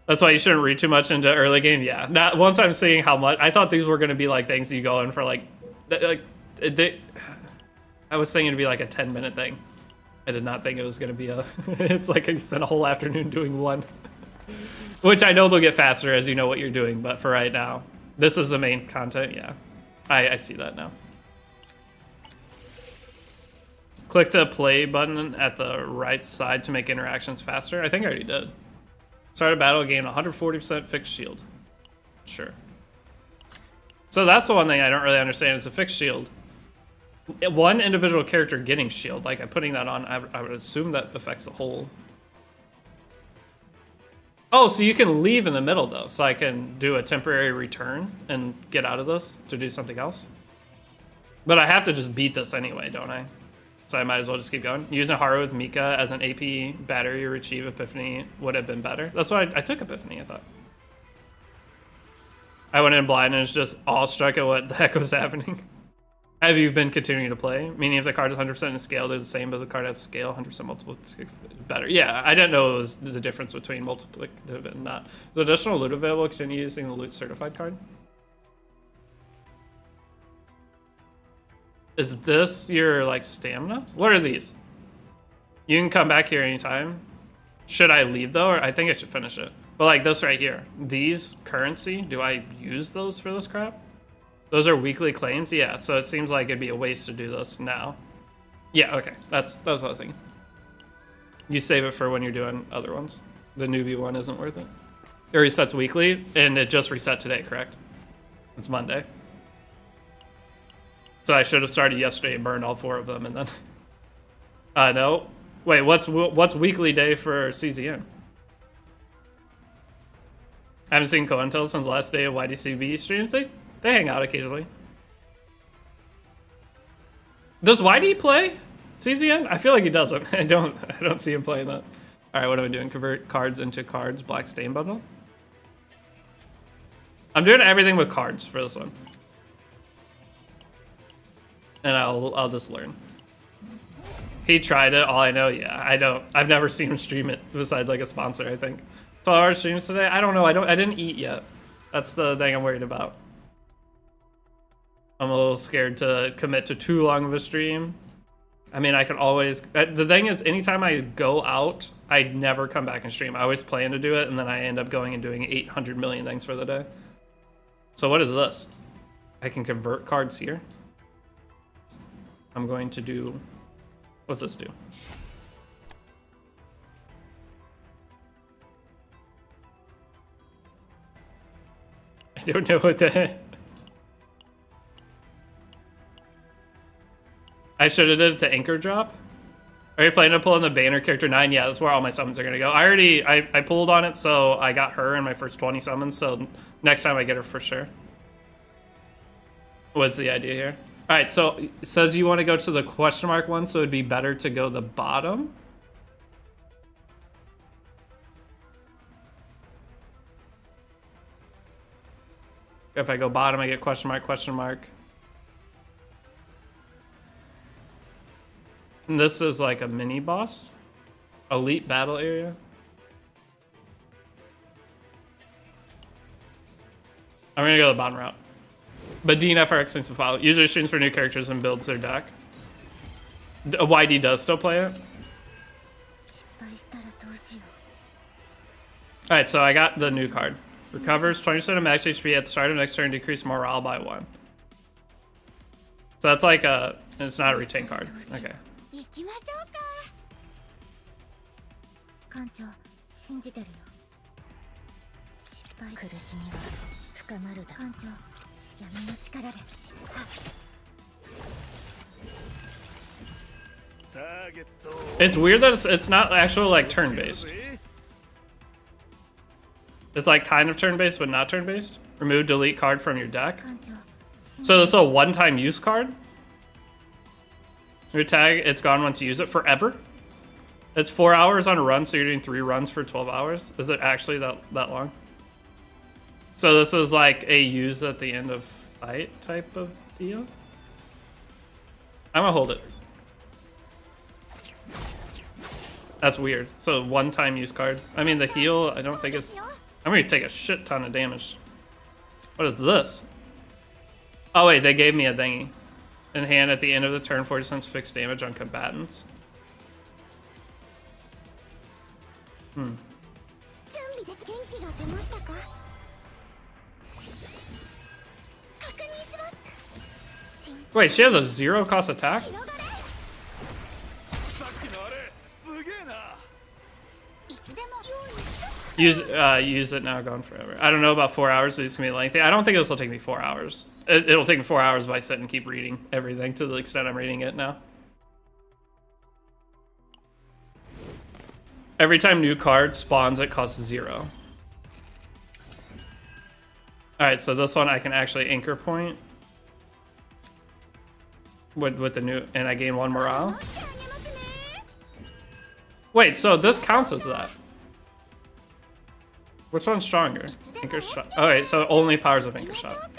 That's why you shouldn't read too much into early game? Yeah. Not once I'm seeing how much... I thought these were going to be like things you go in for like... I was thinking it'd be like a 10-minute thing. I did not think it was going to be a... It's like you spent a whole afternoon doing one. Which I know they'll get faster as you know what you're doing, but for right now, this is the main content, yeah. I see that now. Click the play button at the right side to make interactions faster. I think I already did. Start a battle, gain 140% fixed shield. Sure. So that's the one thing I don't really understand is a fixed shield. One individual character getting shield, like I'm putting that on, I would assume that affects the whole. Oh, so you can leave in the middle though, so I can do a temporary return and get out of this to do something else. But I have to just beat this anyway, don't I? So I might as well just keep going. Using Haru with Mika as an AP battery to achieve Epiphany would have been better. That's why I took Epiphany, I thought. I went in blind and was just awestruck at what the heck was happening. Have you been continuing to play? Meaning if the card is 100% in scale, they're the same, but the card has scale, 100% multiple, better. Yeah, I didn't know it was the difference between multiplicative and not. Is additional loot available? Continue using the loot certified card? Is this your, like, stamina? What are these? You can come back here anytime. Should I leave, though? Or I think I should finish it. But, like, this right here. These currency, do I use those for this crap? Those are weekly claims? Yeah, so it seems like it'd be a waste to do this now. Yeah, okay. That's what I was thinking. You save it for when you're doing other ones. The newbie one isn't worth it. It resets weekly, and it just reset today, correct? It's Monday. So I should have started yesterday and burned all 4 of them, and then... no. Wait, what's weekly day for CZN? I haven't seen Cointel since the last day of YDCB streams. They hang out occasionally. Does YD play CZN? I feel like he doesn't. I don't see him playing that. All right, what am I doing? Convert cards into cards. Black stain bundle. I'm doing everything with cards for this one, and I'll just learn. He tried it. All I know, yeah, I don't. I've never seen him stream it besides like a sponsor. I think 12-hour streams today. I don't know. I didn't eat yet. That's the thing I'm worried about. I'm a little scared to commit to too long of a stream. I mean, I can always... The thing is, anytime I go out, I never come back and stream. I always plan to do it, and then I end up going and doing 800 million things for the day. So what is this? I can convert cards here. I'm going to do... What's this do? I don't know what the... I should have did it to anchor drop. Are you planning to pull in the banner character 9? Yeah, that's where all my summons are gonna go. I pulled on it, so I got her in my first 20 summons, so next time I get her for sure. What's the idea here? Alright, so it says you want to go to the question mark one, so it'd be better to go the bottom. If I go bottom, I get question mark, question mark. And this is like a mini boss. Elite battle area. I'm gonna go the bottom route. But DNFRX thinks to follow. Usually streams for new characters and builds their deck. YD does still play it. Alright, so I got the new card. Recovers 20% of max HP at the start of next turn, decrease morale by 1. So that's like a... It's not a retain card. Okay. It's weird that it's not actually like turn-based. It's like kind of turn-based, but not turn-based. Remove delete card from your deck. So this is a one-time use card. Your tag, it's gone once you use it forever. It's 4 hours on a run, so you're doing 3 runs for 12 hours. Is it actually that long? So this is like a use at the end of fight type of deal? I'm gonna hold it. That's weird. So one-time use card. I mean, the heal, I don't think it's... I'm gonna take a shit ton of damage. What is this? Oh wait, they gave me a thingy. In hand at the end of the turn, 40 cents fixed damage on combatants. Wait, she has a 0 cost attack? Use it now, gone forever. I don't know about 4 hours, so it's gonna be lengthy. I don't think this will take me 4 hours. It'll take me 4 hours if I sit and keep reading everything to the extent I'm reading it now. Every time new card spawns, it costs 0. Alright, so this one I can actually anchor point with the new, and I gain 1 morale. Wait, so this counts as that. Which one's stronger? Anchor shot. Alright, so only powers of anchor shot.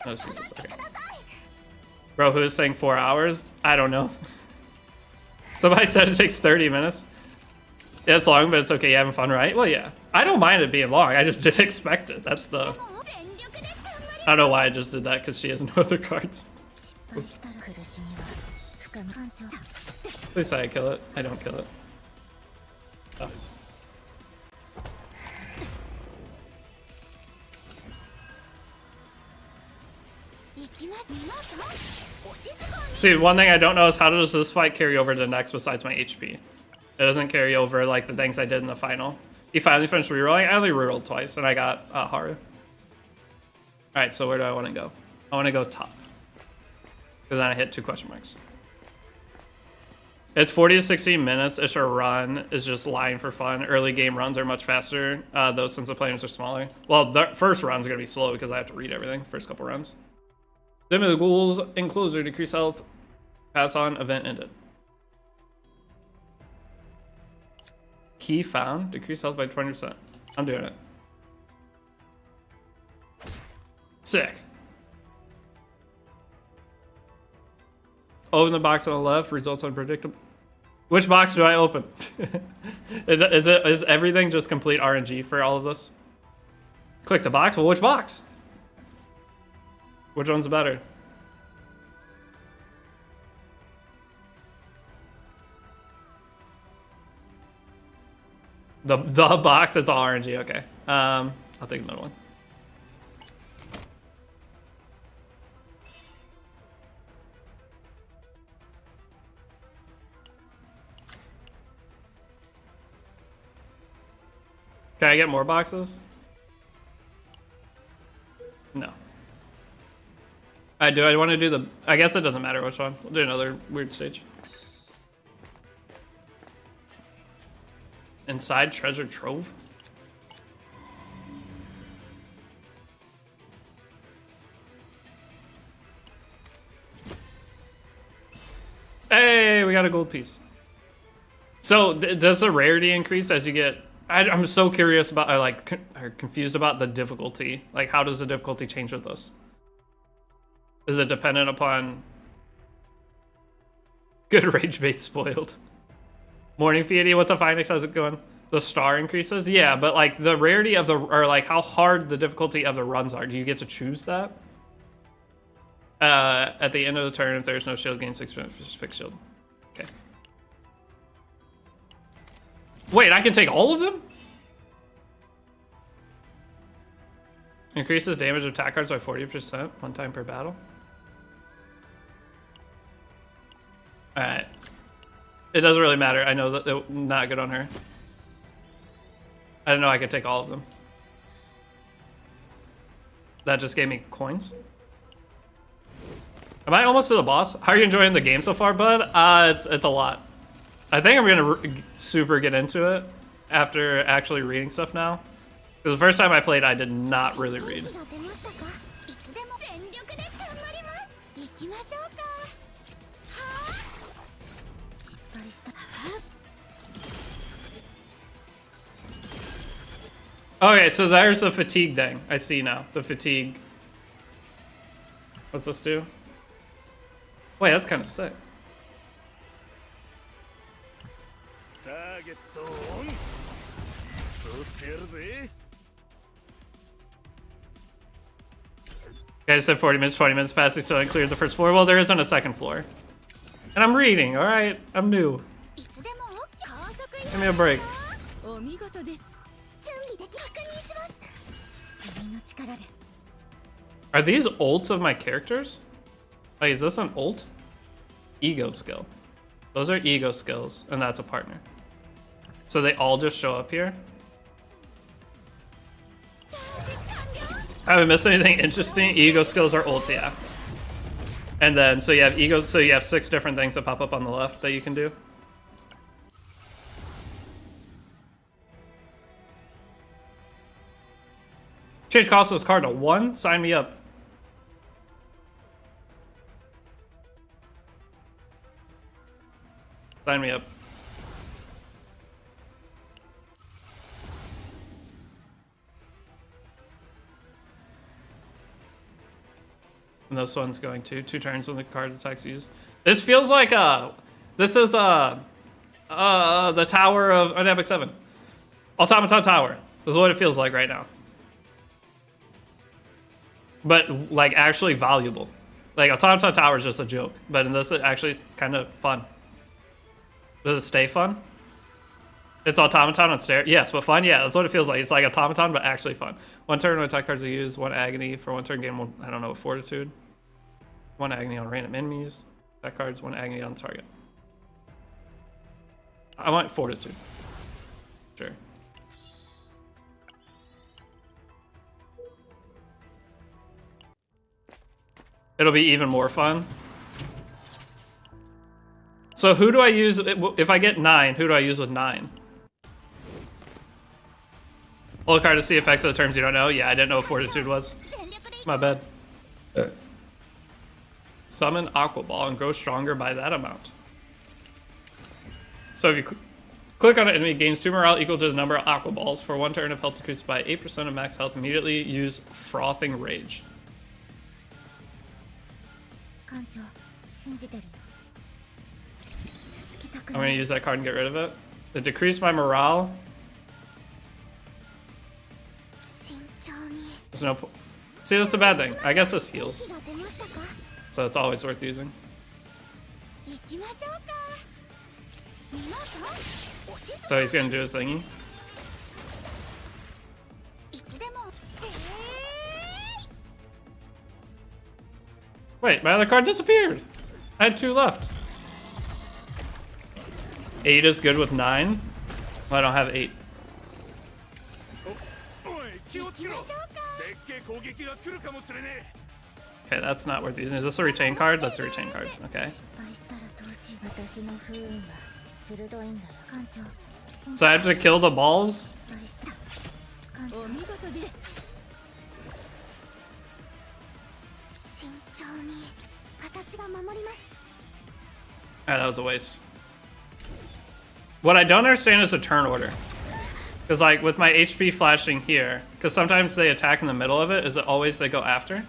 Oh, Jesus. Okay. Bro, who is saying 4 hours? I don't know. Somebody said it takes 30 minutes. Yeah, it's long, but it's okay. You having fun, right? Well, yeah. I don't mind it being long. I just didn't expect it. That's the... I don't know why I just did that, because she has no other cards. Oops. Please say I kill it. I don't kill it. Oh. See, one thing I don't know is how does this fight carry over to the next besides my HP? It doesn't carry over like the things I did in the final. He finally finished rerolling. I only rerolled twice and I got Haru. Alright, so where do I want to go? I want to go top. Because then I hit 2 question marks. It's 40 to 60 minutes. Ish, a run is just lying for fun. Early game runs are much faster, though, since the players are smaller. Well, the first run's going to be slow because I have to read everything. First couple runs. Dim of the ghouls, enclosure, decrease health. Pass on, event ended. Key found, decrease health by 20%. I'm doing it. Sick. Open the box on the left, results unpredictable. Which box do I open? Is everything just complete RNG for all of this? Click the box, well which box? Which one's better? The box, it's all RNG, okay. I'll take the middle one. Can I get more boxes? No. Do I want to do the... I guess it doesn't matter which one. We'll do another weird stage. Inside treasure trove? Hey, we got a gold piece. So, does the rarity increase as you get... I'm so curious about, confused about the difficulty. Like, how does the difficulty change with this? Is it dependent upon... Good rage bait spoiled. Morning Fiat, what's up, Phoenix? How's it going? The star increases? Yeah, but like the rarity of the, or like how hard the difficulty of the runs are. Do you get to choose that? At the end of the turn, if there's no shield, gain 6 fixed shield. Okay. Wait, I can take all of them? Increases damage of attack cards by 40%, 1 time per battle. Alright. It doesn't really matter. I know that they're not good on her. I didn't know I could take all of them. That just gave me coins. Am I almost to the boss? How are you enjoying the game so far, bud? It's a lot. I think I'm gonna super get into it after actually reading stuff now. Because the first time I played, I did not really read. Okay, so there's the fatigue thing. I see now. The fatigue. What's this do? Wait, that's kind of sick. Guys said 40 minutes, 20 minutes passing, so I cleared the first floor. Well, there isn't a second floor. And I'm reading, alright? I'm new. Give me a break. Are these ults of my characters? Like, is this an ult? Ego skill. Those are ego skills, and that's a partner. So they all just show up here? I haven't missed anything interesting. Ego skills are ult, yeah. And then, so you have ego, so you have 6 different things that pop up on the left that you can do. Change cost of this card to 1? Sign me up. Sign me up. And this one's going to 2 turns when the card attacks used. This feels like this is the tower of an Epic 7. Automaton Tower. This is what it feels like right now. But like actually valuable. Like Automaton Tower is just a joke, but in this it actually it's kind of fun. Does it stay fun? It's Automaton on stairs. Yes, but fun. Yeah, that's what it feels like. It's like Automaton, but actually fun. 1 turn when attack cards are used. 1 agony for 1 turn. Gain 1. I don't know. Fortitude. 1 agony on random enemies. Attack cards. 1 agony on target. I want fortitude. Sure. It'll be even more fun. So who do I use if I get 9? Who do I use with 9? Pull a card to see effects of the terms you don't know. Yeah, I didn't know what fortitude was. My bad. summon Aqua Ball and grow stronger by that amount. So if you click on an enemy, gains 2 morale equal to the number of Aqua Balls. For 1 turn of health decreased by 8% of max health, immediately use Frothing Rage. I'm gonna use that card and get rid of it. It decreased my morale. There's no see, that's a bad thing. I guess this heals. So it's always worth using. So he's gonna do his thingy. Wait, my other card disappeared. I had 2 left. 8 is good with 9. Well, I don't have 8. Okay, that's not worth using. Is this a retain card? That's a retain card. Okay. So I have to kill the balls? That was a waste. What I don't understand is the turn order. Because like with my HP flashing here, because sometimes they attack in the middle of it, is it always they go after?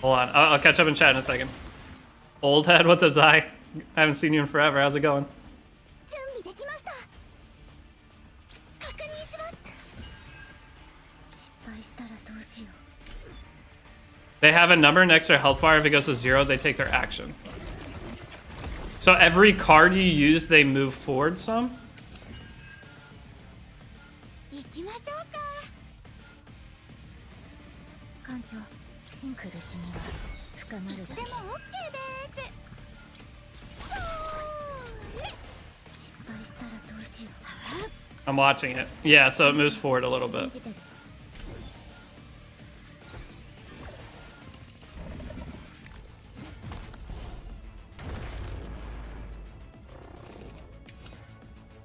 Hold on, I'll catch up in chat in a second. Old head, what's up, Zai? I haven't seen you in forever, how's it going? They have a number next to their health bar. If it goes to 0, they take their action. So every card you use, they move forward some? I'm watching it. Yeah, so it moves forward a little bit.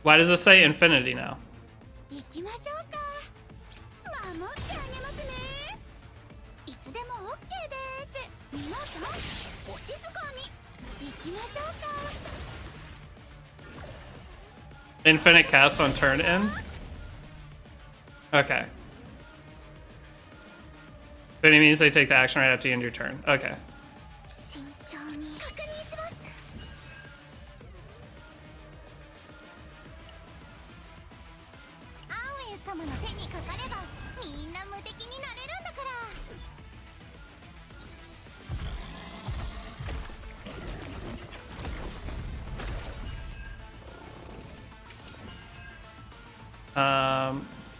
Why does it say infinity now? Infinite cast on turn in? Okay. But it means they take the action right after you end your turn. Okay.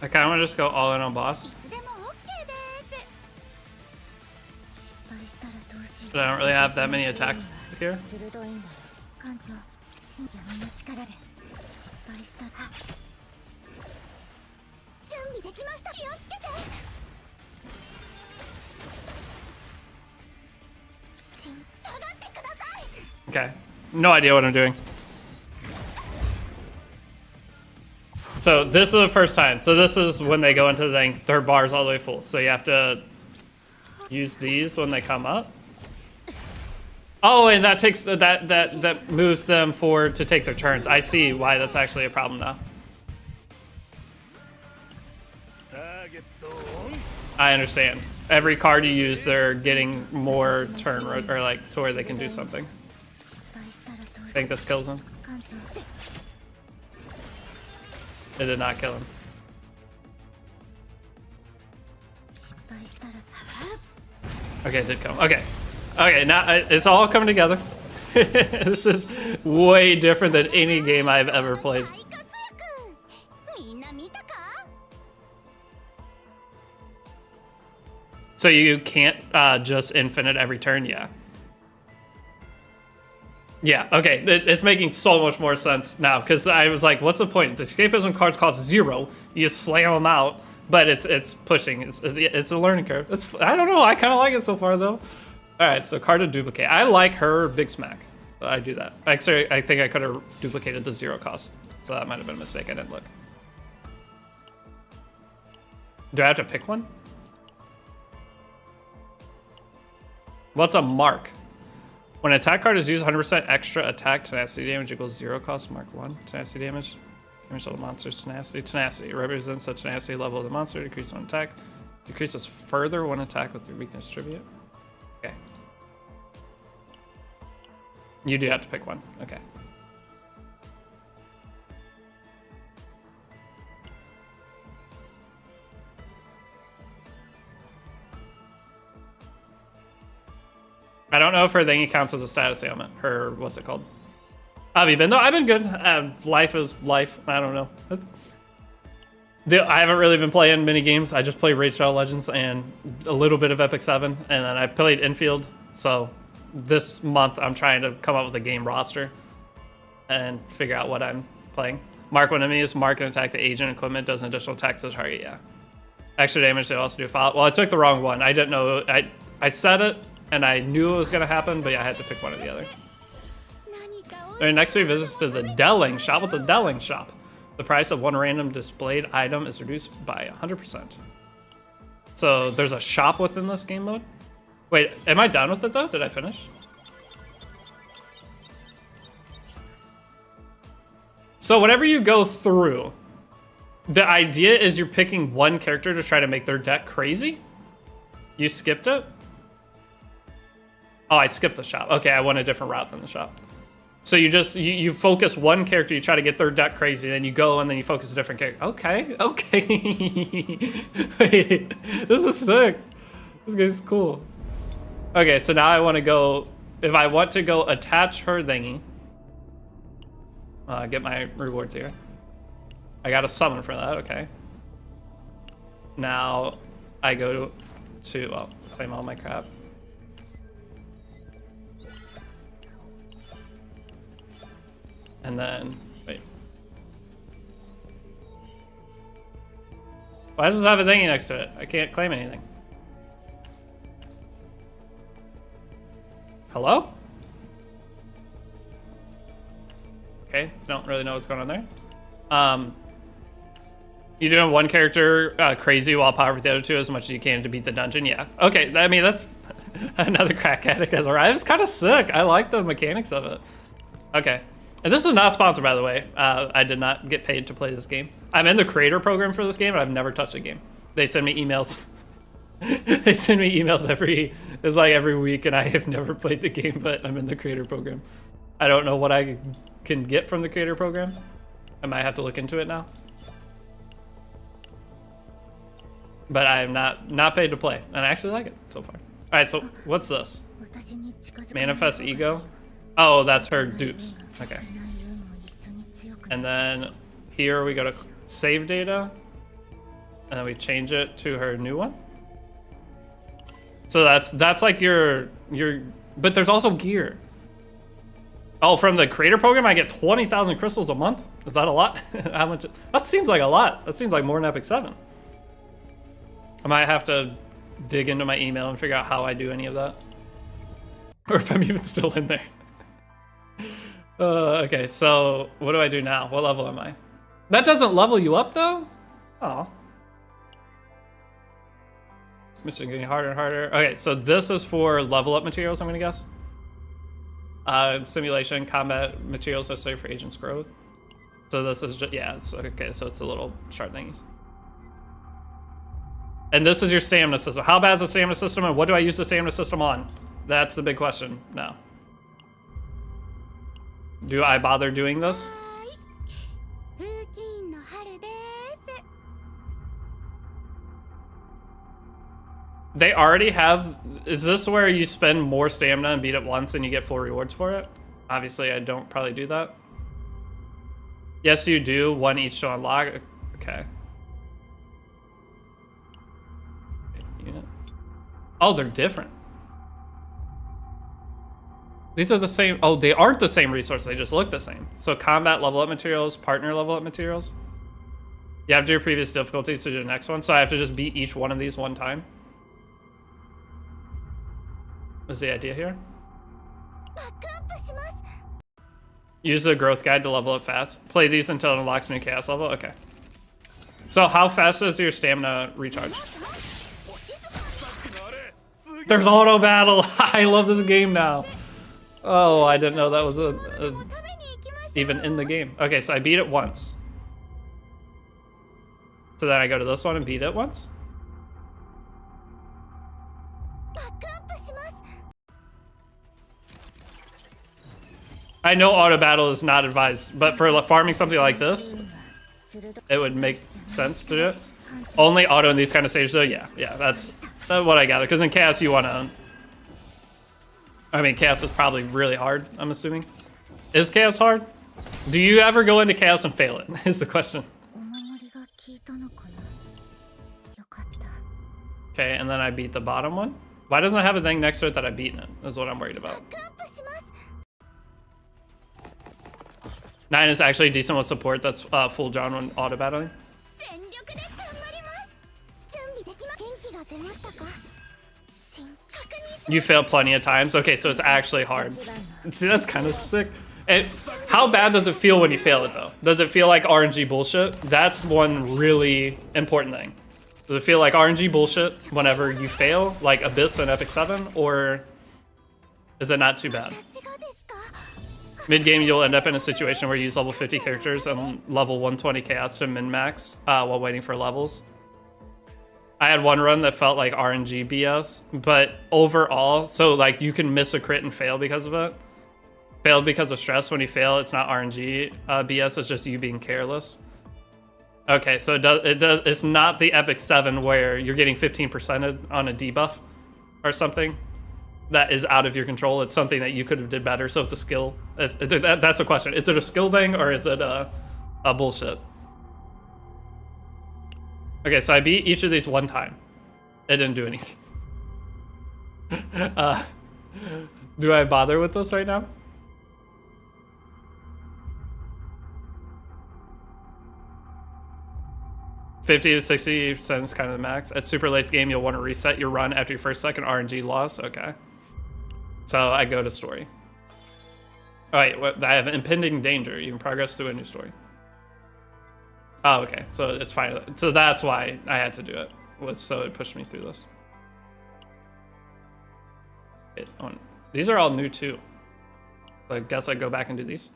I kind of want to just go all in on boss. But I don't really have that many attacks here. Okay, no idea what I'm doing. So this is the first time. So this is when they go into the thing. Their bar's all the way full. So you have to use these when they come up. Oh, and that takes that moves them forward to take their turns. I see why that's actually a problem now. I understand. Every card you use, they're getting more turn or like to where they can do something. I think this kills him. It did not kill him. Okay, it did kill him. Okay. Okay, now it's all coming together. This is way different than any game I've ever played. So you can't just infinite every turn, yeah. Yeah, okay, it's making so much more sense now, because I was like, what's the point? The escapism cards cost 0, you just slam them out, but it's pushing, it's a learning curve. I don't know, I kind of like it so far, though. Alright, so card to duplicate. I like her Big Smack, so I do that. Actually, I think I could have duplicated the 0 cost. So that might have been a mistake. I didn't look. Do I have to pick one? What's a mark? When an attack card is used, 100% extra attack tenacity damage equals 0 cost. Mark 1. Tenacity damage. Damage of the monster's tenacity. Tenacity represents the tenacity level of the monster. Decrease one attack. Decreases further one attack with your weakness tribute. Okay. You do have to pick one. Okay. I don't know if her thingy counts as a status ailment. Her, what's it called? How have you been? No, I've been good. Life is life. I don't know. I haven't really been playing many games. I just play Raid Shadow Legends and a little bit of Epic 7. And then I played Infield. So this month I'm trying to come up with a game roster and figure out what I'm playing. Mark when enemies mark and attack the agent equipment does an additional attack to the target. Yeah. Extra damage they also do follow. Well, I took the wrong one. I didn't know. I said it. And I knew it was going to happen, but yeah, I had to pick one or the other. Alright, next we visit to the Delling Shop. With the Delling Shop, the price of one random displayed item is reduced by 100%. So there's a shop within this game mode? Wait, am I done with it though? Did I finish? So whenever you go through, the idea is you're picking one character to try to make their deck crazy? You skipped it? Oh, I skipped the shop. Okay, I went a different route than the shop. So you focus one character, you try to get their deck crazy, then you go and then you focus a different character. Okay. Wait, this is sick. This game's cool. Okay, so now I want to go, if I want to go attach her thingy, get my rewards here. I got a summon for that, okay. Now I go to well, claim all my crap. And then, wait. Why does this have a thingy next to it? I can't claim anything. Hello? Okay, don't really know what's going on there. You doing one character crazy while powering the other two as much as you can to beat the dungeon? Yeah. Okay, I mean, that's another crack addict has arrived. It's kind of sick. I like the mechanics of it. Okay. And this is not sponsored, by the way. I did not get paid to play this game. I'm in the creator program for this game, and I've never touched the game. They send me emails. They send me emails every week, and I have never played the game, but I'm in the creator program. I don't know what I can get from the creator program. I might have to look into it now. But I am not paid to play, and I actually like it so far. All right, so what's this? Manifest ego. Oh, that's her dupes. Okay. And then here we go to save data, and then we change it to her new one. So that's like your but there's also gear. Oh, from the creator program, I get 20,000 crystals a month. Is that a lot? How much? That seems like a lot. That seems like more than Epic 7. I might have to dig into my email and figure out how I do any of that, or if I'm even still in there. Okay, so what do I do now? What level am I? That doesn't level you up though? Oh. This mission getting harder and harder. Okay, so this is for level up materials, I'm gonna guess. Simulation, combat materials necessary for agent's growth. So this is just, yeah, it's okay, so it's a little shard thingies. And this is your stamina system. How bad is the stamina system and what do I use the stamina system on? That's the big question now. Do I bother doing this? They already have, is this where you spend more stamina and beat it once and you get full rewards for it? Obviously I don't probably do that. Yes you do, one each to unlock. Okay. Unit. Oh, they're different. These are the same. Oh, they aren't the same resources. They just look the same. So combat level up materials, partner level up materials. You have to do your previous difficulties to do the next one. So I have to just beat each one of these one time. What's the idea here? Use the growth guide to level up fast. Play these until it unlocks new chaos level. Okay. So how fast does your stamina recharge? There's auto battle. I love this game now. Oh, I didn't know that was even in the game. Okay, so I beat it once. So then I go to this one and beat it once. I know auto battle is not advised, but for farming something like this, it would make sense to do it. Only auto in these kind of stages, though. Yeah, that's what I gather. Because in chaos, you want to. I mean, chaos is probably really hard. I'm assuming. Is chaos hard? Do you ever go into chaos and fail it? Is the question. Okay, and then I beat the bottom one. Why doesn't it have a thing next to it that I've beaten it? Is what I'm worried about. 9 is actually decent with support. That's full John when auto battling. You failed plenty of times. Okay, so it's actually hard. See, that's kind of sick. And how bad does it feel when you fail it, though? Does it feel like RNG bullshit? That's one really important thing. Does it feel like RNG bullshit whenever you fail, like Abyss and Epic 7, or is it not too bad? Mid-game, you'll end up in a situation where you use level 50 characters and level 120 chaos to min-max while waiting for levels. I had one run that felt like RNG BS, but overall, so like you can miss a crit and fail because of it. Failed because of stress. When you fail, it's not RNG BS, it's just you being careless. Okay, so it's not the Epic 7 where you're getting 15% on a debuff or something that is out of your control. It's something that you could have did better, so it's a skill. That's a question. Is it a skill thing or is it a bullshit? Okay, so I beat each of these one time. It didn't do anything. Do I bother with this right now? $50 to 60% is kind of the max. At super late game, you'll want to reset your run after your first second RNG loss. Okay. So I go to story. All right, I have impending danger. You can progress through a new story. Oh, okay. So it's fine. So that's why I had to do it. So it pushed me through this. These are all new too. So I guess I go back and do these.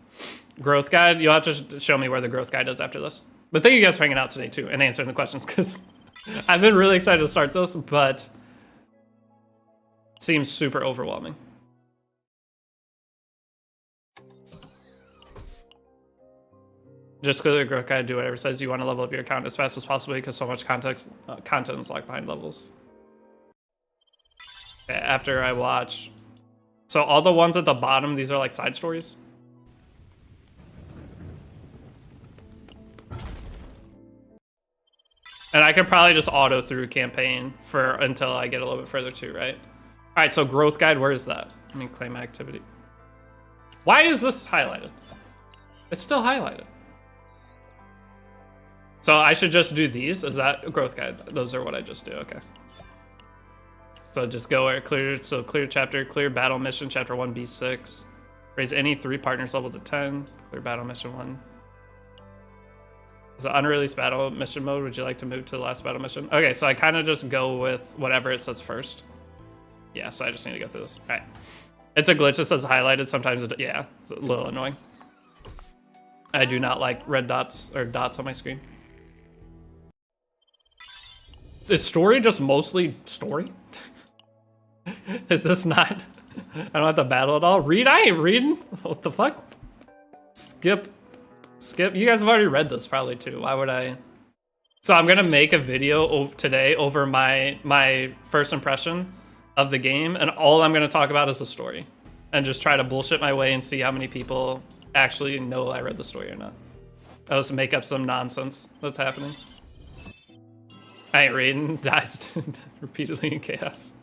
Growth guide. You'll have to show me where the growth guide is after this. But thank you guys for hanging out today too and answering the questions because I've been really excited to start this, but it seems super overwhelming. Just go to the growth guide, do whatever it says. You want to level up your account as fast as possible because so much content is locked behind levels. Okay, after I watch. So all the ones at the bottom, these are like side stories. And I could probably just auto through campaign until I get a little bit further too, right? All right, so growth guide, where is that? Let me claim activity. Why is this highlighted? It's still highlighted. So I should just do these? Is that a growth guide? Those are what I just do, okay. So just go where clear chapter, clear battle mission, chapter 1, B6. Raise any 3 partners level to 10. Clear battle mission 1. So unreleased battle mission mode, would you like to move to the last battle mission? Okay, so I kind of just go with whatever it says first. Yeah, so I just need to go through this. All right. It's a glitch that says highlighted. Sometimes, yeah, it's a little annoying. I do not like red dots or dots on my screen. Is story just mostly story? Is this not? I don't have to battle at all. Read? I ain't reading. What the fuck? Skip. You guys have already read this probably too. Why would I? So I'm gonna make a video today over my first impression of the game, and all I'm gonna talk about is the story, and just try to bullshit my way and see how many people actually know I read the story or not. I'll just make up some nonsense that's happening. I ain't reading. Dies repeatedly in chaos.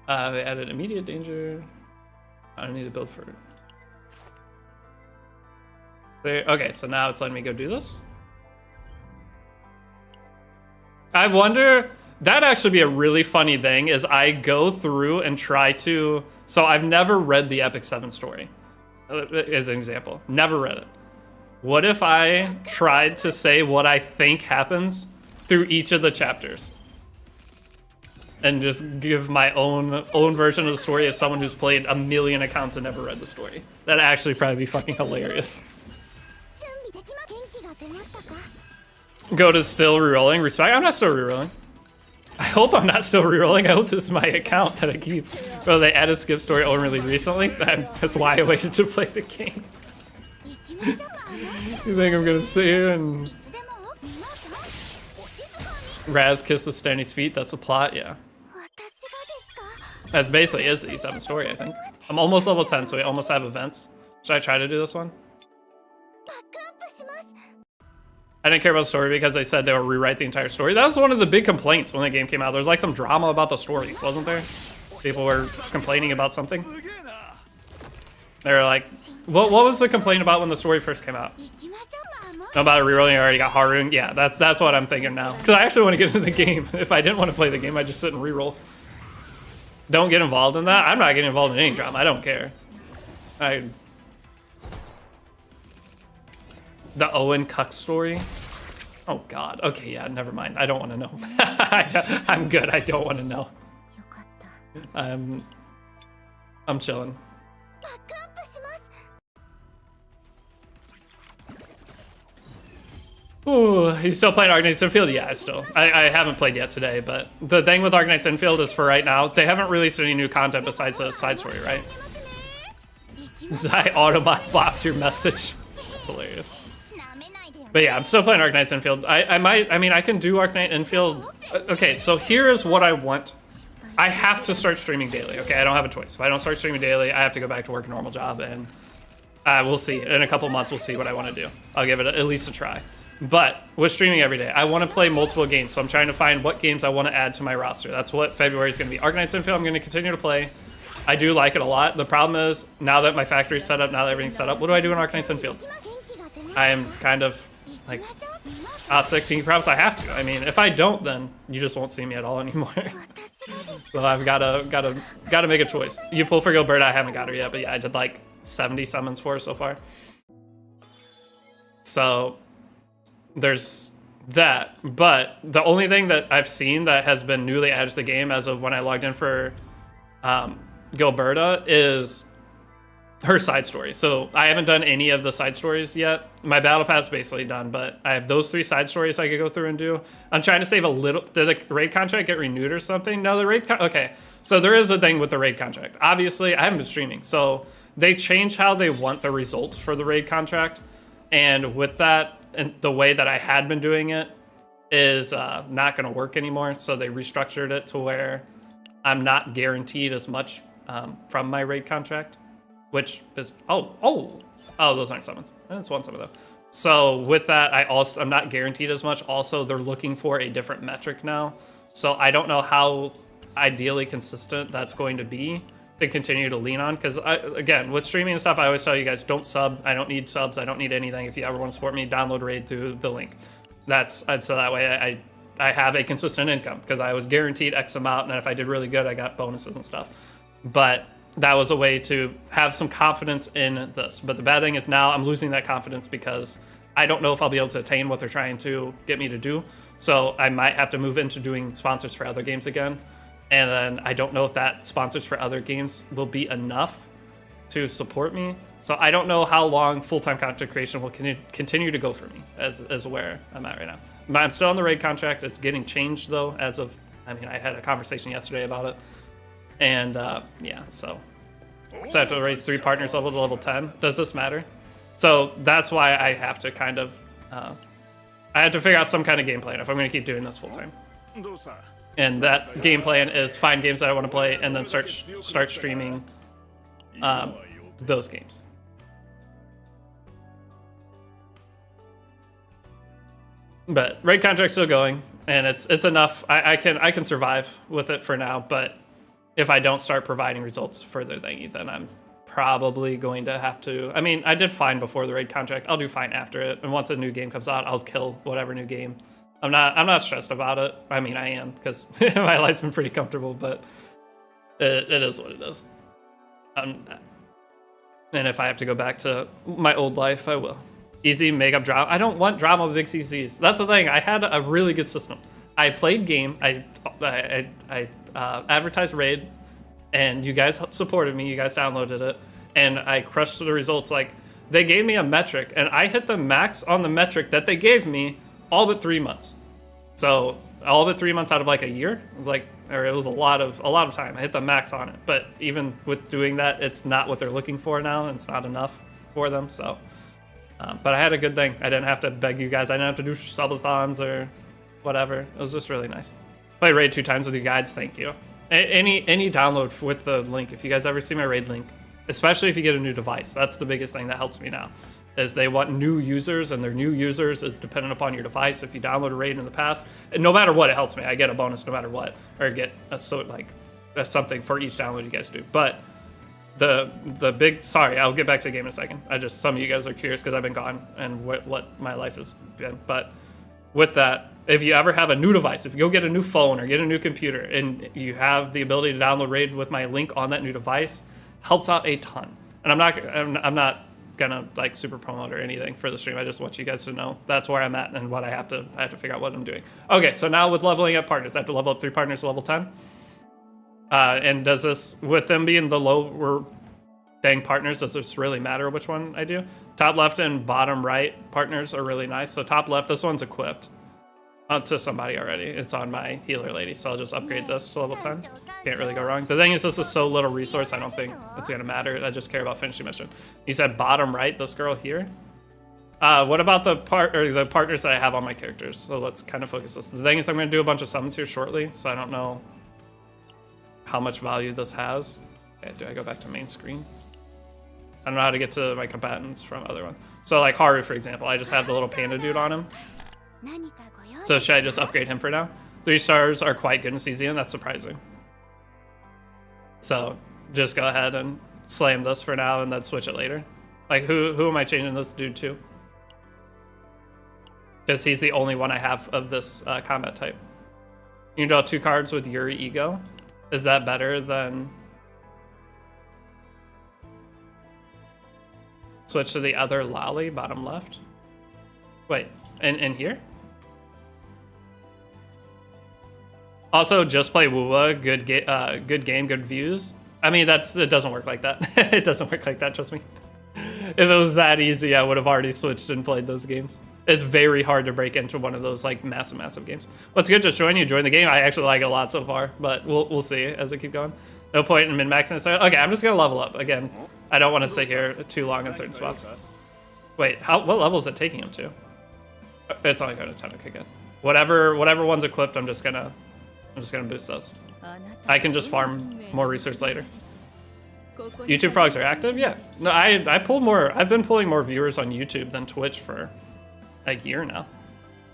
We added immediate danger. I don't need to build for it. Okay, so now it's letting me go do this. I wonder, That'd actually be a really funny thing, is I go through and try to... So I've never read the Epic 7 story, as an example. Never read it. What if I tried to say what I think happens through each of the chapters? And just give my own version of the story as someone who's played a million accounts and never read the story. That'd actually probably be fucking hilarious. Go to still rerolling. Respect. I'm not still rerolling. I hope I'm not still rerolling. I hope this is my account that I keep. Bro, they added skip story only recently. That's why I waited to play the game. You think I'm gonna sit here and Raz kiss the Stanny's feet? That's a plot, yeah. That basically is the E7 story, I think. I'm almost level 10, so we almost have events. Should I try to do this one? I didn't care about the story because they said they would rewrite the entire story. That was one of the big complaints when the game came out. There was like some drama about the story, wasn't there? People were complaining about something. They were like, what was the complaint about when the story first came out? About rerolling, I already got Haru. Yeah, that's what I'm thinking now. Because I actually want to get into the game. If I didn't want to play the game, I'd just sit and reroll. Don't get involved in that. I'm not getting involved in any drama. I don't care. The Owen Cuck story? Oh god. Okay, yeah, never mind. I don't want to know. I'm good. I don't want to know. I'm chilling. Ooh, you still playing Arknights Infield? Yeah, I haven't played yet today, but the thing with Arknights Infield is for right now, they haven't released any new content besides a side story, right? I auto-blocked your message. That's hilarious. But yeah, I'm still playing Arknights Infield. I can do Arknight Infield. Okay, so here is what I want. I have to start streaming daily, okay? I don't have a choice. If I don't start streaming daily, I have to go back to work a normal job, and we'll see. In a couple months, we'll see what I want to do. I'll give it at least a try. But with streaming every day, I want to play multiple games, so I'm trying to find what games I want to add to my roster. That's what February is going to be. Arknights Infield, I'm going to continue to play. I do like it a lot. The problem is, now that my factory's set up, now that everything's set up, what do I do in Arknights Infield? I am kind of like sick being perhaps I have to. I mean, if I don't, then you just won't see me at all anymore. So I've gotta make a choice. You pull for Gilberta, I haven't got her yet, but yeah, I did like 70 summons for her so far. So there's that, but the only thing that I've seen that has been newly added to the game as of when I logged in for Gilberta is her side story. So I haven't done any of the side stories yet. My battle pass is basically done, but I have those 3 side stories I could go through and do. I'm trying to save a little. Did the raid contract get renewed or something? No, the raid okay. So there is a thing with the raid contract. Obviously, I haven't been streaming, so they change how they want the results for the raid contract, and with that, and the way that I had been doing it is not going to work anymore. So they restructured it to where I'm not guaranteed as much from my raid contract. Which is those aren't summons. That's one summon though. So with that, I'm not guaranteed as much. Also, they're looking for a different metric now. So I don't know how ideally consistent that's going to be to continue to lean on. Because again, with streaming and stuff, I always tell you guys, don't sub. I don't need subs. I don't need anything. If you ever want to support me, download Raid through the link. So that way I have a consistent income because I was guaranteed X amount, and if I did really good, I got bonuses and stuff. But that was a way to have some confidence in this. But the bad thing is now I'm losing that confidence because I don't know if I'll be able to attain what they're trying to get me to do. So I might have to move into doing sponsors for other games again. And then I don't know if that sponsors for other games will be enough to support me. So I don't know how long full-time content creation will continue to go for me as where I'm at right now. But I'm still on the raid contract. It's getting changed though as of, I had a conversation yesterday about it. And yeah, so I have to raise 3 partners level to level 10. Does this matter? So that's why I have to kind of, I have to figure out some kind of game plan if I'm going to keep doing this full time. And that game plan is find games that I want to play and then start streaming those games. But raid contract's still going, and it's enough. I can survive with it for now, but if I don't start providing results for their thingy, then I'm probably going to have to. I did fine before the raid contract. I'll do fine after it. And once a new game comes out, I'll kill whatever new game I'm not stressed about it. I mean, I am, because my life's been pretty comfortable, but it is what it is. And if I have to go back to my old life, I will. Easy makeup drama. I don't want drama with big CCs. That's the thing. I had a really good system. I played game. I advertised raid, and you guys supported me. You guys downloaded it, and I crushed the results. Like, they gave me a metric, and I hit the max on the metric that they gave me all but 3 months. So all but 3 months out of like a year. It was like, or it was a lot of time. I hit the max on it. But even with doing that, it's not what they're looking for now, and it's not enough for them. So, but I had a good thing. I didn't have to beg you guys. I didn't have to do subathons or whatever. It was just really nice. Played raid 2 times with you guys. Thank you. Any download with the link. If you guys ever see my raid link, especially if you get a new device, that's the biggest thing that helps me now. Is they want new users, and their new users is dependent upon your device. If you download a raid in the past, and no matter what, it helps me. I get a bonus no matter what, or get something for each download you guys do. But the big, sorry, I'll get back to the game in a second. Some of you guys are curious because I've been gone and what my life has been. But with that, if you ever have a new device, if you go get a new phone or get a new computer, and you have the ability to download raid with my link on that new device, helps out a ton. And I'm not gonna like super promote or anything for the stream. I just want you guys to know that's where I'm at and what I have to figure out what I'm doing. Okay, so now with leveling up partners, I have to level up 3 partners to level 10. And does this, with them being the lower dang partners, does this really matter which one I do? Top left and bottom right partners are really nice. So top left, this one's equipped to somebody already. It's on my healer lady, so I'll just upgrade this to level 10. Can't really go wrong. The thing is, this is so little resource, I don't think it's gonna matter. I just care about finishing mission. You said bottom right, this girl here. What about the partners that I have on my characters? So let's kind of focus this. The thing is, I'm gonna do a bunch of summons here shortly, so I don't know how much value this has. Okay, do I go back to main screen? I don't know how to get to my combatants from other ones. So like Haru, for example, I just have the little panda dude on him. So should I just upgrade him for now? 3 stars are quite good in CZN, that's surprising. So just go ahead and slam this for now and then switch it later. Like who am I changing this dude to? Because he's the only one I have of this combat type. You can draw 2 cards with Yuri Ego. Is that better than... Switch to the other Lolly, bottom left? Wait, in here? Also, just play Wuwa, good game, good views. I mean, it doesn't work like that. It doesn't work like that, trust me. If it was that easy, I would have already switched and played those games. It's very hard to break into one of those like massive games. What's good, just join the game. I actually like it a lot so far, but we'll see as I keep going. No point in min-maxing. Okay, I'm just gonna level up again. I don't want to sit here too long in certain spots. Wait, what level is it taking him to? It's only going to 10. Okay, good. Whatever one's equipped, I'm just gonna boost those. I can just farm more research later. YouTube frogs are active? Yeah. No, I pull more. I've been pulling more viewers on YouTube than Twitch for a year now.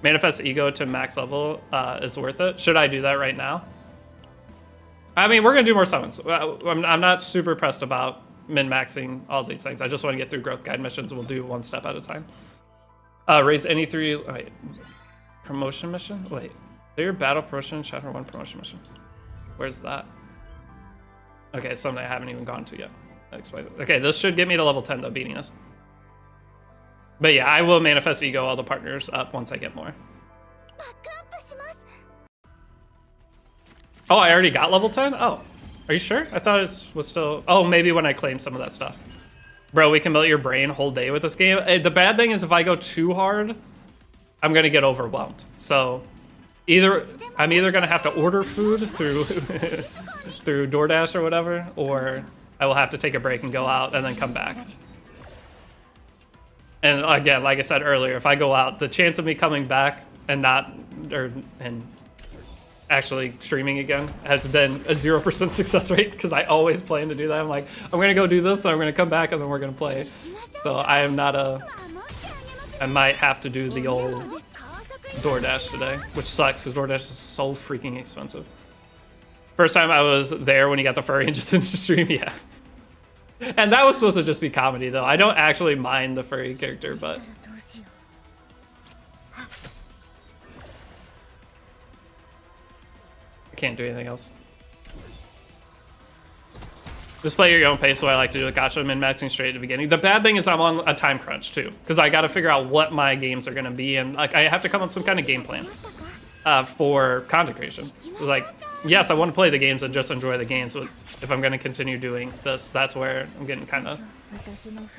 Manifest ego to max level is worth it. Should I do that right now? I mean, we're gonna do more summons. I'm not super pressed about min-maxing all these things. I just want to get through growth guide missions, and we'll do 1 step at a time. Raise any 3. Wait, promotion mission. Wait, clear battle promotion. Shatter 1 promotion mission. Where's that? Okay, it's something I haven't even gone to yet. I'll explain it. Okay, this should get me to level 10 though, beating this. But yeah, I will manifest ego all the partners up once I get more. Oh, I already got level 10? Oh, are you sure? I thought it was still... Oh, maybe when I claim some of that stuff. Bro, we can melt your brain whole day with this game. The bad thing is if I go too hard, I'm going to get overwhelmed. So I'm either going to have to order food through through DoorDash or whatever, or I will have to take a break and go out and then come back. And again, like I said earlier, if I go out, the chance of me coming back and actually streaming again has been a 0% success rate, because I always plan to do that. I'm like, I'm gonna go do this, and I'm gonna come back, and then we're gonna play. So I might have to do the old DoorDash today, which sucks because DoorDash is so freaking expensive. First time I was there when you got the furry and just finished the stream, yeah. And that was supposed to just be comedy though. I don't actually mind the furry character, but can't do anything else. Just play your own pace, so I like to do it. Gotcha, min-maxing straight at the beginning. The bad thing is I'm on a time crunch, too. Because I got to figure out what my games are going to be. And like I have to come up with some kind of game plan for content creation. Like, yes, I want to play the games and just enjoy the games. But if I'm going to continue doing this, that's where I'm getting kind of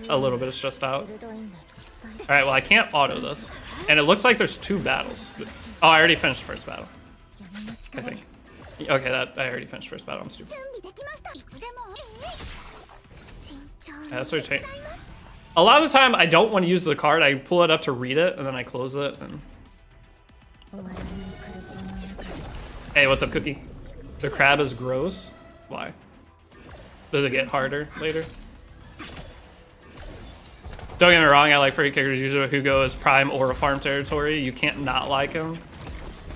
a little bit stressed out. All right, well, I can't auto this. And it looks like there's 2 battles. Oh, I already finished the first battle, I think. Okay, that I already finished first battle. I'm stupid. Yeah, that's okay. A lot of the time, I don't want to use the card. I pull it up to read it, and then I close it. And... Hey, what's up, Cookie? The crab is gross. Why? Does it get harder later? Don't get me wrong. I like free characters usually who go as prime or a farm territory. You can't not like him.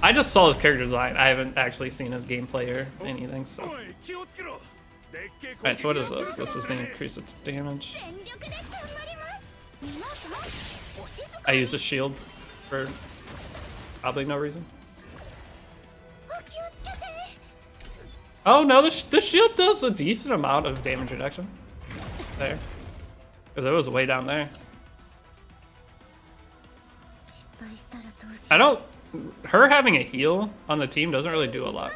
I just saw his character design. I haven't actually seen his gameplay or anything, so. Alright, so what is this? This is the increase of damage. I use a shield for probably no reason. Oh no, the shield does a decent amount of damage reduction. There. Because it was way down there. I don't... Her having a heal on the team doesn't really do a lot.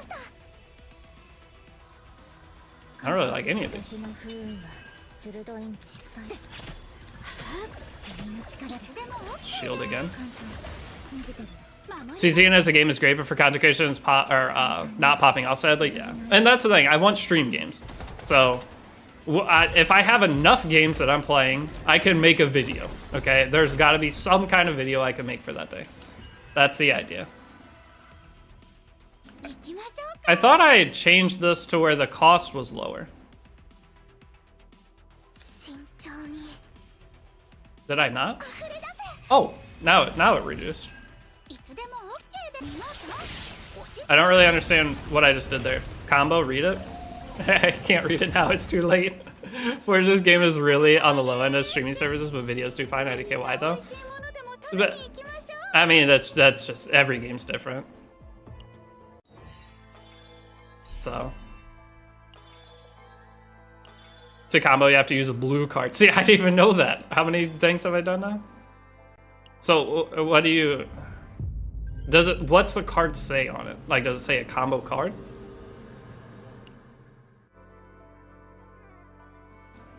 I don't really like any of these. Shield again. CTN as a game is great, but for content creation, it's not popping off, sadly. Yeah. And that's the thing. I want stream games. So if I have enough games that I'm playing, I can make a video. Okay? There's got to be some kind of video I can make for that day. That's the idea. I thought I had changed this to where the cost was lower. Did I not? Oh, now it reduced. I don't really understand what I just did there. Combo, read it? I can't read it now, it's too late. Forge, this game is really on the low end of streaming services, but videos do fine. I don't why though. But I mean, that's just every game's different. So to combo, you have to use a blue card. See, I didn't even know that. How many things have I done now? So what do you? Does it? What's the card say on it? Like, does it say a combo card?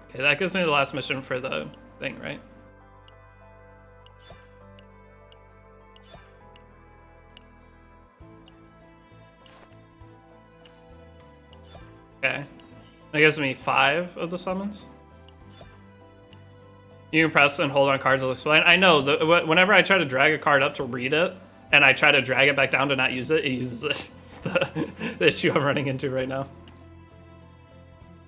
Okay, that gives me the last mission for the thing, right? Okay. That gives me 5 of the summons. You can press and hold on cards to explain. I know, whenever I try to drag a card up to read it, and I try to drag it back down to not use it, it uses this. It's the issue I'm running into right now.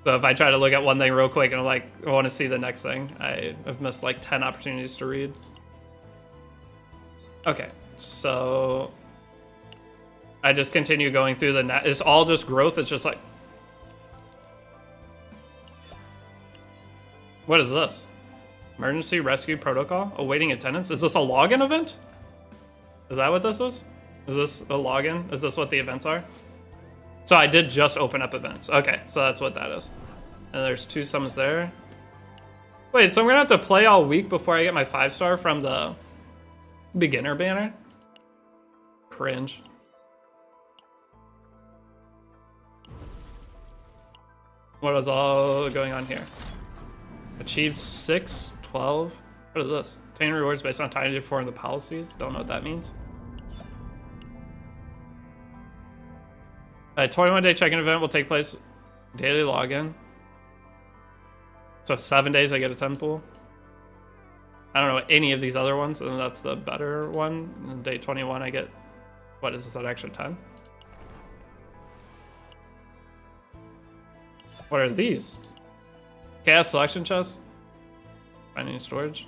So if I try to look at one thing real quick and I'm like, I want to see the next thing, I've missed like 10 opportunities to read. Okay, so I just continue going through the net. It's all just growth. It's just like, what is this? Emergency rescue protocol? Awaiting attendance? Is this a login event? Is that what this is? Is this a login? Is this what the events are? So I did just open up events. Okay, so that's what that is. And there's 2 summons there. Wait, so I'm gonna have to play all week before I get my 5-star from the beginner banner? Cringe. What is all going on here? Achieved 6, 12. What is this? Obtain rewards based on time to perform the policies. Don't know what that means. A 21-day check-in event will take place. Daily login. So 7 days I get a 10 pool. I don't know any of these other ones, and that's the better one. And day 21 I get, what is this, an extra 10? What are these? Chaos selection chest? Finding storage?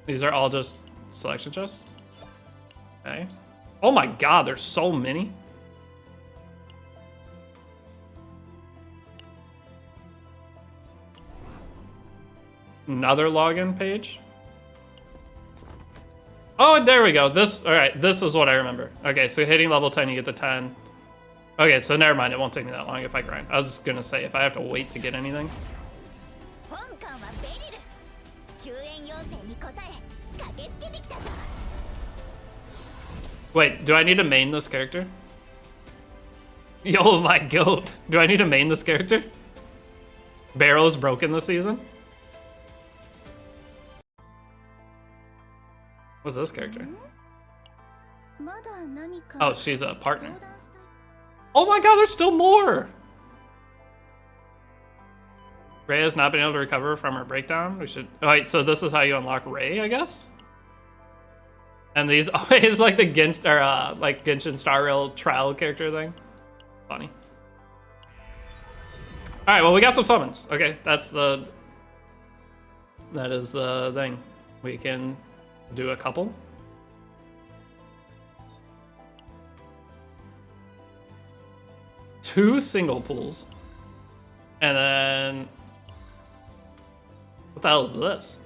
These are all just selection chests? Okay. Oh my god, there's so many. Another login page. Oh, there we go. This, all right, this is what I remember. Okay, so hitting level 10, you get the 10. Okay, so never mind. It won't take me that long if I grind. I was just gonna say, if I have to wait to get anything. Wait, do I need to main this character? Yo, my goat. Do I need to main this character? Barrow's broken this season? What's this character? Oh, she's a partner. Oh my god, there's still more! Ray has not been able to recover from her breakdown. We should... Oh, wait, so this is how you unlock Ray, I guess? And these... Oh, it's like the Genshin Star Rail trial character thing. Funny. Alright, well, we got some summons. Okay, that's the... That is the thing. We can do a couple. Two single pools. And then... What the hell is this?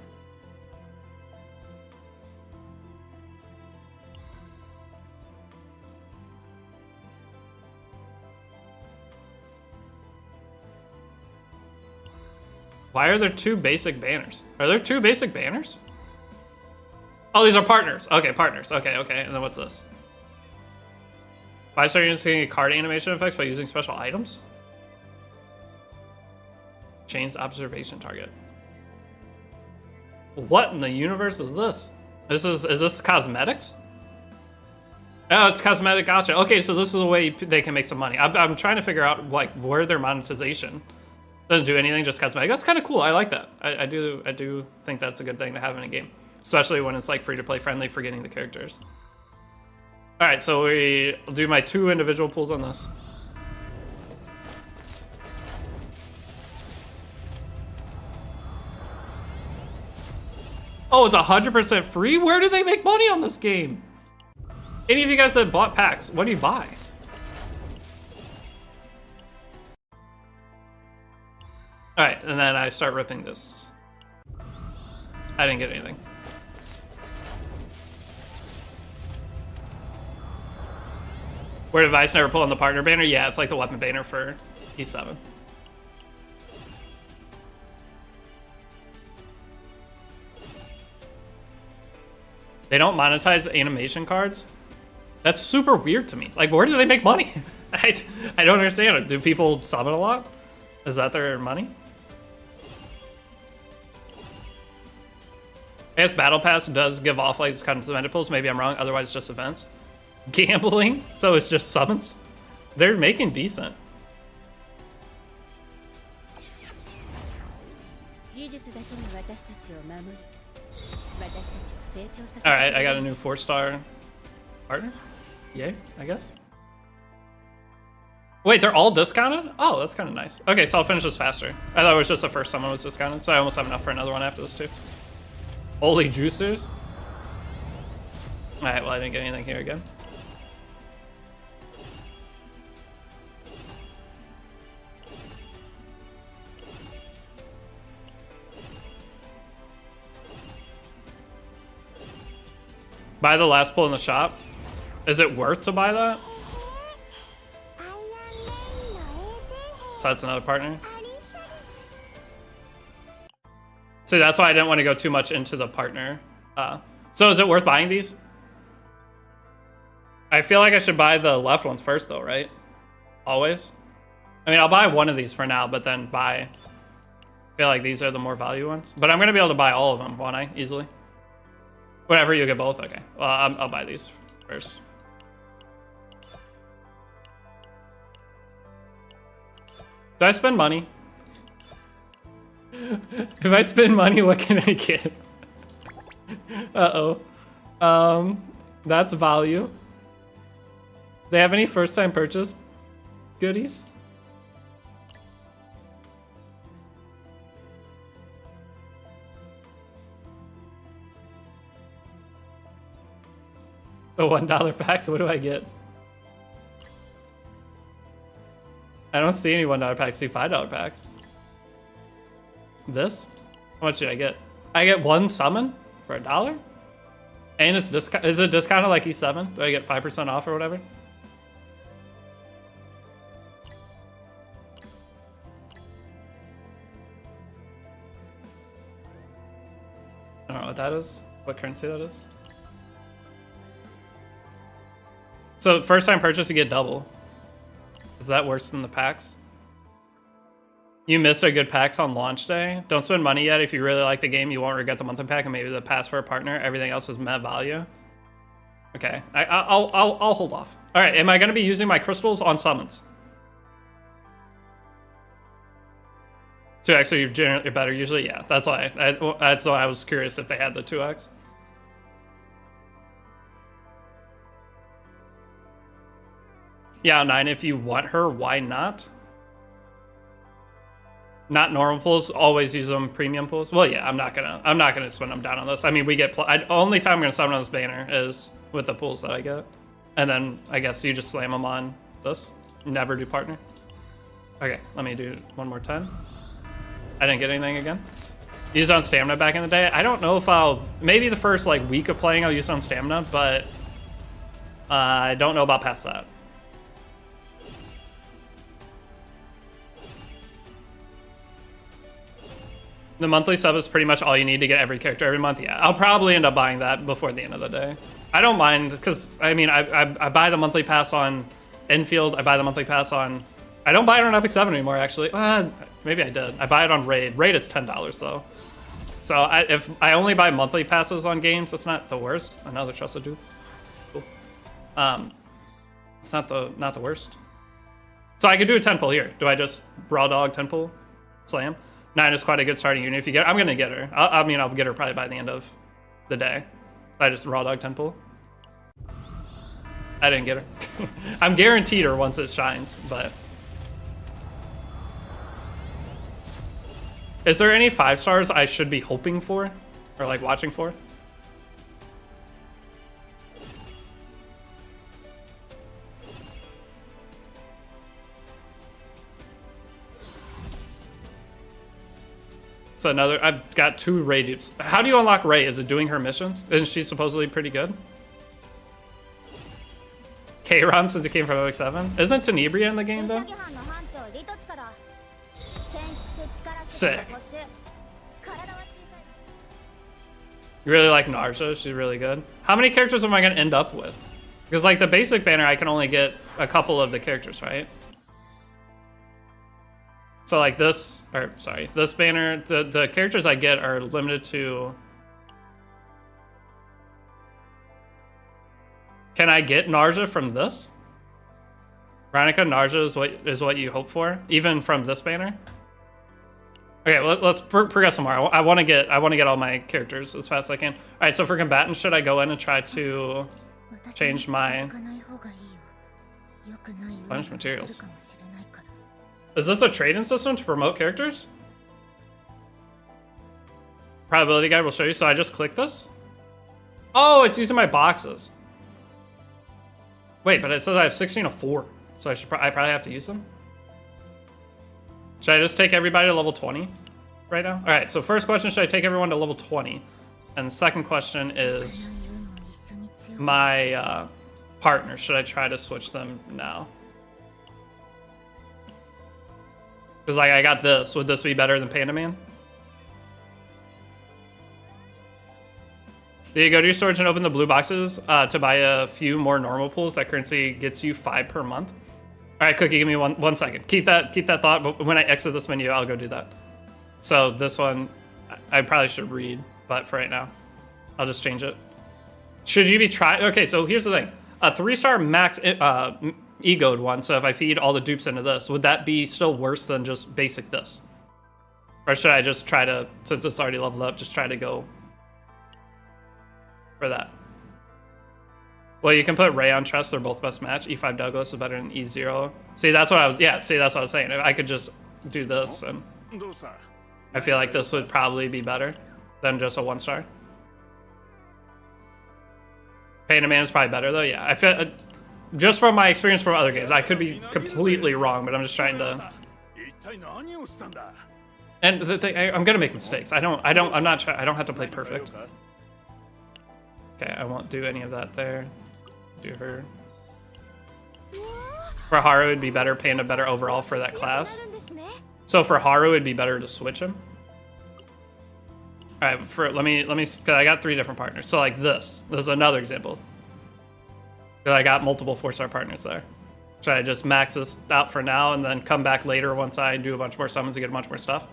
Why are there two basic banners? Are there two basic banners? Oh, these are partners. Okay, partners. Okay, okay. And then what's this? 5-star units getting card animation effects by using special items? Chain's observation target. What in the universe is this? Is this cosmetics? Oh, it's cosmetic. Gotcha. Okay, so this is a way they can make some money. I'm trying to figure out like where their monetization doesn't do anything, just cosmetic. That's kind of cool. I like that. I do think that's a good thing to have in a game, especially when it's like free to play friendly for getting the characters. All right, so we do my 2 individual pulls on this. Oh, it's 100% free? Where do they make money on this game? Any of you guys that bought packs, what do you buy? All right, and then I start ripping this. I didn't get anything. Where device never pull on the partner banner? Yeah, it's like the weapon banner for E7. They don't monetize animation cards? That's super weird to me. Like, where do they make money? I don't understand it. Do people summon a lot? Is that their money? I guess Battle Pass does give off like kind of cosmetic pulls. Maybe I'm wrong. Otherwise, it's just events. Gambling? So it's just summons? They're making decent. Alright, I got a new 4-star partner. Yay, I guess. Wait, they're all discounted? Oh, that's kind of nice. Okay, so I'll finish this faster. I thought it was just the first summon was discounted, so I almost have enough for another one after this too. Holy juicers. Alright, well I didn't get anything here again. Buy the last pull in the shop. Is it worth to buy that? So that's another partner. See, that's why I didn't want to go too much into the partner. So is it worth buying these? I feel like I should buy the left ones first though, right? Always? I mean, I'll buy one of these for now, but then buy... I feel like these are the more value ones. But I'm going to be able to buy all of them, won't I? Easily. Whatever, you get both? Okay. Well, I'll buy these first. Do I spend money? If I spend money, what can I get? Uh-oh. That's value. They have any first-time purchase goodies? The $1 packs, what do I get? I don't see any $1 packs, I see $5 packs. This? How much did I get? I get one summon for $1? And it's is it discounted like E7? Do I get 5% off or whatever? I don't know what that is. What currency that is. So first time purchase, you get double. Is that worse than the packs? You missed a good packs on launch day. Don't spend money yet. If you really like the game, you won't regret the monthly pack and maybe the pass for a partner. Everything else is met value. Okay, I'll hold off. All right, am I going to be using my crystals on summons? 2x, so you're generally better usually. Yeah, that's why. That's why I was curious if they had the 2x. Yeah, 9. If you want her, why not? Not normal pulls. Always use them premium pulls. Well, yeah, I'm not gonna spend them down on this. I mean, we get. Only time I'm gonna summon on this banner is with the pulls that I get, and then I guess you just slam them on this. Never do partner. Okay, let me do one more time. I didn't get anything again. Use on stamina back in the day. I don't know if I'll. Maybe the first like week of playing I'll use on stamina, but I don't know about past that. The monthly sub is pretty much all you need to get every character every month. Yeah, I'll probably end up buying that before the end of the day. I don't mind, because, I mean, I buy the monthly pass on Infield. I buy the monthly pass on... I don't buy it on Epic 7 anymore, actually. Maybe I did. I buy it on Raid. Raid, it's $10, though. So if I only buy monthly passes on games, that's not the worst. Another trusted dude. Cool. It's not the worst. So I could do a 10 pull here. Do I just raw dog 10 pull? Slam? 9 is quite a good starting unit. If you get her, I'm gonna get her. I mean, I'll get her probably by the end of the day. I just raw dog 10 pull. I didn't get her. I'm guaranteed her once it shines, but. Is there any 5 stars I should be hoping for? Or like watching for? It's another. I've got 2 Ray dupes. How do you unlock Ray? Is it doing her missions? Isn't she supposedly pretty good? K-Ron since it came from OX7. Isn't Tenebria in the game though? Sick. You really like Narja? She's really good. How many characters am I gonna end up with? Because like the basic banner, I can only get a couple of the characters, right? So like this, or sorry, this banner, the characters I get are limited to... Can I get Narja from this? Veronica, Narja is what you hope for, even from this banner? Okay, let's progress some more. I want to get all my characters as fast as I can. All right, so for combatants, should I go in and try to change my punish materials? Is this a trading system to promote characters? Probability guide will show you. So I just click this. Oh, it's using my boxes. Wait, but it says I have 16 of 4, so I probably have to use them. Should I just take everybody to level 20 right now? All right, so first question, should I take everyone to level 20? And the second question is my partner. Should I try to switch them now? Because like I got this. Would this be better than Panda Man? Do you go to your storage and open the blue boxes to buy a few more normal pools? That currency gets you 5 per month. All right, Cookie, give me one second. Keep that thought, but when I exit this menu, I'll go do that. So this one, I probably should read, but for right now, I'll just change it. Should you be trying? Okay, so here's the thing. A 3-star max egoed one, so if I feed all the dupes into this, would that be still worse than just basic this? Or should I just try to, since it's already leveled up, just try to go for that? Well, you can put Ray on Trust, they're both best match. E5 Douglas is better than E0. See, that's what I was, yeah, see, that's what I was saying. I could just do this, and I feel like this would probably be better than just a 1-star. Panda Man is probably better, though, yeah. I feel, just from my experience from other games, I could be completely wrong, but I'm just trying to... And the thing, I'm gonna make mistakes. I don't have to play perfect. Okay, I won't do any of that there. Do her. For Haru, it'd be better, Panda better overall for that class. So for Haru, it'd be better to switch him. All right, let me, cause I got 3 different partners. So like this is another example. I got multiple 4-star partners there. Should I just max this out for now and then come back later once I do a bunch more summons and get a bunch more stuff?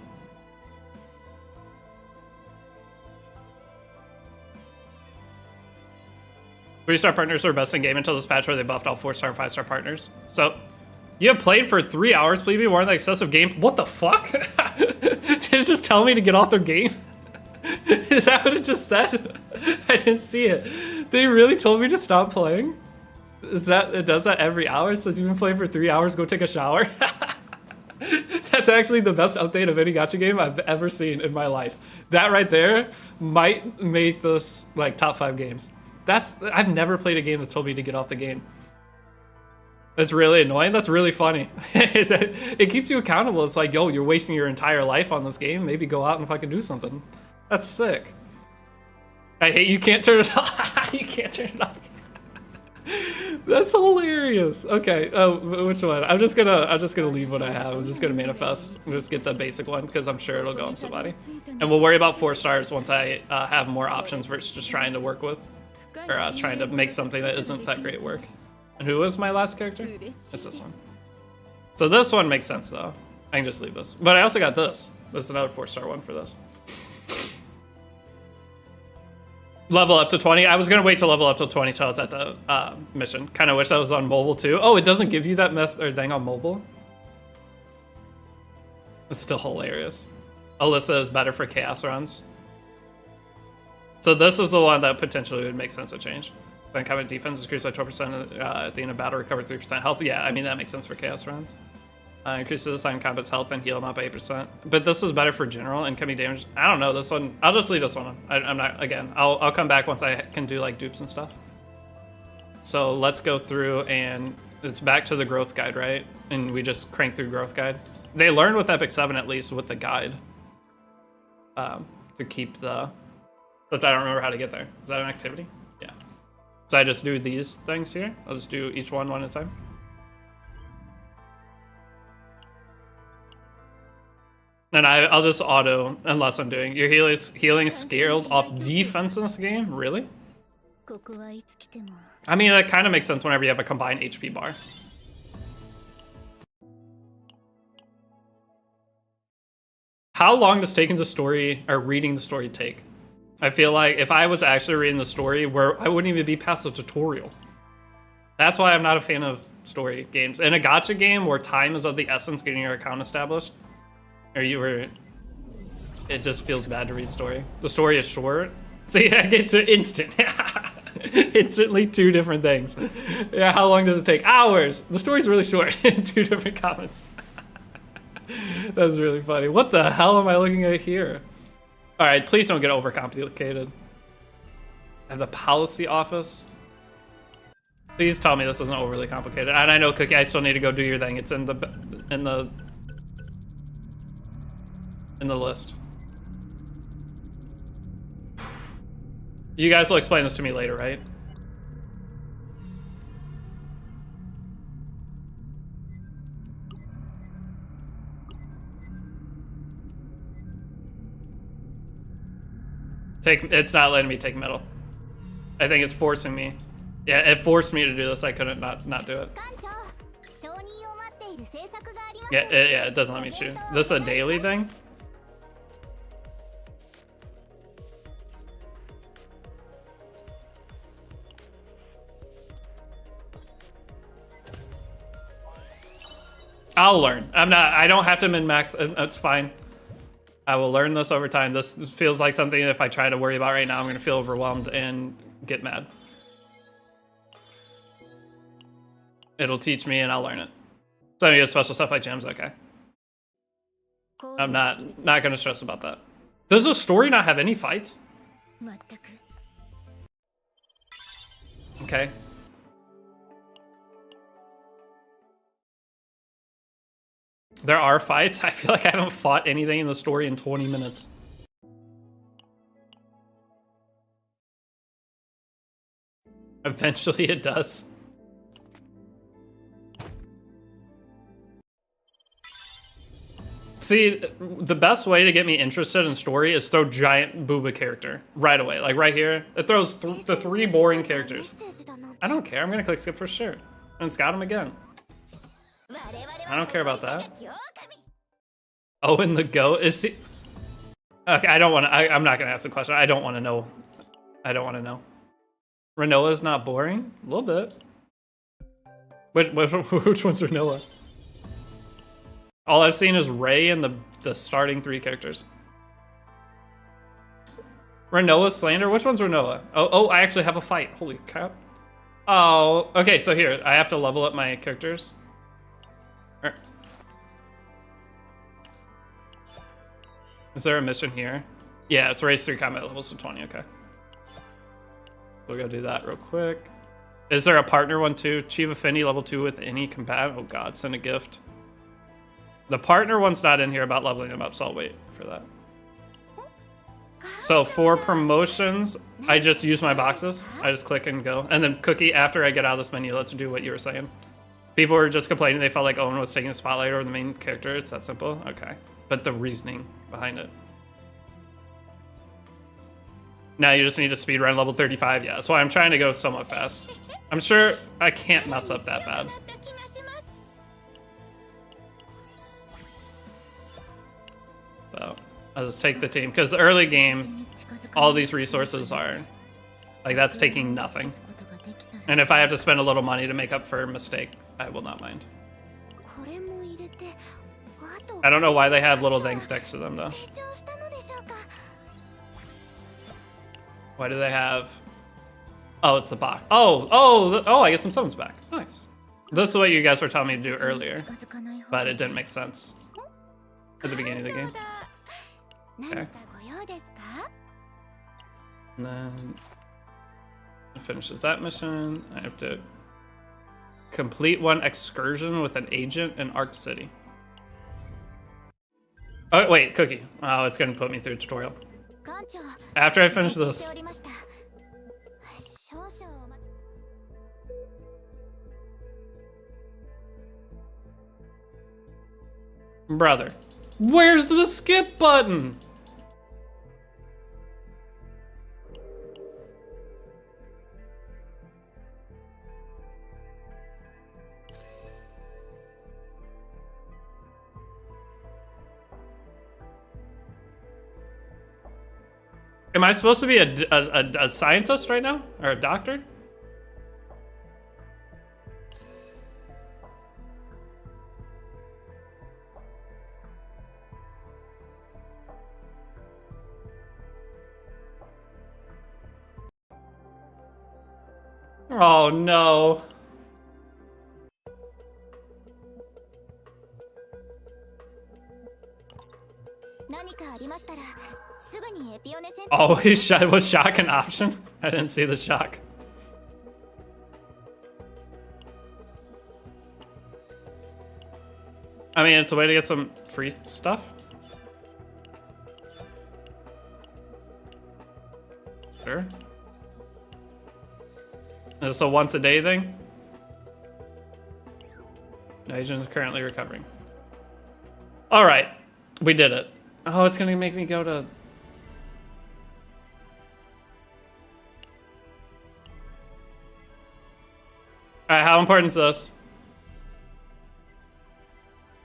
3-star partners are best in game until this patch where they buffed all 4-star and 5-star partners. So, you have played for 3 hours, please be warned, the excessive game. What the fuck? Did it just tell me to get off their game? Is that what it just said? I didn't see it. They really told me to stop playing? It does that every hour? It says you've been playing for 3 hours, go take a shower? That's actually the best update of any gacha game I've ever seen in my life. That right there might make this like top 5 games. I've never played a game that's told me to get off the game. That's really annoying. That's really funny. It keeps you accountable. It's like, yo, you're wasting your entire life on this game. Maybe go out and fucking do something. That's sick. I hate you can't turn it off. You can't turn it off. That's hilarious. Okay, which one? I'm just gonna leave what I have. I'm just gonna manifest. Just get the basic one because I'm sure it'll go on somebody. And we'll worry about 4 stars once I have more options versus just trying to work with, or trying to make something that isn't that great work. And who was my last character? It's this one. So this one makes sense though. I can just leave this. But I also got this. This is another 4-star one for this. Level up to 20. I was gonna wait to level up to 20 till I was at the mission. Kind of wish that was on mobile too. Oh, it doesn't give you that thing on mobile. It's still hilarious. Alyssa is better for chaos runs. So this is the one that potentially would make sense to change. Then combat defense increased by 12% at the end of battle, recover 3% health. Yeah, I mean that makes sense for chaos runs. Increases the sign combat's health and heal them up by 8%. But this is better for general incoming damage. I don't know, this one, I'll just leave this one on. I'm not, again, I'll come back once I can do like dupes and stuff. So let's go through and it's back to the growth guide, right? And we just crank through growth guide. They learned with Epic 7 at least with the guide to keep the, but I don't remember how to get there. Is that an activity? Yeah. So I just do these things here. I'll just do each one at a time. And I'll just auto, unless I'm doing, your healing is scaled off defense in this game? Really? I mean, that kind of makes sense whenever you have a combined HP bar. How long does taking the story, or reading the story take? I feel like if I was actually reading the story, I wouldn't even be past the tutorial. That's why I'm not a fan of story games. In a gacha game where time is of the essence getting your account established, it just feels bad to read story. The story is short, so yeah, it's instant. Instantly 2 different things. Yeah, how long does it take? Hours. The story's really short. 2 different comments. That's really funny. What the hell am I looking at here? All right, please don't get overcomplicated. I have the policy office. Please tell me this isn't overly complicated. And I know, Cookie, I still need to go do your thing. It's in the list. You guys will explain this to me later, right? It's not letting me take metal. I think it's forcing me. Yeah, it forced me to do this. I couldn't not do it. Yeah, it doesn't let me choose. This is a daily thing? I'll learn. I don't have to min-max. It's fine. I will learn this over time. This feels like something that if I try to worry about right now, I'm gonna feel overwhelmed and get mad. It'll teach me and I'll learn it. So I get special stuff like gems, okay. I'm not gonna stress about that. Does the story not have any fights? Okay. There are fights? I feel like I haven't fought anything in the story in 20 minutes. Eventually it does. See, the best way to get me interested in story is throw giant booba character right away. Like right here, it throws the 3 boring characters. I don't care, I'm gonna click skip for sure. And it's got him again. I don't care about that. Oh, and the goat, is he? Okay, I don't wanna, I'm not gonna ask the question. I don't wanna know. I don't wanna know. Renoa's not boring? A little bit. Which one's Renoa? All I've seen is Ray and the starting 3 characters. Renoa Slander? Which one's Renoa? Oh, I actually have a fight. Holy crap. Oh, okay, so here, I have to level up my characters. Is there a mission here? Yeah, it's raise 3 combat levels to 20, okay. We'll go do that real quick. Is there a partner one too? Achieve affinity level 2 with any combatant. Oh god, send a gift. The partner one's not in here about leveling them up, so I'll wait for that. So for promotions, I just use my boxes. I just click and go. And then Cookie, after I get out of this menu, let's do what you were saying. People were just complaining they felt like Owen was taking the spotlight over the main character. It's that simple? Okay. But the reasoning behind it. Now you just need to speedrun level 35. Yeah, that's why I'm trying to go somewhat fast. I'm sure I can't mess up that bad. So I'll just take the team, because the early game, all these resources are, like, that's taking nothing. And if I have to spend a little money to make up for a mistake, I will not mind. I don't know why they have little things next to them, though. Why do they have... Oh, it's a box. Oh, I get some summons back. Nice. This is what you guys were telling me to do earlier, but it didn't make sense at the beginning of the game. Okay. And then it finishes that mission. I have to complete 1 excursion with an agent in Arc City. Oh, wait, Cookie. Oh, it's gonna put me through a tutorial. After I finish this. Brother, where's the skip button? Am I supposed to be a scientist right now? Or a doctor? Oh no. Oh, was shock an option? I didn't see the shock. I mean, it's a way to get some free stuff. Sure. Is this a once a day thing? No, agent is currently recovering. All right, we did it. Oh, it's gonna make me go to... All right, how important is this?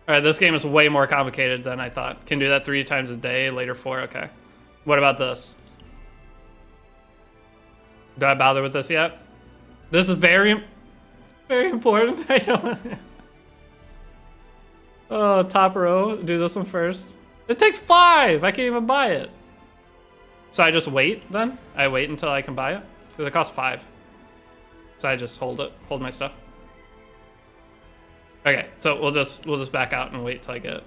All right, this game is way more complicated than I thought. Can do that 3 times a day, later 4, okay. What about this? Do I bother with this yet? This is very important. I don't... Oh, top row, do this one first. It takes 5, I can't even buy it. So I just wait then? I wait until I can buy it? Because it costs 5. So I just hold my stuff. Okay, so we'll just back out and wait till I get it.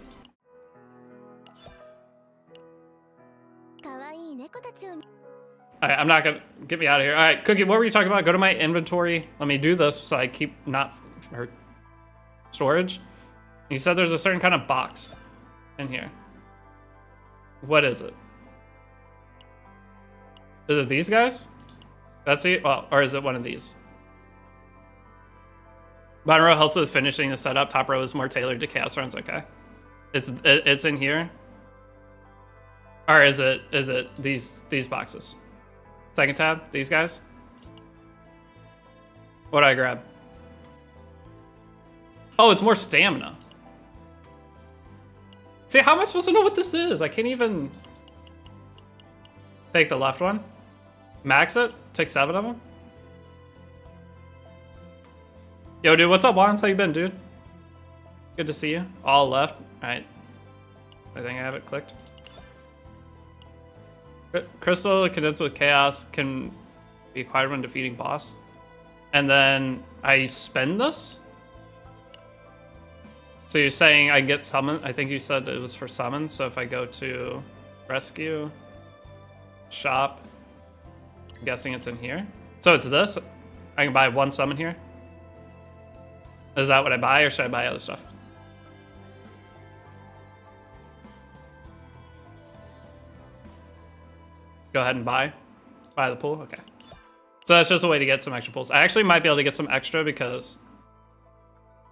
Alright, I'm not gonna get me out of here. Alright, Cookie, what were you talking about? Go to my inventory. Let me do this so I keep not her storage. You said there's a certain kind of box in here. What is it? Is it these guys? That's it? Well, or is it one of these? Bottom row helps with finishing the setup. Top row is more tailored to chaos runs. Okay, it's in here, or is it these boxes? Second tab, these guys. What do I grab? Oh, it's more stamina. See, how am I supposed to know what this is? I can't even take the left one. Max it. Take 7 of them. Yo, dude, what's up, Juan? How you been, dude? Good to see you. All left. All right. I think I have it clicked. Crystal condensed with chaos can be acquired when defeating boss. And then I spend this? So you're saying I get summon? I think you said it was for summons. So if I go to rescue, shop, I'm guessing it's in here. So it's this. I can buy 1 summon here. Is that what I buy, or should I buy other stuff? Go ahead and buy the pool. Okay. So that's just a way to get some extra pulls. I actually might be able to get some extra because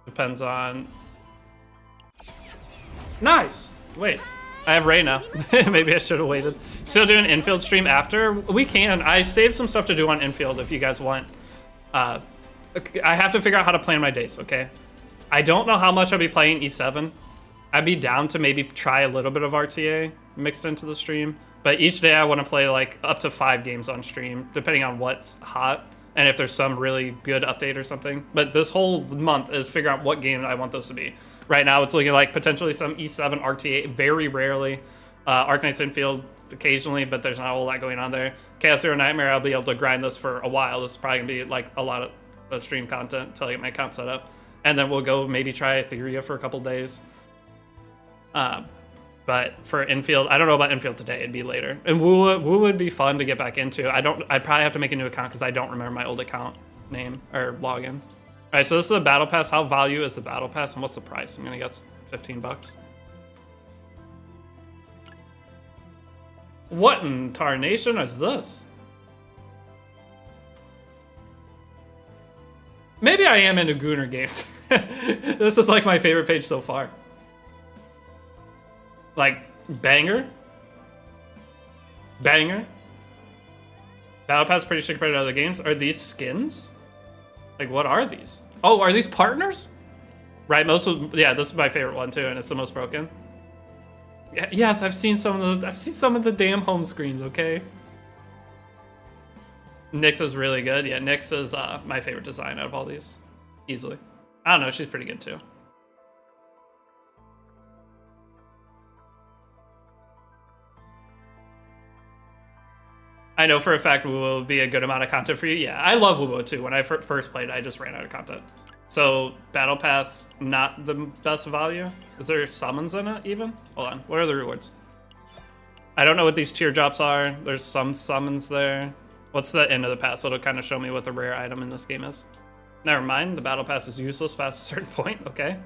depends on. Nice. Wait, I have Ray now. Maybe I should have waited. Still do an infield stream after? We can. I saved some stuff to do on infield if you guys want. I have to figure out how to plan my days, okay? I don't know how much I'll be playing E7. I'd be down to maybe try a little bit of RTA mixed into the stream. But each day I want to play like up to 5 games on stream, depending on what's hot and if there's some really good update or something. But this whole month is figuring out what game I want those to be. Right now it's looking like potentially some E7 RTA, very rarely. Arknights infield occasionally, but there's not a whole lot going on there. Chaos Zero Nightmare, I'll be able to grind this for a while. This is probably going to be like a lot of stream content until I get my account set up. And then we'll go maybe try Etheria for a couple days. But for infield, I don't know about infield today. It'd be later. And Woo would be fun to get back into. I'd probably have to make a new account because I don't remember my old account name or login. All right, so this is the battle pass. How value is the battle pass, and what's the price? I'm gonna guess 15 bucks. What in tarnation is this? Maybe I am into Gooner games. This is like my favorite page so far. Like, banger. Battle Pass pretty sick compared to other games. Are these skins? Like, what are these? Oh, are these partners? Right, yeah, this is my favorite one too, and it's the most broken. Yeah, yes, I've seen some of the damn home screens, okay? Nyx is really good. Yeah, Nyx is my favorite design out of all these. Easily. I don't know, she's pretty good too. I know for a fact Wubo will be a good amount of content for you. Yeah, I love Wubo too. When I first played, I just ran out of content. So, Battle Pass, not the best value. Is there summons in it even? Hold on, what are the rewards? I don't know what these teardrops are. There's some summons there. What's the end of the pass? It'll kind of show me what the rare item in this game is. Never mind, the Battle Pass is useless past a certain point. Okay.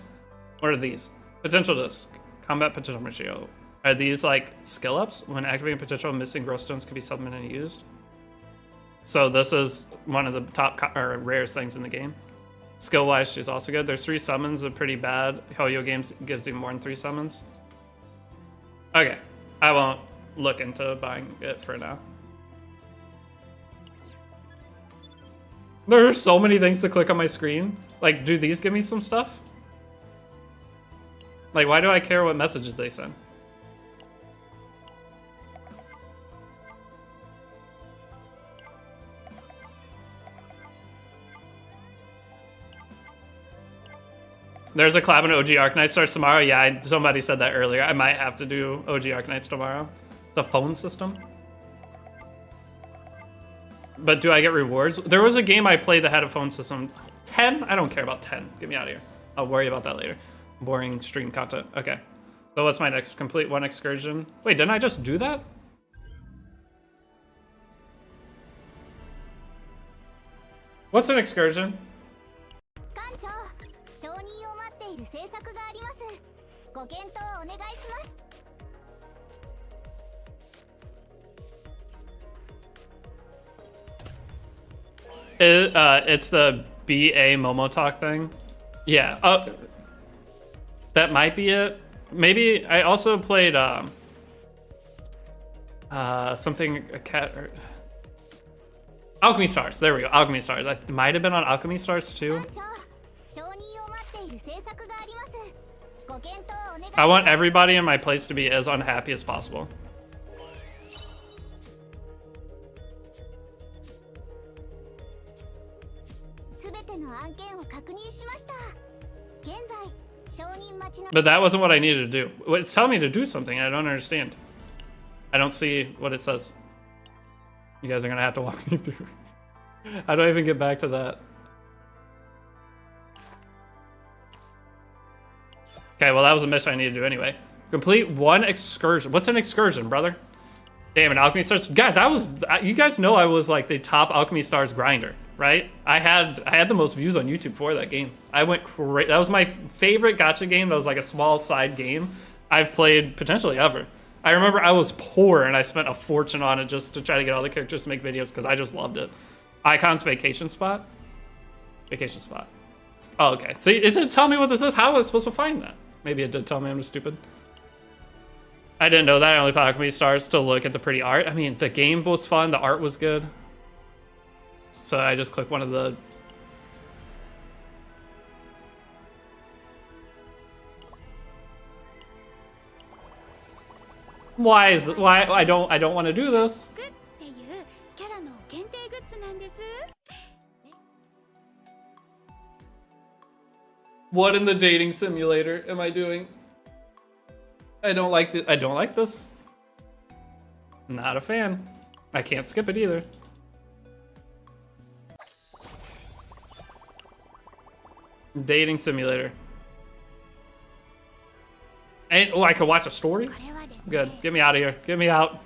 What are these? Potential disc. Combat potential ratio. Are these like skill ups? When activating potential, missing growth stones can be summoned and used. So this is one of the top rarest things in the game. Skill wise, she's also good. There's 3 summons, are pretty bad. Hoyo Games gives you more than 3 summons. Okay, I won't look into buying it for now. There are so many things to click on my screen. Like, do these give me some stuff? Like, why do I care what messages they send? There's a collab on OG Arknights starts tomorrow. Yeah, somebody said that earlier. I might have to do OG Arknights tomorrow. The phone system. But do I get rewards? There was a game I played that had a phone system. 10? I don't care about 10. Get me out of here. I'll worry about that later. Boring stream content. Okay. So what's my next? Complete 1 excursion. Wait, didn't I just do that? What's an excursion? It's the BA Momo Talk thing. Yeah, that might be it. Maybe I also played something Alchemy Stars. There we go. Alchemy Stars. That might have been on Alchemy Stars too. I want everybody in my place to be as unhappy as possible. But that wasn't what I needed to do. It's telling me to do something. I don't understand. I don't see what it says. You guys are gonna have to walk me through. How do I even get back to that? Okay, well that was a mission I needed to do anyway. Complete one excursion. What's an excursion, brother? Damn, an Alchemy Stars. Guys, you guys know I was like the top Alchemy Stars grinder, right? I had the most views on YouTube for that game. I went crazy. That was my favorite gacha game. That was like a small side game I've played potentially ever. I remember I was poor and I spent a fortune on it just to try to get all the characters to make videos because I just loved it. Icon's vacation spot. Vacation spot. Oh, okay. See, it didn't tell me what this is. How was I supposed to find that? Maybe it did tell me I'm just stupid. I didn't know that. I only played Alchemy Stars to look at the pretty art. I mean, the game was fun. The art was good. So I just clicked one of the... Why I don't want to do this? What in the dating simulator am I doing? I don't like this. Not a fan. I can't skip it either. Dating simulator. And oh, I could watch a story? Good. Get me out of here. Get me out.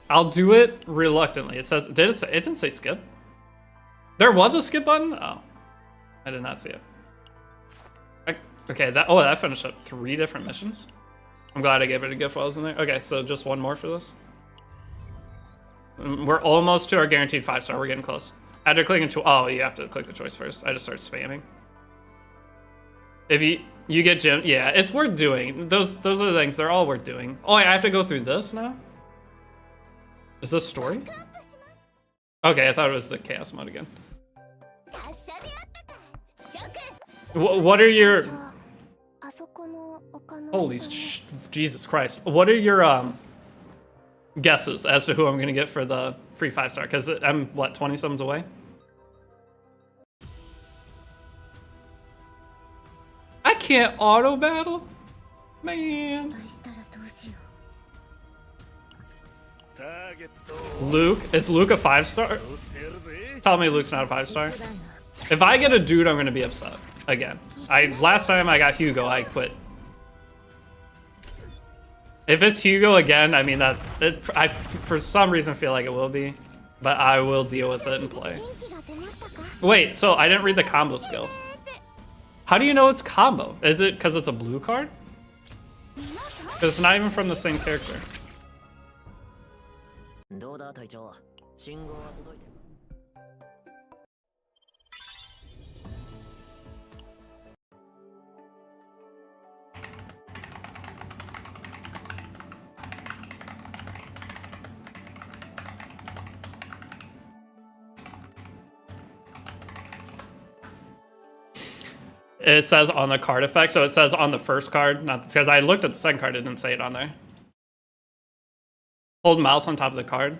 I'll do it reluctantly. It says, it didn't say skip. There was a skip button? Oh. I did not see it. Okay, that finished up 3 different missions. I'm glad I gave it a gift while I was in there. Okay, so just one more for this. We're almost to our guaranteed 5-star. We're getting close. After clicking oh, you have to click the choice first. I just start spamming. If you get gym, yeah, it's worth doing. Those are the things. They're all worth doing. Oh, I have to go through this now? Is this story? Okay, I thought it was the chaos mode again. What are your... Holy Jesus Christ. What are your guesses as to who I'm going to get for the free 5-star? Because I'm, what, 20 sums away? I can't auto battle? Man. Luke? Is Luke a 5-star? Tell me Luke's not a 5-star. If I get a dude, I'm going to be upset. Again. Last time I got Hugo, I quit. If it's Hugo again, I mean, I for some reason feel like it will be. But I will deal with it and play. Wait, so I didn't read the combo skill. How do you know it's combo? Is it because it's a blue card? Because it's not even from the same character. It says on the card effect, so it says on the first card, not because I looked at the second card, it didn't say it on there. Hold mouse on top of the card.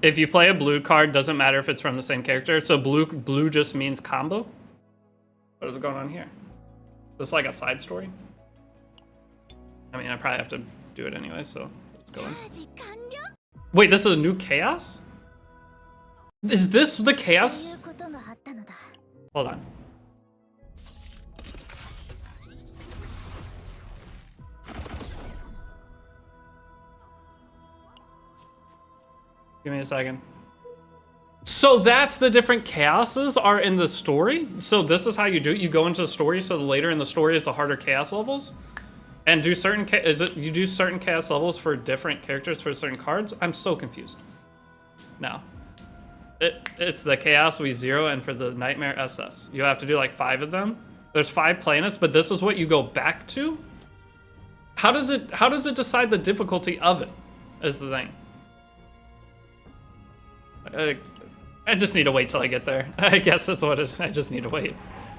If you play a blue card, doesn't matter if it's from the same character. So blue just means combo. What is going on here? Is this like a side story? I mean, I probably have to do it anyway, so let's go in. Wait, this is a new chaos? Is this the chaos? Hold on. Give me a second. So that's the different chaoses are in the story? So this is how you do it? You go into the story, so later in the story is the harder chaos levels? And do certain is it you do certain chaos levels for different characters for certain cards? I'm so confused. No. It's the Chaos we zero, and for the Nightmare SS. You have to do like 5 of them. There's 5 planets, but this is what you go back to? How does it decide the difficulty of it? Is the thing. I just need to wait till I get there. I guess that's what it. I just need to wait.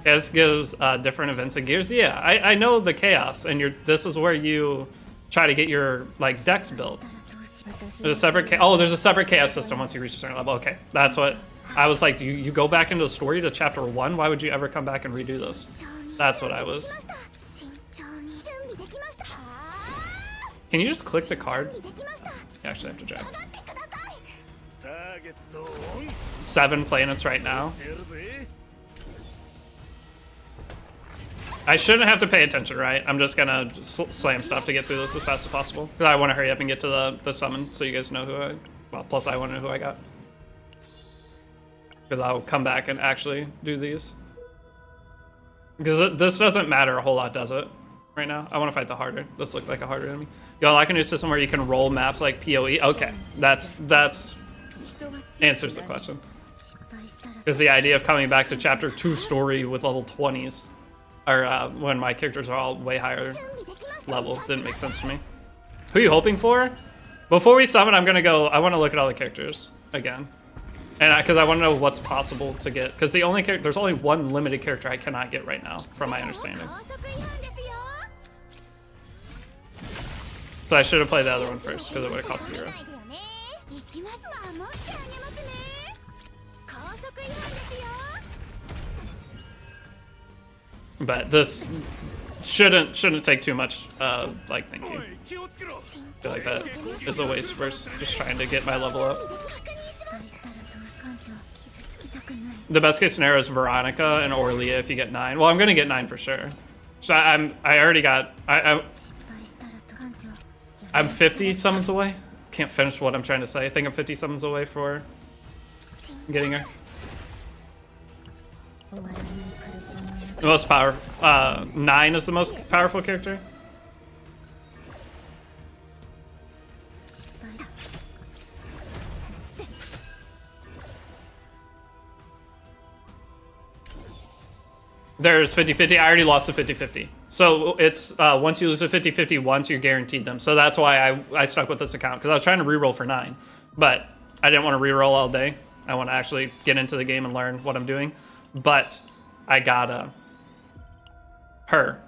Chaos gives different events and gears. Yeah, I know the Chaos, and this is where you try to get your like decks built. There's a separate there's a separate Chaos system once you reach a certain level. Okay, that's what I was like. Do you go back into the story to chapter 1? Why would you ever come back and redo this? That's what I was. Can you just click the card? You actually have to drag. 7 planets right now. I shouldn't have to pay attention, right? I'm just gonna slam stuff to get through this as fast as possible. Because I want to hurry up and get to the summon so you guys know who plus I want to know who I got. Because I'll come back and actually do these. Because this doesn't matter a whole lot, does it? Right now? I want to fight the harder. This looks like a harder enemy. Y'all like a new system where you can roll maps like PoE? Okay, that's answers the question. Because the idea of coming back to chapter 2 story with level 20s, or when my characters are all way higher level, didn't make sense to me. Who are you hoping for? Before we summon, I'm gonna go. I want to look at all the characters again, and because I want to know what's possible to get. Because there's only one limited character I cannot get right now, from my understanding. So I should have played the other one first because it would have cost 0. But this shouldn't take too much like thinking. I feel like that is a waste versus just trying to get my level up. The best case scenario is Veronica and Orlia if you get 9. Well, I'm gonna get 9 for sure. So I already got I'm 50 summons away. Can't finish what I'm trying to say. I think I'm 50 summons away for getting her. The most powerful. 9 is the most powerful character. There's 50-50. I already lost the 50-50. So it's once you lose a 50-50 once, you're guaranteed them. So that's why I stuck with this account, because I was trying to reroll for 9. But I didn't want to reroll all day. I want to actually get into the game and learn what I'm doing. But I got her.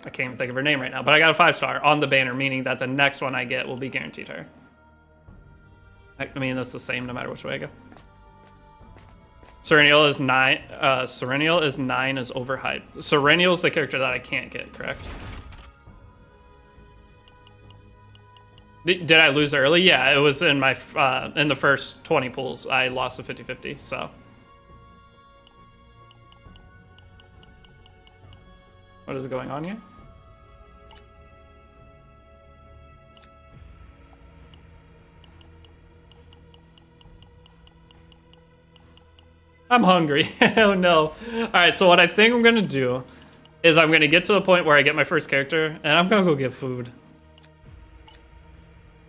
I can't even think of her name right now. But I got a 5-star on the banner, meaning that the next one I get will be guaranteed her. I mean, that's the same no matter which way I go. Serenial is 9. Serenial is 9 is overhyped. Serenial is the character that I can't get, correct? Did I lose early? Yeah, it was in my in the first 20 pulls. I lost the 50-50, so. What is going on here? I'm hungry. Oh no. Alright, so what I think I'm gonna do is I'm gonna get to the point where I get my first character and I'm gonna go get food.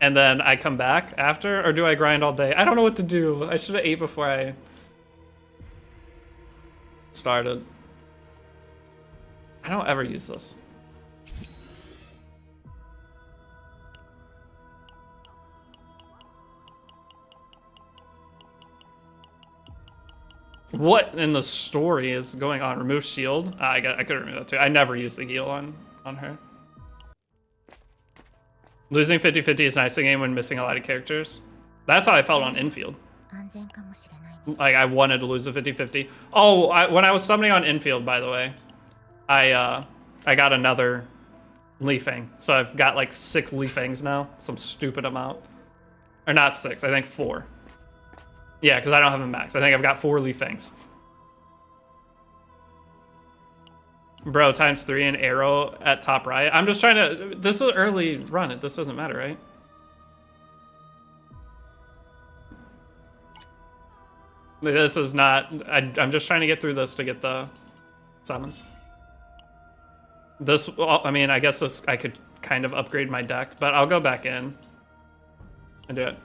And then I come back after, or do I grind all day? I don't know what to do. I should have ate before I started. I don't ever use this. What in the story is going on? Remove shield? I could remove that too. I never use the heal on her. Losing 50-50 is nice in game when missing a lot of characters. That's how I felt on infield. Like I wanted to lose a 50-50. Oh, when I was summoning on infield, by the way, I got another Lee Fang. So I've got like 6 Lee Fangs now. Some stupid amount. Or not 6, I think 4. Yeah, because I don't have a max. I think I've got 4 Lee Fangs. Bro, ×3 and arrow at top right. I'm just trying to... This is an early run. This doesn't matter, right? This is not... I'm just trying to get through this to get the summons. This... I mean, I guess this... I could kind of upgrade my deck, but I'll go back in and do it.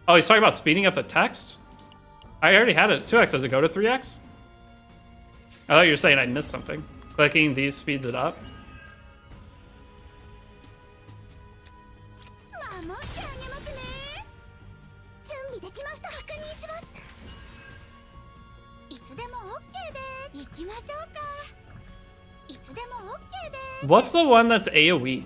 Oh, he's talking about speeding up the text? I already had it 2x. Does it go to 3x? I thought you were saying I missed something. Clicking these speeds it up. What's the one that's AoE?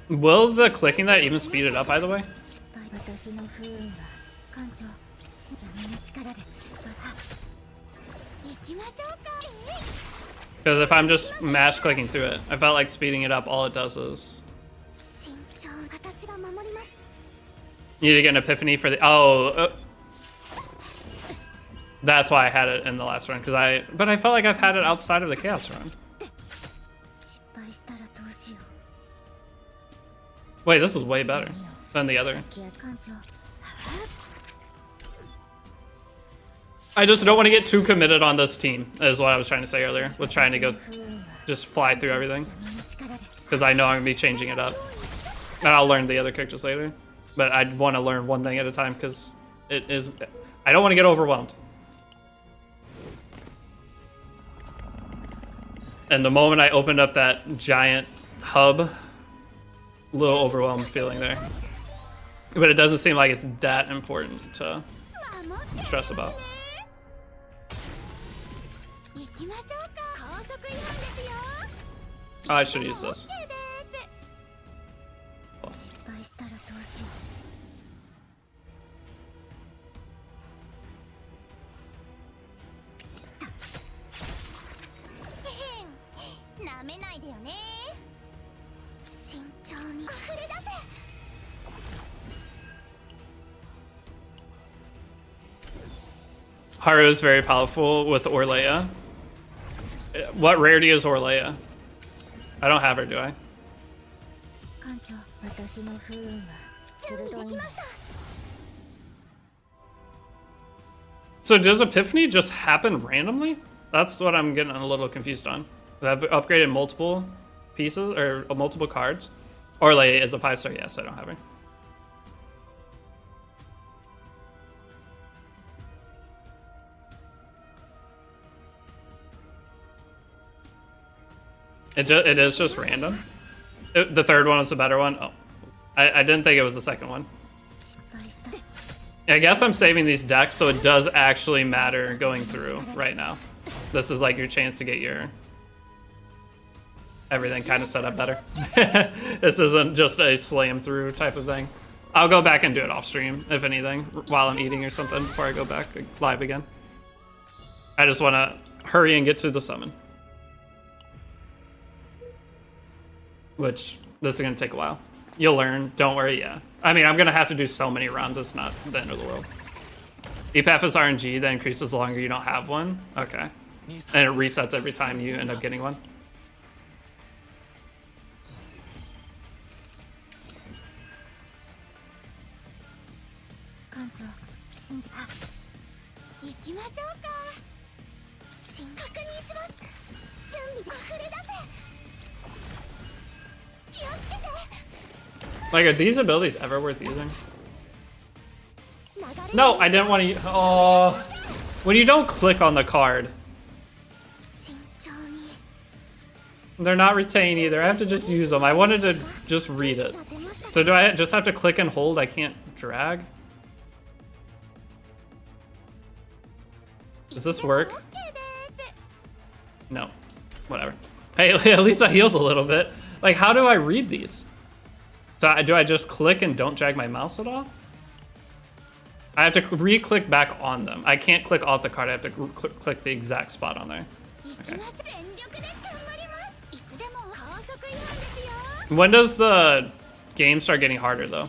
Will the clicking that even speed it up, by the way? Because if I'm just mash clicking through it, I felt like speeding it up, all it does is... You need to get an epiphany for the... That's why I had it in the last run, but I felt like I've had it outside of the chaos run. Wait, this is way better than the other. I just don't want to get too committed on this team, is what I was trying to say earlier, with trying to go just fly through everything. Because I know I'm going to be changing it up. And I'll learn the other characters later. But I want to learn one thing at a time, because it is... I don't want to get overwhelmed. And the moment I opened up that giant hub, a little overwhelmed feeling there. But it doesn't seem like it's that important to stress about. Oh, I should use this. Haru is very powerful with Orleia. What rarity is Orleia? I don't have her, do I? So does Epiphany just happen randomly? That's what I'm getting a little confused on. I've upgraded multiple pieces, or multiple cards. Orleia is a 5-star, yes, I don't have her. It is just random. The third one is the better one. Oh, I didn't think it was the second one. I guess I'm saving these decks so it does actually matter going through right now. This is like your chance to get your everything kind of set up better. This isn't just a slam through type of thing. I'll go back and do it off stream, if anything, while I'm eating or something before I go back live again. I just want to hurry and get to the summon. Which, this is going to take a while. You'll learn, don't worry, yeah. I mean, I'm going to have to do so many runs, it's not the end of the world. EPAF is RNG that increases the longer you don't have one. Okay. And it resets every time you end up getting one. Like, are these abilities ever worth using? No, I didn't want to use... Oh, when you don't click on the card. They're not retained either. I have to just use them. I wanted to just read it. So do I just have to click and hold? I can't drag? Does this work? No. Whatever. Hey, at least I healed a little bit. Like, how do I read these? So do I just click and don't drag my mouse at all? I have to re-click back on them. I can't click off the card. I have to click the exact spot on there. Okay. When does the game start getting harder, though?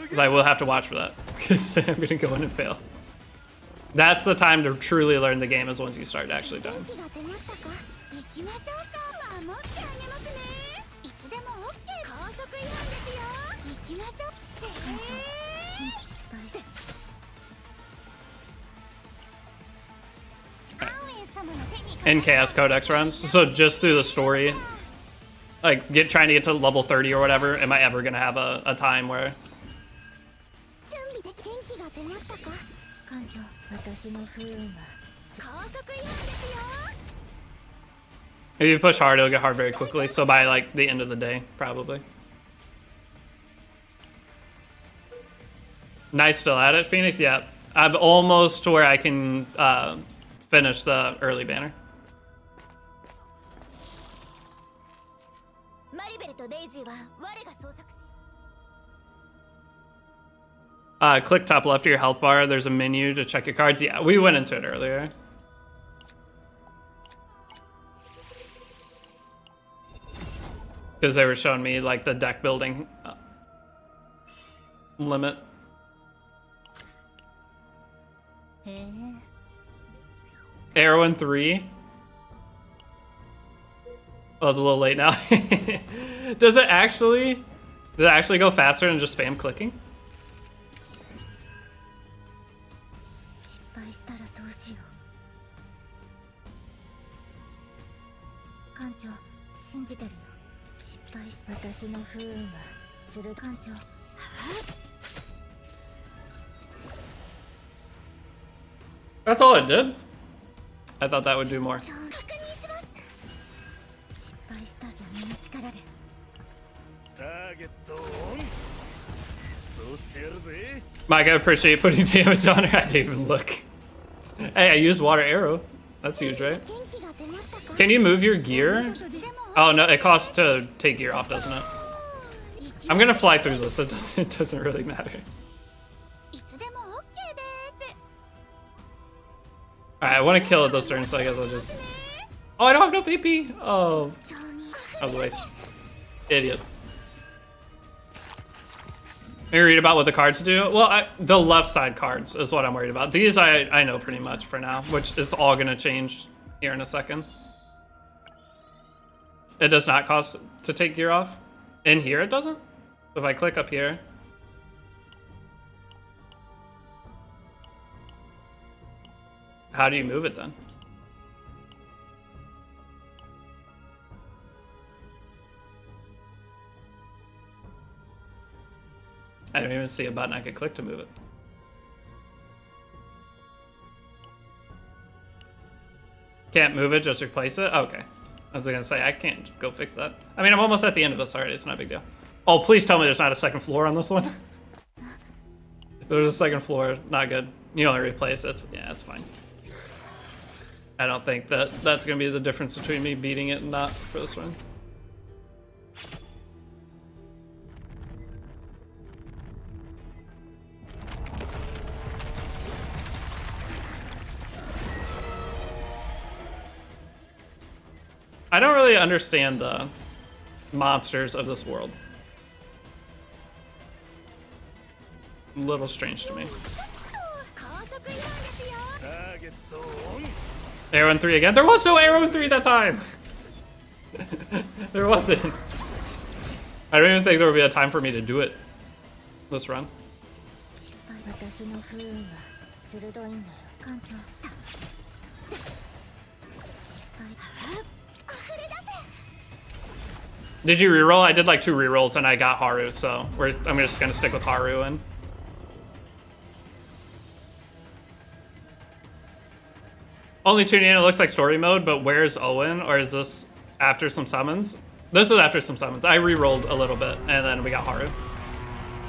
Because I will have to watch for that. Because I'm going to go in and fail. That's the time to truly learn the game, is once you start actually dying. In Chaos Codex runs, so just through the story, like trying to get to level 30 or whatever, am I ever gonna have a time where if you push hard, it'll get hard very quickly, so by like the end of the day, probably. Nice, still at it, Phoenix? Yeah, I'm almost to where I can finish the early banner. Click top left of your health bar. There's a menu to check your cards. Yeah, we went into it earlier. Because they were showing me like the deck building limit. Arrow in 3. Oh, it's a little late now. Does it actually go faster than just spam clicking? That's all it did? I thought that would do more. Mike, I appreciate putting damage on her. I didn't even look. Hey, I used water arrow. That's huge, right? Can you move your gear? Oh no, it costs to take gear off, doesn't it? I'm gonna fly through this. It doesn't really matter. Alright, I want to kill it this turn, so I guess I'll just... Oh, I don't have no VP! Oh. That was a waste. Idiot. You read about what the cards do? Well, the left side cards is what I'm worried about. These I know pretty much for now, which it's all going to change here in a second. It does not cost to take gear off. In here it doesn't? If I click up here... How do you move it then? I don't even see a button I could click to move it. Can't move it, just replace it? Okay. I was gonna say, I can't go fix that. I mean, I'm almost at the end of this already, it's not a big deal. Oh, please tell me there's not a second floor on this one. There's a second floor, not good. You only replace it, yeah, it's fine. I don't think that's gonna be the difference between me beating it and not for this one. I don't really understand the monsters of this world. A little strange to me. Arrow in 3 again. There was no arrow in 3 that time. There wasn't. I don't even think there would be a time for me to do it this run. Did you reroll? I did like 2 rerolls and I got Haru, so I'm just gonna stick with Haru and. Only tuning in, it looks like story mode, but where's Owen? Or is this after some summons? This is after some summons. I re-rolled a little bit, and then we got Haru.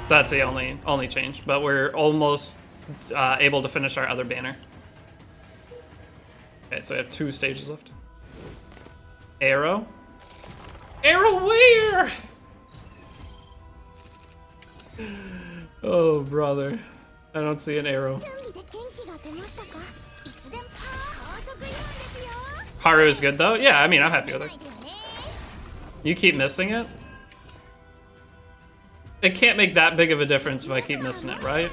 That's the only change, but we're almost able to finish our other banner. Okay, so we have 2 stages left. Arrow? Arrow where? Oh, brother. I don't see an arrow. Haru is good though? Yeah, I mean, I'm happy with it. You keep missing it? It can't make that big of a difference if I keep missing it, right?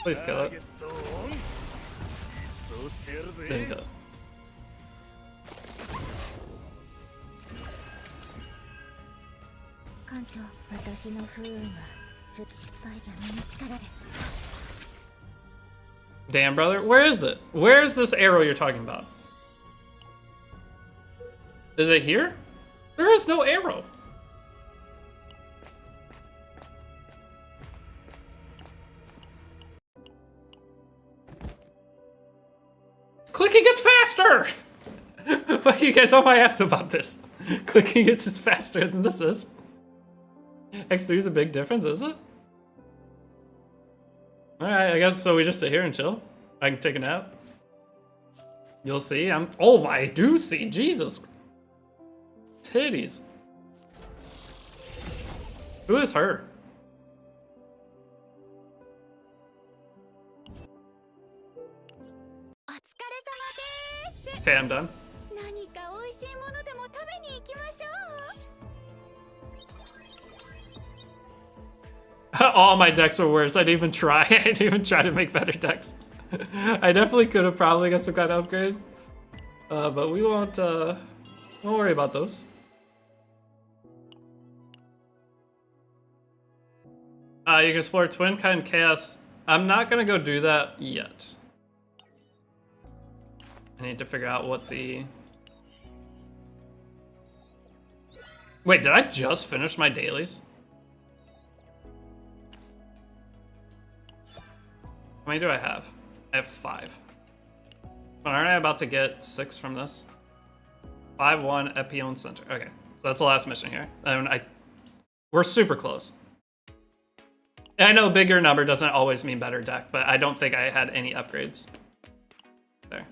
Please kill it. Didn't kill it. Damn, brother. Where is it? Where is this arrow you're talking about? Is it here? There is no arrow. Clicking gets faster! Why you guys on my ass about this? Clicking gets just faster than this is. X3 is a big difference, is it? Alright, I guess so we just sit here and chill. I can take a nap. You'll see, oh, I do see, Jesus. Titties. Who is her? Okay, I'm done. All my decks were worse. I didn't even try. I didn't even try to make better decks. I definitely could have probably got some kind of upgrade. But we won't worry about those. You can explore Twin Kind Chaos. I'm not gonna go do that yet. I need to figure out what the... Wait, did I just finish my dailies? How many do I have? I have 5. But aren't I about to get 6 from this? 5-1 Epion Center. Okay, so that's the last mission here. And we're super close. And I know bigger number doesn't always mean better deck, but I don't think I had any upgrades. There.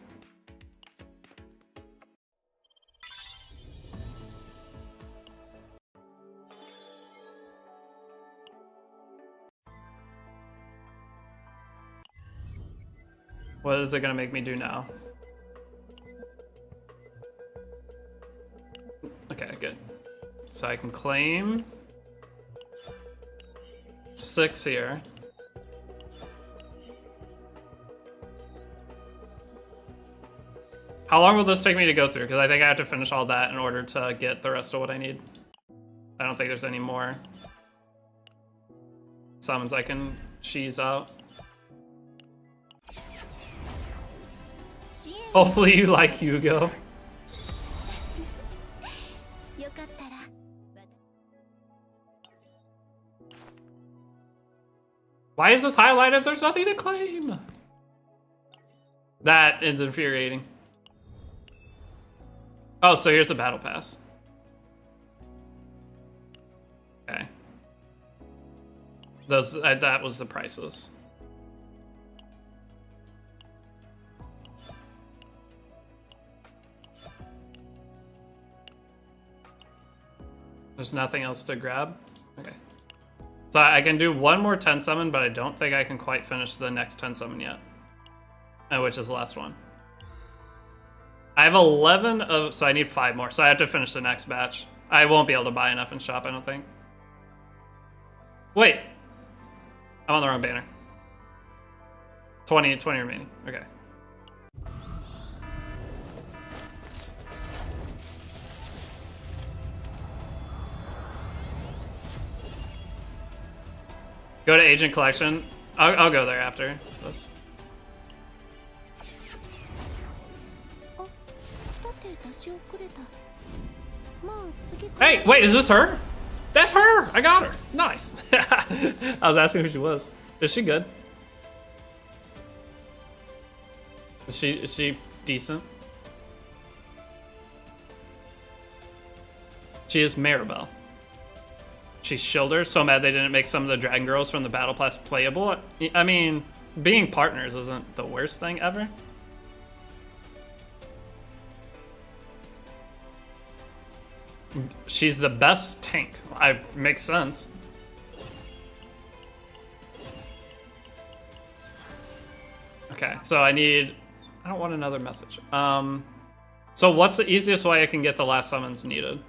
What is it gonna make me do now? Okay, good. So I can claim 6 here. How long will this take me to go through? Because I think I have to finish all that in order to get the rest of what I need. I don't think there's any more summons I can cheese out. Hopefully you like Hugo. Why is this highlighted if there's nothing to claim? That is infuriating. Oh, so here's the battle pass. Okay. That was the prices. There's nothing else to grab? Okay. So I can do one more 10 summon, but I don't think I can quite finish the next 10 summon yet. Which is the last one. I have 11 of, so I need 5 more. So I have to finish the next batch. I won't be able to buy enough in shop, I don't think. Wait. I'm on the wrong banner. 20 remaining, okay. Go to Agent Collection. I'll go there after this. Hey, wait, is this her? That's her! I got her! Nice! I was asking who she was. Is she good? Is she decent? She is Maribel. She's Shielders. So mad they didn't make some of the Dragon Girls from the Battle Pass playable. I mean, being partners isn't the worst thing ever. She's the best tank. Makes sense. Okay, so I don't want another message. So what's the easiest way I can get the last summons needed?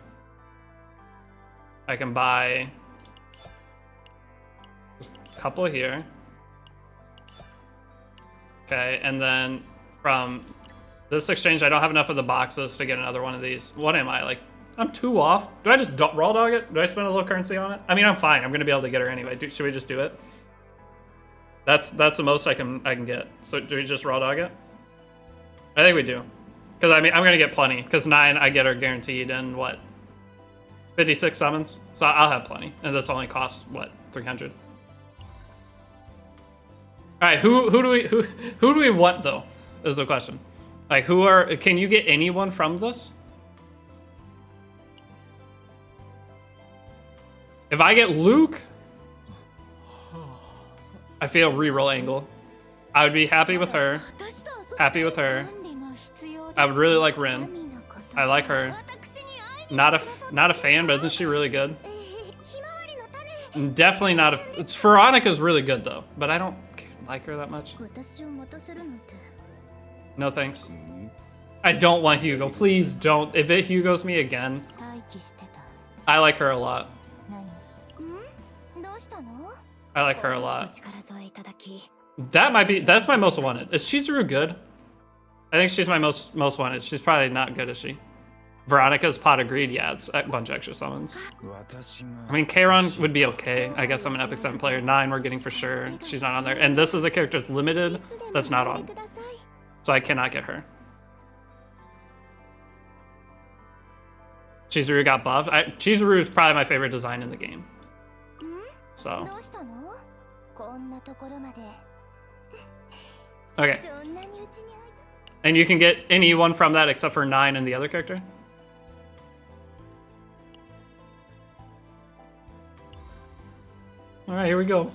I can buy a couple here. Okay, and then from this exchange, I don't have enough of the boxes to get another one of these. What am I, like I'm 2 off. Do I just raw dog it? Do I spend a little currency on it? I mean, I'm fine. I'm gonna be able to get her anyway. Should we just do it? That's the most I can get. So do we just raw dog it? I think we do. Because I mean, I'm gonna get plenty. Because 9, I get her guaranteed, and what? 56 summons. So I'll have plenty, and this only costs what? 300. All right, who do we want though? Is the question. Like, can you get anyone from this? If I get Luke, I feel reroll angle. I would be happy with her. Happy with her. I would really like Rin. I like her. Not a fan, but isn't she really good? Definitely not a. Veronica's really good though, but I don't like her that much. No thanks. I don't want Hugo. Please don't. If it Hugo's me again, I like her a lot. I like her a lot. That's my most wanted. Is Chizuru good? I think she's my most wanted. She's probably not good, is she? Veronica's Pot of Greed, yeah, it's a bunch of extra summons. I mean, Kairon would be okay. I guess I'm an Epic 7 player. 9 we're getting for sure. She's not on there. And this is the character that's limited that's not on. So I cannot get her. Chizuru got buffed. Chizuru is probably my favorite design in the game. So. Okay. And you can get anyone from that except for 9 and the other character? Alright, here we go.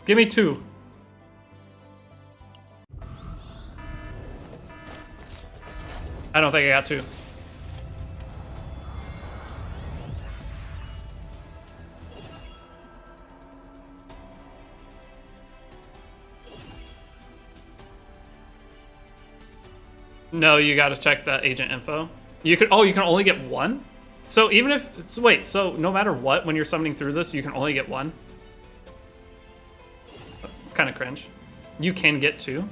Give me 2. I don't think I got 2. No, you gotta check the agent info. You can only get 1? So even if, wait, so no matter what, when you're summoning through this, you can only get 1? It's kind of cringe. You can get 2. All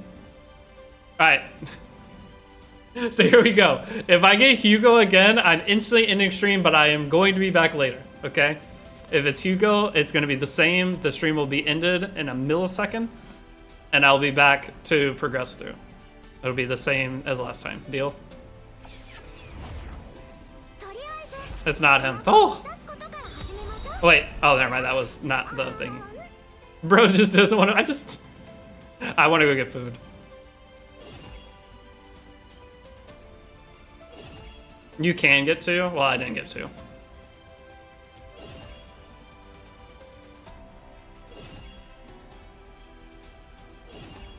right. So here we go. If I get Hugo again, I'm instantly ending stream, but I am going to be back later, okay? If it's Hugo, it's gonna be the same. The stream will be ended in a millisecond, and I'll be back to progress through. It'll be the same as last time. Deal? It's not him. Oh! Wait. Oh, never mind. That was not the thing. Bro just doesn't want to... I want to go get food. You can get 2? Well, I didn't get 2.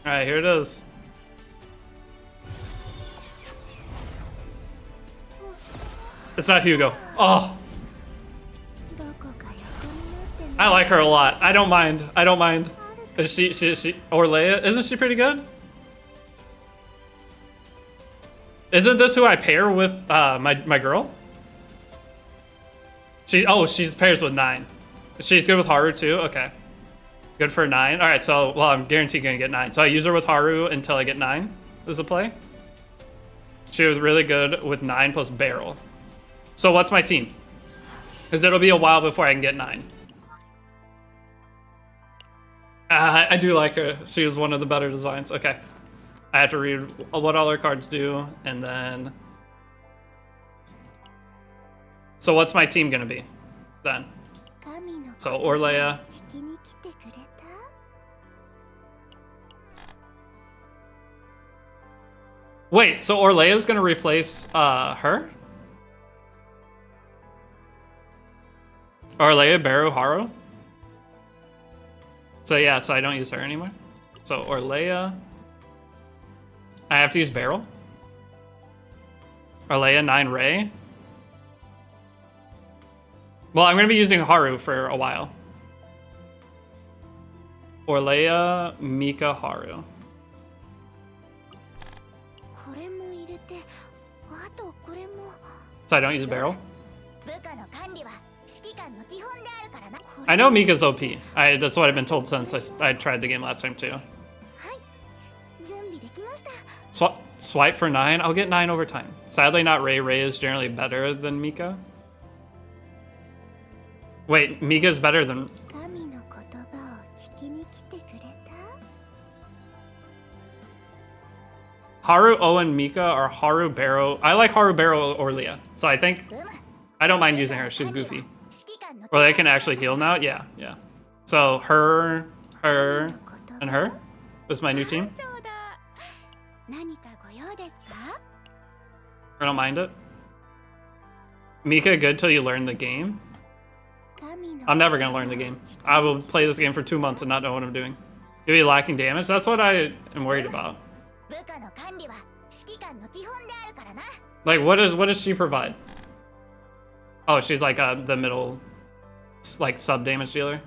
Alright, here it is. It's not Hugo. Oh. I like her a lot. I don't mind. I don't mind. Is she Orleia? Isn't she pretty good? Isn't this who I pair with my girl? She's pairs with 9. She's good with Haru too? Okay. Good for 9. Alright, so well I'm guaranteed gonna get 9. So I use her with Haru until I get 9 is the play. She was really good with 9 plus barrel. So what's my team? Because it'll be a while before I can get 9. I do like her. She was one of the better designs. Okay. I have to read what all her cards do, and then... So what's my team gonna be, then? So Orleia. Wait, so Orleia's gonna replace her? Orleia, Baru, Haru? So yeah, so I don't use her anymore. So Orleia. I have to use Barrel. Orleia, 9 Ray. Well, I'm gonna be using Haru for a while. Orleia, Mika, Haru. So I don't use Barrel? I know Mika's OP. That's what I've been told since I tried the game last time too. Swipe for 9. I'll get 9 over time. Sadly, not Ray. Ray is generally better than Mika. Wait, Mika's better than... Haru, Owen, Mika, or Haru, Barrow. I like Haru, Barrow, or Leah. So I think I don't mind using her. She's goofy. Or they can actually heal now. Yeah, yeah. So her, and her is my new team. I don't mind it. Mika, good till you learn the game. I'm never gonna learn the game. I will play this game for 2 months and not know what I'm doing. You'll be lacking damage. That's what I am worried about. Like, what does she provide? Oh, she's like the middle, like sub damage dealer.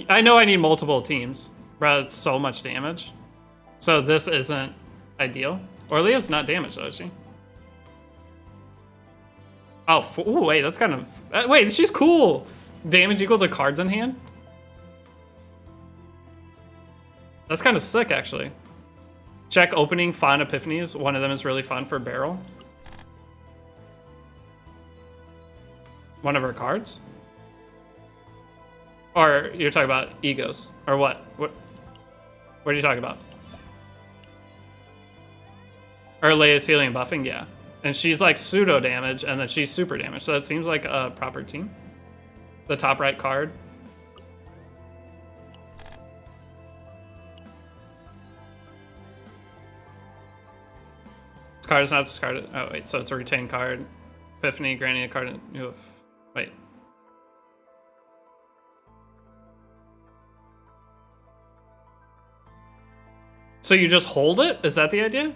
I know I need multiple teams, but it's so much damage. So this isn't ideal. Orlea's not damaged though, is she? Oh, ooh, wait, that's kind of... wait, she's cool! Damage equal to cards in hand? That's kind of sick, actually. Check opening fun epiphanies. One of them is really fun for Barrel. One of her cards? Or you're talking about egos? Or what? What are you talking about? Or Leia's healing and buffing? Yeah. And she's like pseudo damage, and then she's super damage. So that seems like a proper team. The top right card. This card is not discarded. Oh, wait. So it's a retained card. Epiphany, granting a card. Wait. So you just hold it? Is that the idea?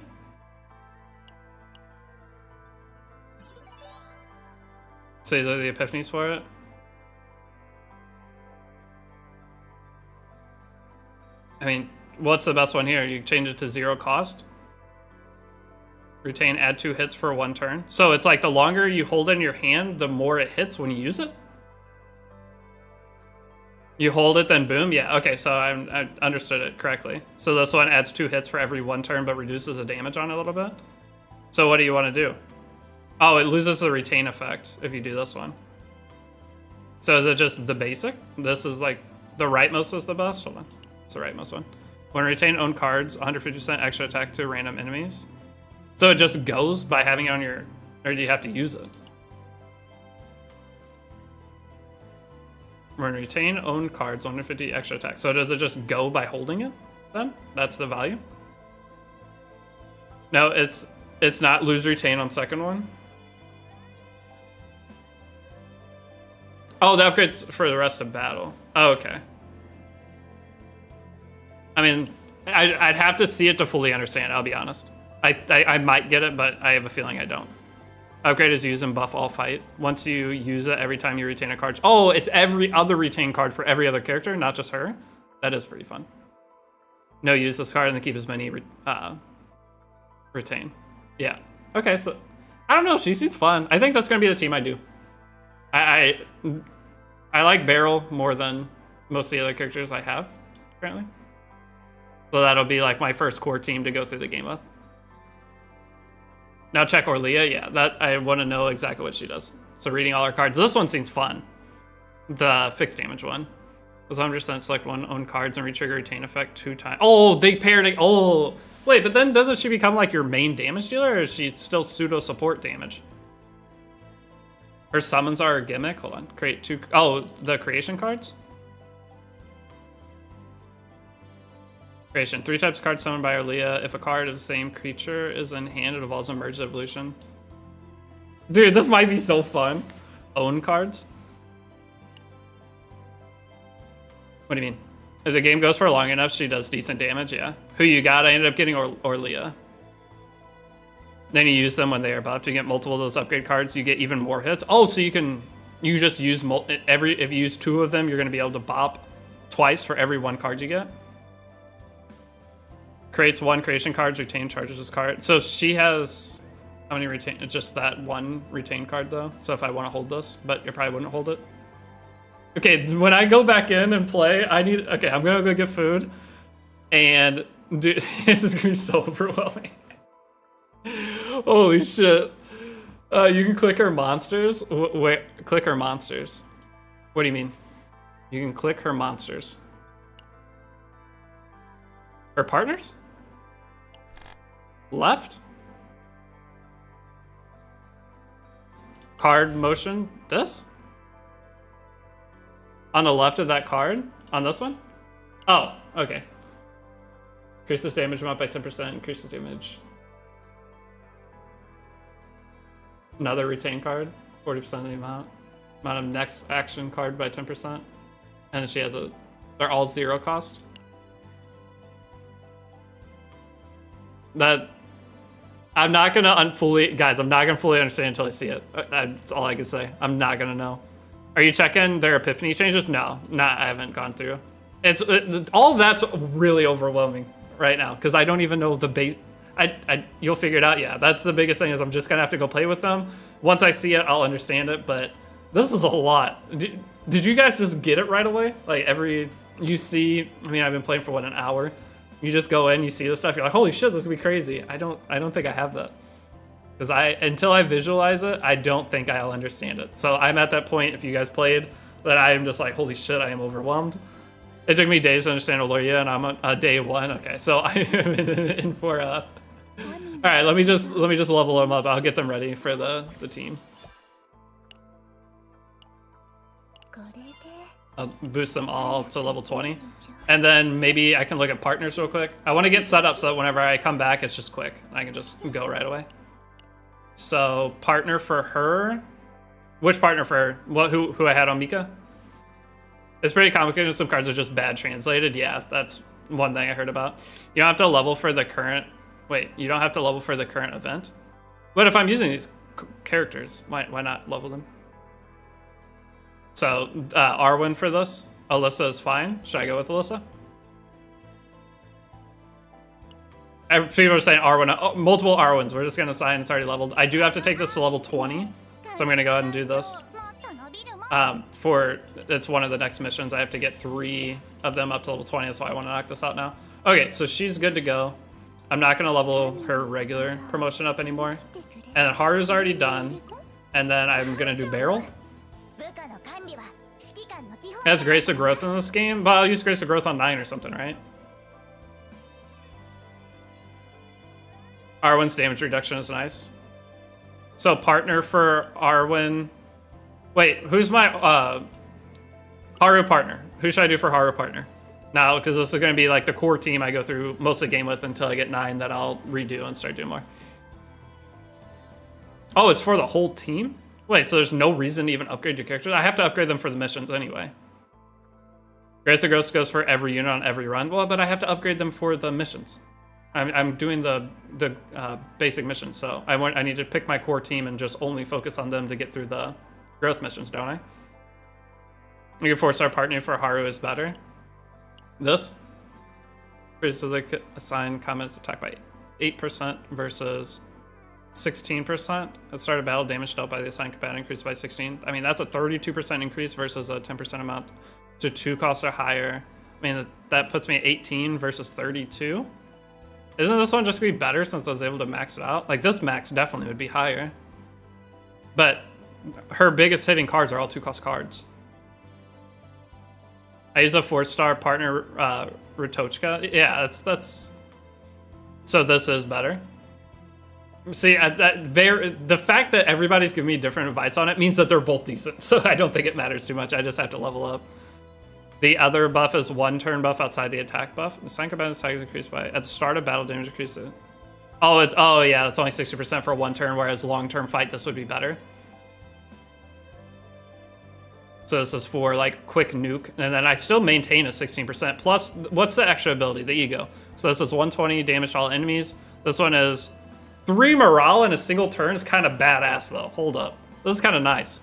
So these are the epiphanies for it? I mean, what's the best one here? You change it to 0 cost. Retain, add 2 hits for 1 turn. So it's like the longer you hold it in your hand, the more it hits when you use it? You hold it, then boom? Yeah, okay, so I understood it correctly. So this one adds 2 hits for every 1 turn, but reduces the damage on it a little bit. So what do you want to do? Oh, it loses the retain effect if you do this one. So is it just the basic? This is like, the rightmost is the best? Hold on, it's the rightmost one. When retain own cards, 150% extra attack to random enemies. So it just goes by having it on your, or do you have to use it? When retain own cards, 150 extra attack. So does it just go by holding it then? That's the value? No, it's not lose retain on second one. Oh, the upgrade's for the rest of battle. Oh, okay. I mean, I'd have to see it to fully understand, I'll be honest. I might get it, but I have a feeling I don't. Upgrade is use and buff all fight. Once you use it, every time you retain a card. Oh, it's every other retain card for every other character, not just her. That is pretty fun. No, use this card and then keep as many retain. Yeah. Okay, so I don't know. She seems fun. I think that's gonna be the team I do. I like Barrel more than most of the other characters I have currently. So that'll be like my first core team to go through the game with. Now check Orlea. Yeah, that I want to know exactly what she does. So reading all her cards. This one seems fun. The fixed damage one. Was 100% select one own cards and retrigger retain effect 2 times. Oh, they paired it. Oh, wait, but then doesn't she become like your main damage dealer, or is she still pseudo support damage? Her summons are a gimmick. Hold on. Create 2. Oh, the creation cards? Creation. 3 types of cards summoned by Orlea. If a card of the same creature is in hand, it evolves in Merged Evolution. Dude, this might be so fun. Own cards? What do you mean? If the game goes for long enough, she does decent damage, yeah. Who you got? I ended up getting Orlea. Then you use them when they are buffed. You get multiple of those upgrade cards, you get even more hits. Oh, so you just use if you use 2 of them, you're going to be able to bop twice for every 1 card you get. Creates 1 creation cards, retain charges this card. So she has how many retain? It's just that 1 retain card though. So if I want to hold this, but you probably wouldn't hold it. Okay, when I go back in and play, I'm gonna go get food, And dude, this is gonna be so overwhelming. Holy shit. You can click her monsters. Wait, click her monsters. What do you mean? You can click her monsters. Her partners? Left? Card motion? This? On the left of that card? On this one? Oh, okay. Increases damage amount by 10%, increases damage. Another retain card, 40% of the amount. Amount of next action card by 10%. And then she has a, they're all 0 cost. That, I'm not gonna guys, I'm not gonna fully understand until I see it. That's all I can say. I'm not gonna know. Are you checking their epiphany changes? No, I haven't gone through. All of that's really overwhelming right now because I don't even know the base. You'll figure it out. Yeah, that's the biggest thing is I'm just gonna have to go play with them. Once I see it, I'll understand it. But this is a lot. Did you guys just get it right away? Like you see, I mean, I've been playing for what, an hour. You just go in, you see the stuff, you're like, holy shit, this is gonna be crazy. I don't think I have that. Because until I visualize it, I don't think I'll understand it. So I'm at that point, if you guys played, that I am just like, holy shit, I am overwhelmed. It took me days to understand Aloria, and I'm on day 1. Okay, so I am in for all right, let me just level them up. I'll get them ready for the team. I'll boost them all to level 20. And then maybe I can look at partners real quick. I want to get set up so that whenever I come back, it's just quick. I can just go right away. So partner for her. Which partner for her? What? Who I had on Mika? It's pretty complicated. Some cards are just bad translated. Yeah, that's one thing I heard about. You don't have to level for the current. Wait, you don't have to level for the current event. What if I'm using these characters? Why not level them? So Arwen for this. Alyssa is fine. Should I go with Alyssa? People are saying Arwen. Multiple Arwens. We're just going to assign. It's already leveled. I do have to take this to level 20. So I'm going to go ahead and do this. It's one of the next missions. I have to get 3 of them up to level 20. That's why I want to knock this out now. Okay, so she's good to go. I'm not going to level her regular promotion up anymore. And then Haru's already done. And then I'm going to do Barrel. It has Grace of Growth in this game, but I'll use Grace of Growth on 9 or something, right? Arwen's damage reduction is nice. So partner for Arwen. Wait, who's my Haru partner? Who should I do for Haru partner? Now, because this is going to be like the core team I go through most of the game with until I get 9 that I'll redo and start doing more. Oh, it's for the whole team? Wait, so there's no reason to even upgrade your characters? I have to upgrade them for the missions anyway. Great the Ghost goes for every unit on every run. Well, but I have to upgrade them for the missions. I'm doing the basic missions, so I need to pick my core team and just only focus on them to get through the growth missions, don't I? You can 4-star partner for Haru is better. This? So they could assign comments attack by 8% versus 16%. At start of battle, damage dealt by the assigned combatant increased by 16. I mean, that's a 32% increase versus a 10% amount. So 2 costs are higher. I mean, that puts me at 18 versus 32. Isn't this one just gonna be better since I was able to max it out? Like, this max definitely would be higher. But her biggest hitting cards are all 2-cost cards. I use a 4-star partner, Ritochka. Yeah, that's. So this is better. See, the fact that everybody's giving me different advice on it means that they're both decent. So I don't think it matters too much. I just have to level up. The other buff is 1 turn buff outside the attack buff. The sign combatant's attack is increased by at the start of battle damage increases. Oh yeah, it's only 60% for 1 turn, whereas long-term fight this would be better. So this is for like quick nuke, and then I still maintain a 16%. Plus, what's the extra ability? The ego. So this is 120 damage to all enemies. This one is 3 morale in a single turn. Is kind of badass though. Hold up, this is kind of nice.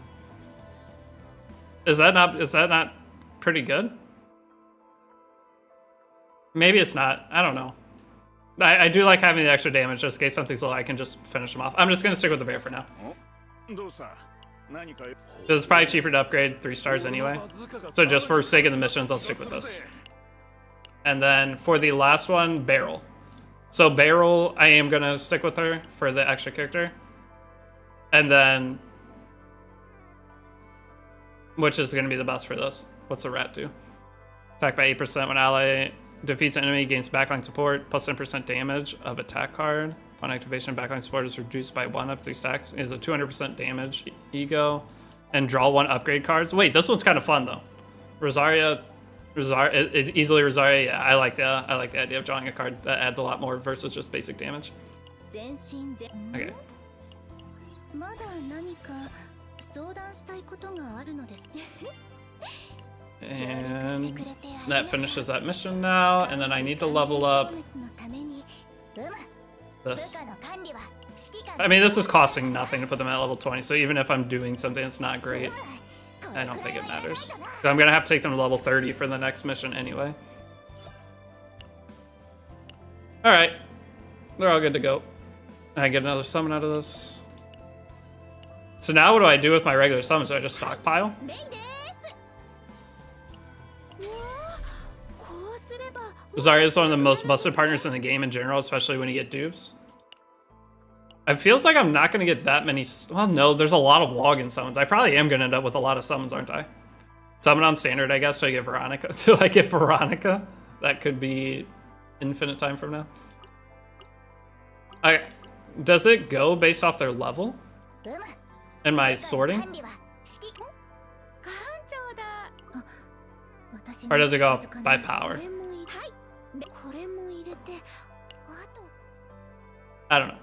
Is that not pretty good? Maybe it's not. I don't know. I do like having the extra damage just in case something's low. I can just finish them off. I'm just gonna stick with the bear for now. It's probably cheaper to upgrade 3 stars anyway. So just for sake of the missions, I'll stick with this. And then for the last one, Barrel. So Barrel, I am gonna stick with her for the extra character. And then, which is gonna be the best for this? What's the rat do? Attack by 8% when ally defeats an enemy, gains backline support, plus 10% damage of attack card. Upon activation, backline support is reduced by 1 up 3 stacks. It is a 200% damage ego. And draw 1 upgrade cards. Wait, this one's kind of fun though. Rosaria, it's easily Rosaria. Yeah, I like the idea of drawing a card that adds a lot more versus just basic damage. Okay. And that finishes that mission now, and then I need to level up this. I mean, this is costing nothing to put them at level 20, so even if I'm doing something that's not great, I don't think it matters. I'm gonna have to take them to level 30 for the next mission anyway. Alright. They're all good to go. I get another summon out of this. So now what do I do with my regular summons? Do I just stockpile? Zarya is one of the most busted partners in the game in general, especially when you get dupes. It feels like I'm not going to get that many... Well, no, there's a lot of login summons. I probably am going to end up with a lot of summons, aren't I? Summon on standard, I guess, till I get Veronica. Till I get Veronica. That could be infinite time from now. Okay. Does it go based off their level? And my sorting? Or does it go by power? I don't know.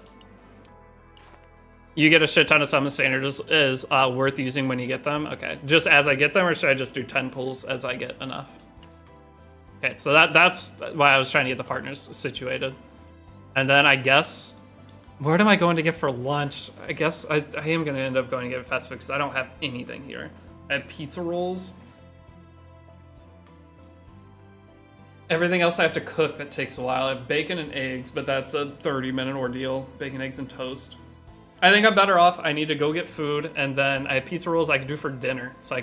You get a shit ton of summon standard is worth using when you get them. Okay, just as I get them, or should I just do 10 pulls as I get enough? Okay, so that's why I was trying to get the partners situated. And then I guess, where am I going to get for lunch? I guess I am going to end up going to get fast food because I don't have anything here. I have pizza rolls. Everything else I have to cook that takes a while. I have bacon and eggs, but that's a 30-minute ordeal. Bacon, eggs, and toast. I think I'm better off. I need to go get food, and then I have pizza rolls I could do for dinner. So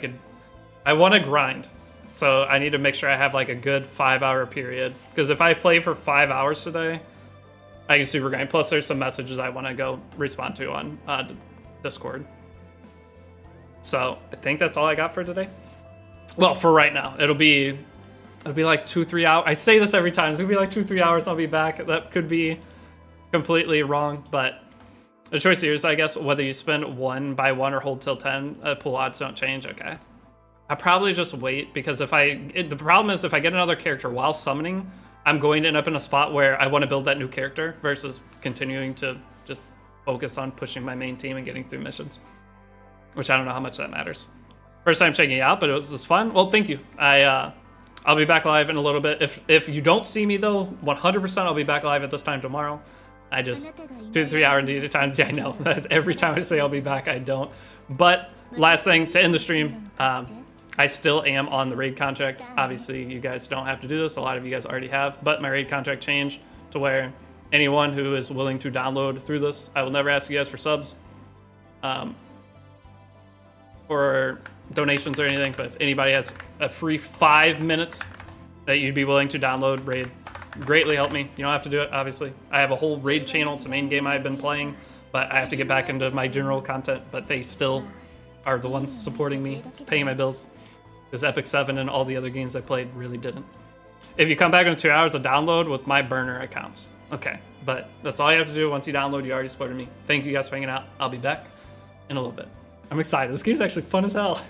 I want to grind. So I need to make sure I have like a good 5-hour period. Because if I play for 5 hours today, I can super grind. Plus there's some messages I want to go respond to on Discord. So I think that's all I got for today. Well, for right now. It'll be like 2-3 hours. I say this every time. It's gonna be like 2-3 hours. I'll be back. That could be completely wrong, but the choice here is, I guess, whether you spend 1 by 1 or hold till 10. Pool odds don't change. Okay. I'll probably just wait because the problem is if I get another character while summoning, I'm going to end up in a spot where I want to build that new character versus continuing to just focus on pushing my main team and getting through missions, which I don't know how much that matters. First time checking it out, but it was fun. Well, thank you. I'll be back live in a little bit. If you don't see me though, 100% I'll be back live at this time tomorrow. I just 2 to 3 hour indeed times. Yeah, I know. Every time I say I'll be back, I don't. But last thing to end the stream, I still am on the raid contract. Obviously, you guys don't have to do this. A lot of you guys already have. But my raid contract changed to where anyone who is willing to download through this, I will never ask you guys for subs or donations or anything. But if anybody has a free 5 minutes that you'd be willing to download raid, greatly help me. You don't have to do it, obviously. I have a whole raid channel. It's the main game I've been playing, but I have to get back into my general content. But they still are the ones supporting me, paying my bills. Because Epic 7 and all the other games I played really didn't. If you come back in 2 hours of download with my burner accounts. Okay, but that's all you have to do. Once you download, you already supported me. Thank you guys for hanging out. I'll be back in a little bit. I'm excited. This game's actually fun as hell.